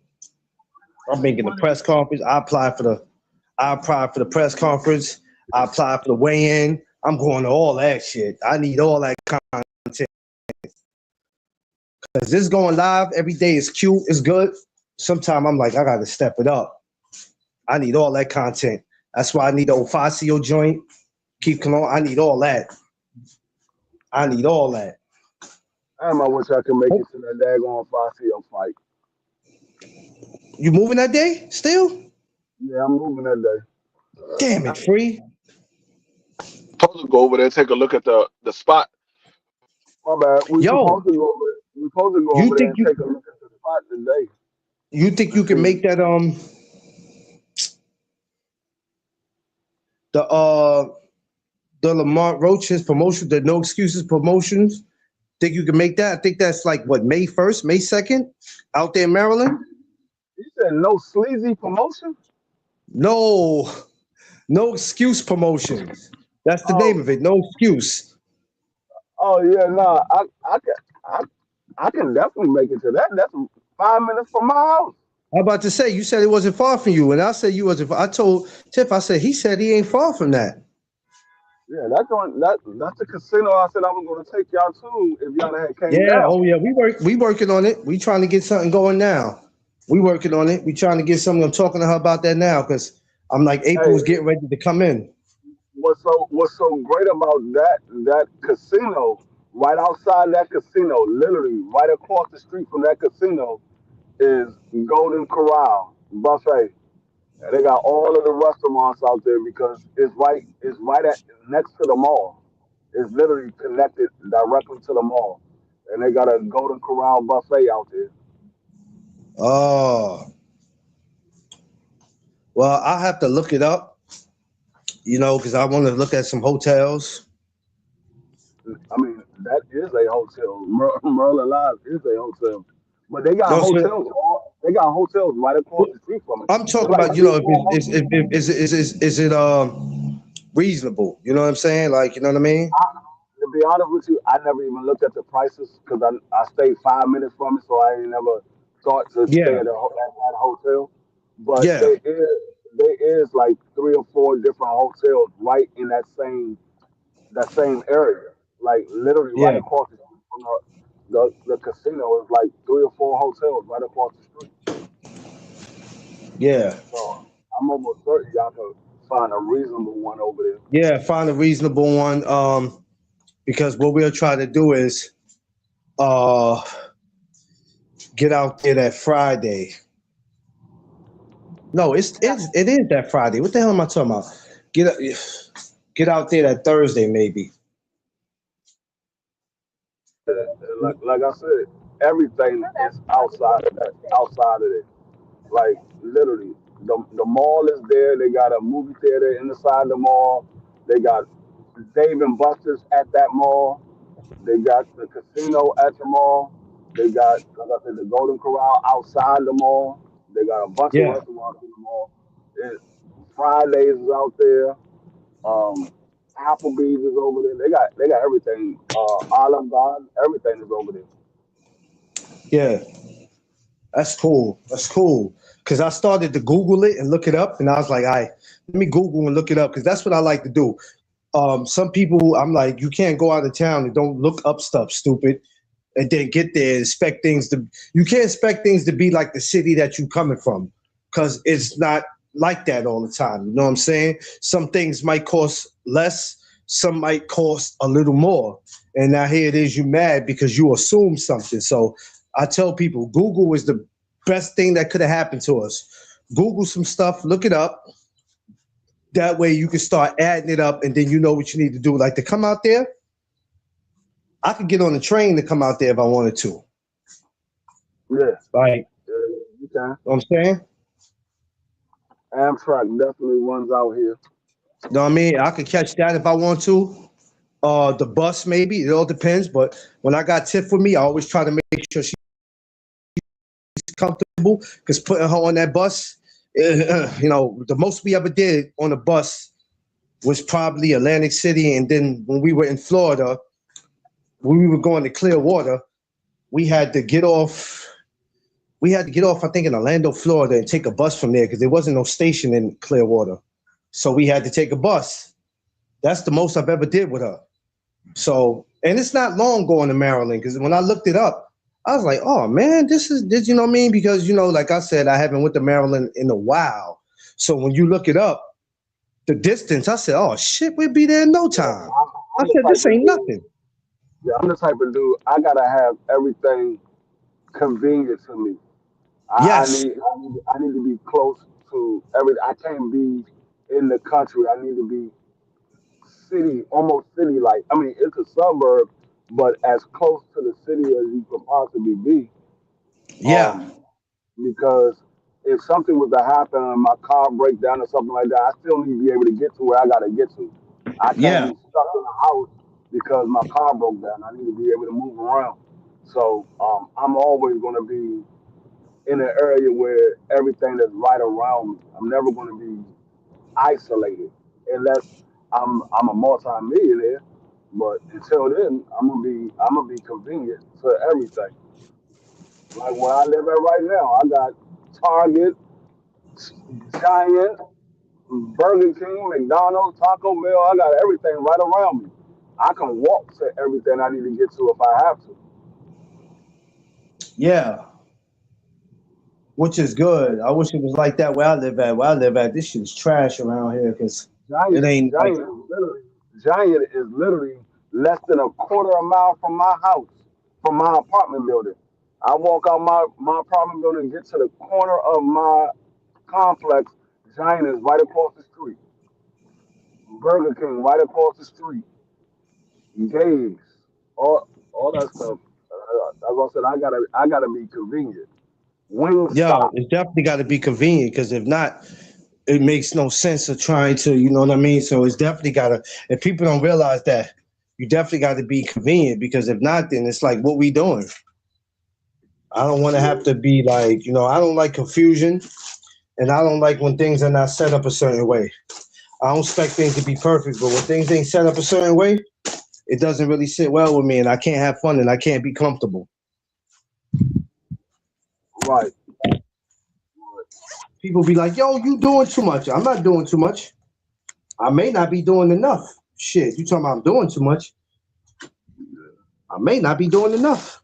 I'm making the press conference. I apply for the press conference. I apply for the weigh-in. I'm going to all that shit. I need all that content. Because this going live every day is cute, it's good. Sometimes I'm like, I gotta step it up. I need all that content. That's why I need the Ofacio joint. Keep Cologne. I need all that. I need all that. Damn, I wish I could make it to that daggone Facio fight. You moving that day still? Yeah, I'm moving that day. Damn it, Free. Supposed to go over there and take a look at the spot. My bad. We Yo, supposed to go you over there think and take a look at the spot today. you think you can make that the Lamont Roach's promotion, the No Excuses promotions? Think you can make that? I think that's like what, May 1st, May 2nd, out there in Maryland? You said no sleazy promotion? No excuse promotions. That's the name of it. No excuse. Oh yeah, nah. I can definitely make it to that. That's 5 minutes from my house. I'm about to say, you said it wasn't far from you, and I said you wasn't. I told Tiff, I said he said he ain't far from that. Yeah, that's the casino I said I was gonna take y'all to if y'all had came Yeah. down. Oh yeah. We working on it. We trying to get something going now. We working on it. We trying to get something. I'm talking to her about that now because I'm like April's Hey, getting ready to come in. what's so great about that casino? Right outside that casino, literally right across the street from that casino, is Golden Corral Buffet. And they got all of the restaurants out there because it's right at next to the mall. It's literally connected directly to the mall. And they got a Golden Corral buffet out there. Oh, well, I have to look it up, because I want to look at some hotels. I mean, that is a hotel. Merlin Live is a hotel. But they got No, sir. hotels. They got hotels right across the street from it. I'm talking Like about, if is it reasonable? You know what I'm saying? Like, you know what I mean? to be honest with you, I never even looked at the prices because I stayed 5 minutes from it, so I ain't never thought to stay Yeah, at that hotel. But yeah, there is like 3 or 4 different hotels right in that same area, like literally right yeah, across the street from the casino. Is like 3 or 4 hotels right across the street. yeah, So I'm almost certain y'all can find a reasonable one over there. yeah. Find a reasonable one. Because what we'll try to do is uh get out there that Friday. No, it is that Friday. What the hell am I talking about? Get out there that Thursday, maybe. Like I said, everything is outside of that. Outside of it, like literally, the mall is there. They got a movie theater inside the mall. They got Dave and Buster's at that mall. They got the casino at the mall. They got, like I said, the Golden Corral outside the mall. They got a bunch of Yeah, restaurants in the mall. It, Fridays is out there. Um, Applebee's is over there. They got everything. Olive Garden, everything is over there. yeah. That's cool. That's cool. Because I started to Google it and look it up, and I was like, all right, let me Google and look it up because that's what I like to do. Some people, I'm like, you can't go out of town and don't look up stuff, stupid, and then get there and expect things to. You can't expect things to be like the city that you coming from, because it's not like that all the time. You know what I'm saying? Some things might cost less, some might cost a little more, and now here it is, you mad because you assume something. So I tell people, Google is the best thing that could have happened to us. Google some stuff, look it up. That way you can start adding it up, and then you know what you need to do. Like to come out there, I could get on the train to come out there if I wanted to. Yeah, Like, you can. know what I'm saying? Amtrak definitely runs out here. You know what I mean? I could catch that if I want to. The bus maybe, it all depends. But when I got Tiff with me, I always try to make sure she's comfortable, because putting her on that bus, you know, the most we ever did on a bus was probably Atlantic City. And then when we were in Florida, when we were going to Clearwater, we had to get off, I think, in Orlando, Florida, and take a bus from there because there wasn't no station in Clearwater. So we had to take a bus. That's the most I've ever did with her. So, and it's not long going to Maryland, because when I looked it up, I was like, oh man, this you know what I mean? Because, you know, like I said, I haven't went to Maryland in a while. So when you look it up, the distance, I said, oh shit, we'll be there in no time. I said, this ain't nothing. Yeah, I'm the type of dude, I gotta have everything convenient to me. Yes. I need to be close to I can't be in the country. I need to be city, almost city like. I mean, it's a suburb, but as close to the city as you could possibly be. Yeah. Because if something was to happen and my car break down or something like that, I still need to be able to get to where I gotta get to. I can't be stuck in the house because my car broke down. I need to be able to move around. So I'm always gonna be in an area where everything is right around me. I'm never gonna be isolated unless I'm a multi-millionaire. But until then, I'm gonna be convenient to everything. Like where I live at right now, I got Target, Giant, Burger King, McDonald's, Taco Bell. I got everything right around me. I can walk to everything I need to get to if I have to. Yeah. Which is good. I wish it was like that where I live at. Where I live at, this shit is trash around here because it ain't like. Giant is literally less than a quarter of a mile from my house, from my apartment building. I walk out my apartment building, get to the corner of my complex. Giant is right across the street. Burger King right across the street. Games, all that stuff. That's what I said. I gotta be convenient. Yo, Wingstop. it's definitely got to be convenient, because if not, it makes no sense of trying to, you know what I mean? So it's definitely got to, if people don't realize that, you definitely got to be convenient, because if not, then it's like, what we doing? I don't want to have to be like, you know, I don't like confusion, and I don't like when things are not set up a certain way. I don't expect things to be perfect, but when things ain't set up a certain way, it doesn't really sit well with me, and I can't have fun, and I can't be comfortable. Right. People be like, yo, you doing too much. I'm not doing too much. I may not be doing enough. Shit, you talking about I'm doing too much? I may not be doing enough.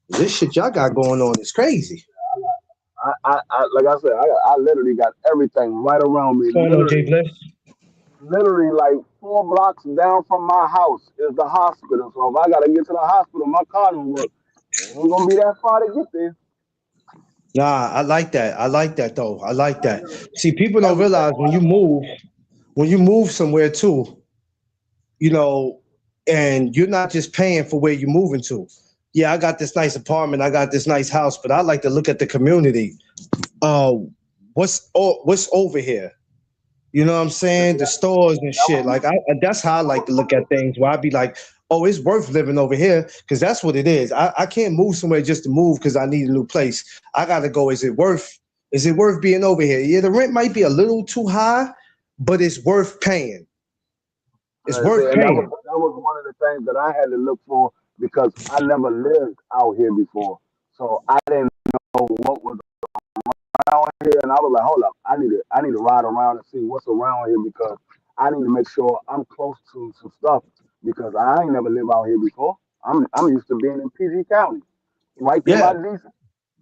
This shit y'all got going on is crazy. I like I said, I literally got everything right around me. Literally like 4 blocks down from my house is the hospital. So if I gotta get to the hospital, my car don't work. It ain't gonna be that far to get there. Nah, I like that. I like that though. I like that. See, people don't realize when you move somewhere too, you know, and you're not just paying for where you're moving to. Yeah, I got this nice apartment, I got this nice house, but I like to look at the community. What's over here? You know what I'm saying? The stores and shit. Like that's how I like to look at things, where I be like, oh, it's worth living over here, because that's what it is. I can't move somewhere just to move because I need a new place. I gotta go, is it worth being over here? Yeah, the rent might be a little too high, but it's worth paying. It's worth paying. That was one of the things that I had to look for, because I never lived out here before. So I didn't know what was around here, and I was like, hold up, I need to ride around and see what's around here, because I need to make sure I'm close to some stuff, because I ain't never lived out here before. I'm used to being in PG County, right there by DC.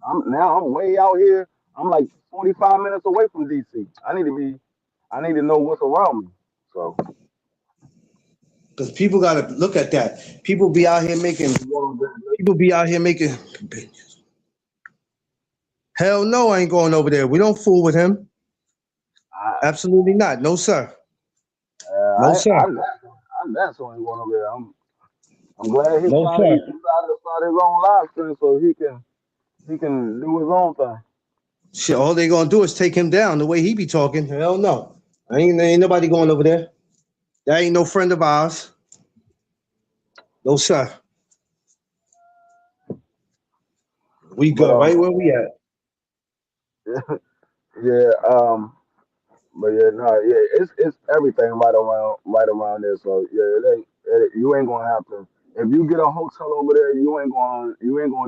I'm way out here. I'm like 45 minutes away from DC. I need to know what's around me. So, because people gotta look at that. People be out here making. Hell no, I ain't going over there. We don't fool with him. Absolutely not. No, sir. No, I, sir. I'm that's only going over there. I'm glad he No, finally sir. decided to start his own live stream so he can do his own thing. Shit, all they gonna do is take him down the way he be talking. Hell no. Ain't nobody going over there. That ain't no friend of ours. No, sir. We But go right where we at. yeah, but yeah, no, yeah, it's everything right around there. So yeah, you ain't gonna have to. If you get a hotel over there, you ain't gonna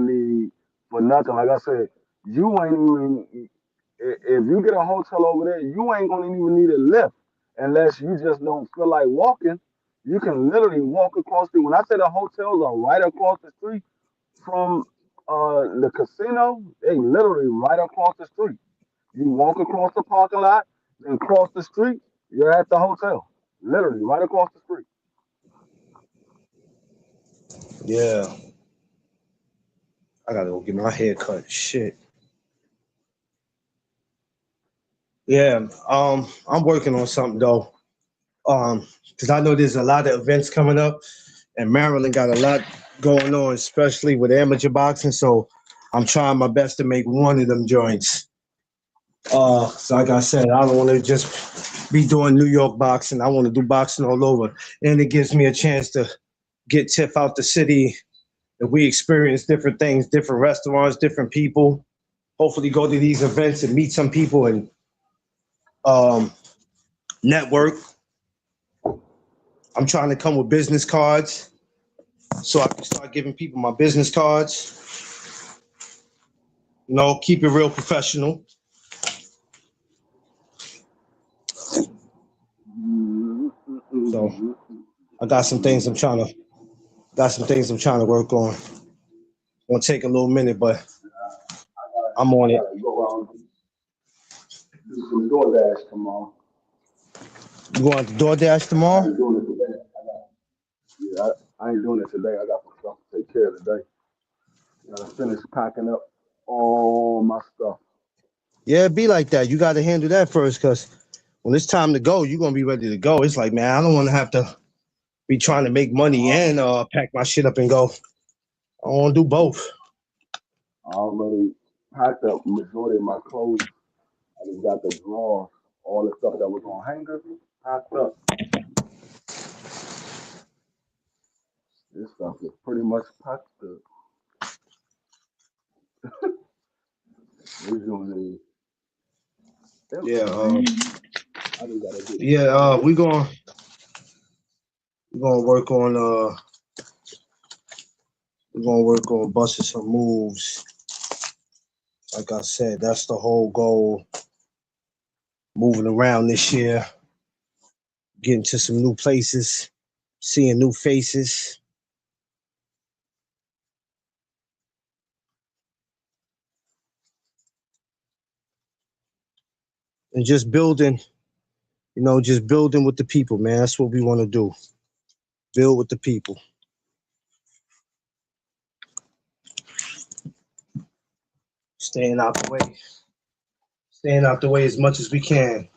need for nothing. Like I said, you ain't even if you get a hotel over there, you ain't gonna even need a lift unless you just don't feel like walking. You can literally walk across the. When I say the hotels are right across the street from the casino, they literally right across the street. You walk across the parking lot, then cross the street, you're at the hotel. Literally, right across the street. Yeah. I gotta go get my hair cut. Shit. Yeah. I'm working on something though. Because I know there's a lot of events coming up, and Maryland got a lot going on, especially with amateur boxing. So I'm trying my best to make one of them joints. So like I said, I don't want to just be doing New York boxing. I want to do boxing all over, and it gives me a chance to get Tiff out the city. If we experience different things, different restaurants, different people. Hopefully, go to these events and meet some people and network. I'm trying to come with business cards so I can start giving people my business cards. You know, keep it real professional. So I got some things I'm trying to work on. Gonna take a little minute, but I'm on it. Go out and do some DoorDash tomorrow. You going to DoorDash I tomorrow? ain't doing it today. I ain't doing it today. I got some stuff to take care of today. Gotta finish packing up all my stuff. Yeah, it be like that. You got to handle that first, because when it's time to go, you're gonna be ready to go. It's like, man, I don't want to have to be trying to make money and pack my shit up and go. I want to do both. I already packed up majority of my clothes. I just got the drawers, all the stuff that was on hangers, packed up. This stuff is pretty much packed up. We're doing Yeah, I just gotta get yeah. We're gonna work on busting some moves. Like I said, that's the whole goal. Moving around this year, getting to some new places, seeing new faces. And just building, just building with the people, man. That's what we want to do. Build with the people. Staying out the way. Staying out the way as much as we can.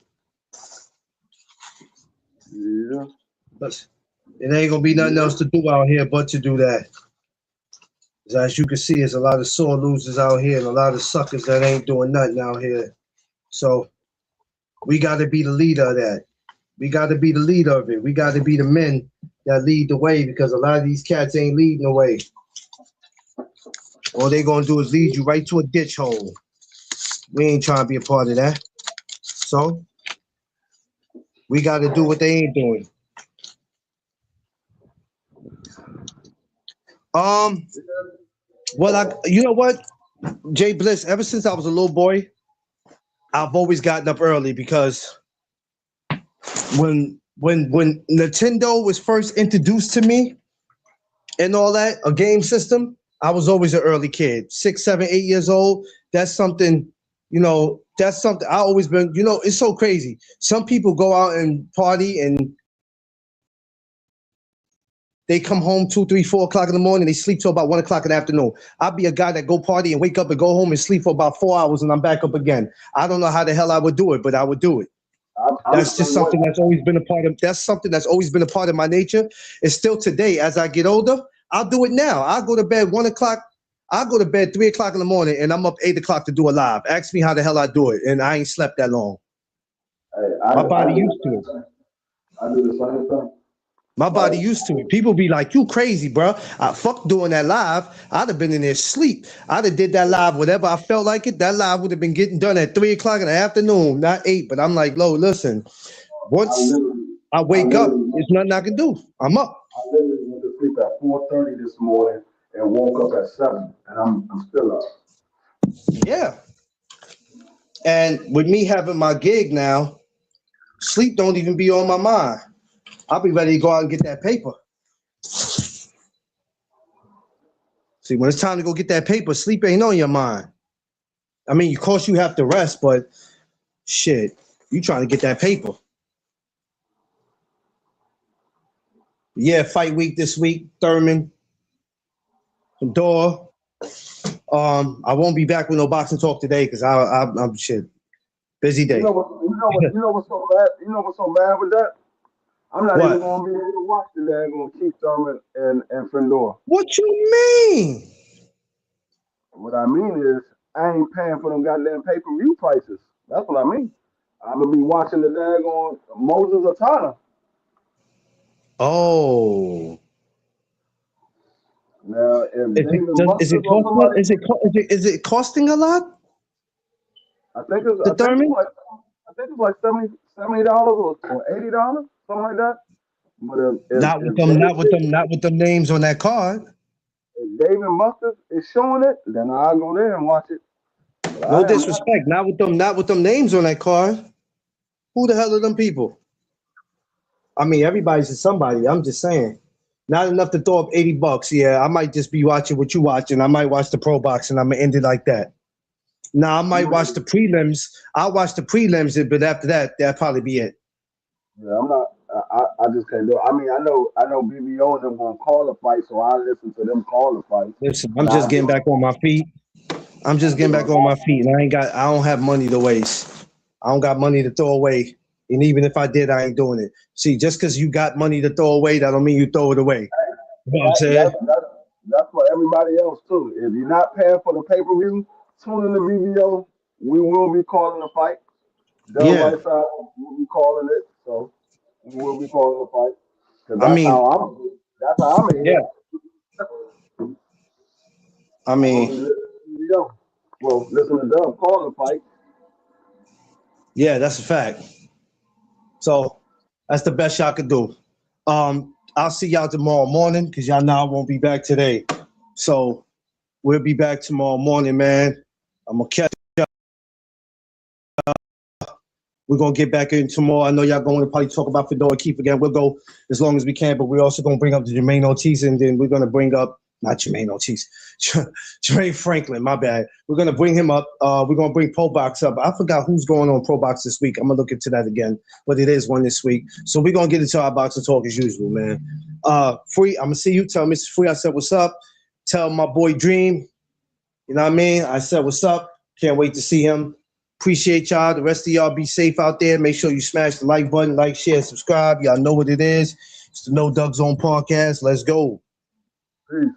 Yeah. But it ain't gonna be nothing else to do out here but to do that. As you can see, there's a lot of sore losers out here and a lot of suckers that ain't doing nothing out here. So we got to be the leader of that. We got to be the leader of it. We got to be the men that lead the way, because a lot of these cats ain't leading the way. All they gonna do is lead you right to a ditch hole. We ain't trying to be a part of that. So we got to do what they ain't doing. Well, you know what, Jay Bliss, ever since I was a little boy, I've always gotten up early, because when Nintendo was first introduced to me and all that, a game system, I was always an early kid, 6, 7, 8 years old. That's something, that's something I always been, it's so crazy. Some people go out and party and they come home 2, 3, 4 o'clock in the morning. They sleep till about 1 o'clock in the afternoon. I'll be a guy that go party and wake up and go home and sleep for about 4 hours and I'm back up again. I don't know how the hell I would do it, but I would do it. That's just something that's always been a part of. That's something that's always been a part of my nature. It's still today. As I get older, I'll do it now. I'll go to bed 1 o'clock. I'll go to bed 3 o'clock in the morning, and I'm up 8 o'clock to do a live. Ask me how the hell I do it, and I ain't slept that long. Hey, My body used to it. I do the same thing. My body used to it. People be like, "You crazy, bro? I fuck doing that live. I'd have been in there sleep. I'd have did that live whatever I felt like it. That live would have been getting done at 3 o'clock in the afternoon, not 8. But I'm like, "Lo, listen. Once I wake up, there's nothing I can do. I'm up." I literally went to sleep at 4:30 this morning and woke up at 7, and I'm still up. Yeah. And with me having my gig now, sleep don't even be on my mind. I'll be ready to go out and get that paper. See, when it's time to go get that paper, sleep ain't on your mind. I mean, of course you have to rest, but shit, you trying to get that paper. Yeah, fight week this week, Thurman, Fedor. I won't be back with no boxing talk today because I'm shit. Busy day. You know what's so bad? You know what's so bad with that? I'm not What? even gonna be able to watch the daggone Keith Thurman and Fedor. What you mean? What I mean is, I ain't paying for them goddamn pay-per-view prices. That's what I mean. I'm gonna be watching the daggone Moses Atana. Oh. Now, if David Buster's Is it or somebody, is it costing a lot? I think it's The Thurman? like $70 or $80, something like that. But Not with them names on that card. if David Buster is showing it, then I'll go there and watch it. But No disrespect. Not with them names on that card. Who the hell are them people? I mean, everybody's somebody. I'm just saying. Not enough to throw up $80. Yeah, I might just be watching what you watching. I might watch the pro box and I'm gonna end it like that. Now I might watch the prelims. I'll watch the prelims, but after that, that'll probably be it. Yeah, I'm not. I just can't do it. I mean, I know BBO and them gonna call the fight, so I listen to them call the fight. Listen, I'm just getting back on my feet. And I don't have money to waste. I don't got money to throw away. And even if I did, I ain't doing it. See, just because you got money to throw away, that don't mean you throw it away. You know what I'm saying? That's for everybody else too. If you're not paying for the pay-per-view, tune in to BBO. We will be calling the fight. Yeah. Whiteside will be calling it, so we will be calling the fight. That's how I'm in here. I mean, well, listen to Dub call the fight. yeah, that's a fact. So that's the best y'all could do. I'll see y'all tomorrow morning because y'all know I won't be back today. So we'll be back tomorrow morning, man. I'm gonna catch y'all. We're gonna get back in tomorrow. I know y'all going to probably talk about Fedor Keith again. We'll go as long as we can, but we're also gonna bring up the Jermaine Ortiz, and then we're gonna bring up not Jermaine Ortiz, Jermaine Franklin. My bad. We're gonna bring him up. We're gonna bring Pro Box up. I forgot who's going on Pro Box this week. I'm gonna look into that again, but it is one this week. So we're gonna get into our boxing talk as usual, man. Free. I'm gonna see you. Tell Mr. Free I said what's up. Tell my boy Dream. You know what I mean? I said what's up. Can't wait to see him. Appreciate y'all. The rest of y'all be safe out there. Make sure you smash the like button, like, share, subscribe. Y'all know what it is. It's the No Doug Zone podcast. Let's go. Peace.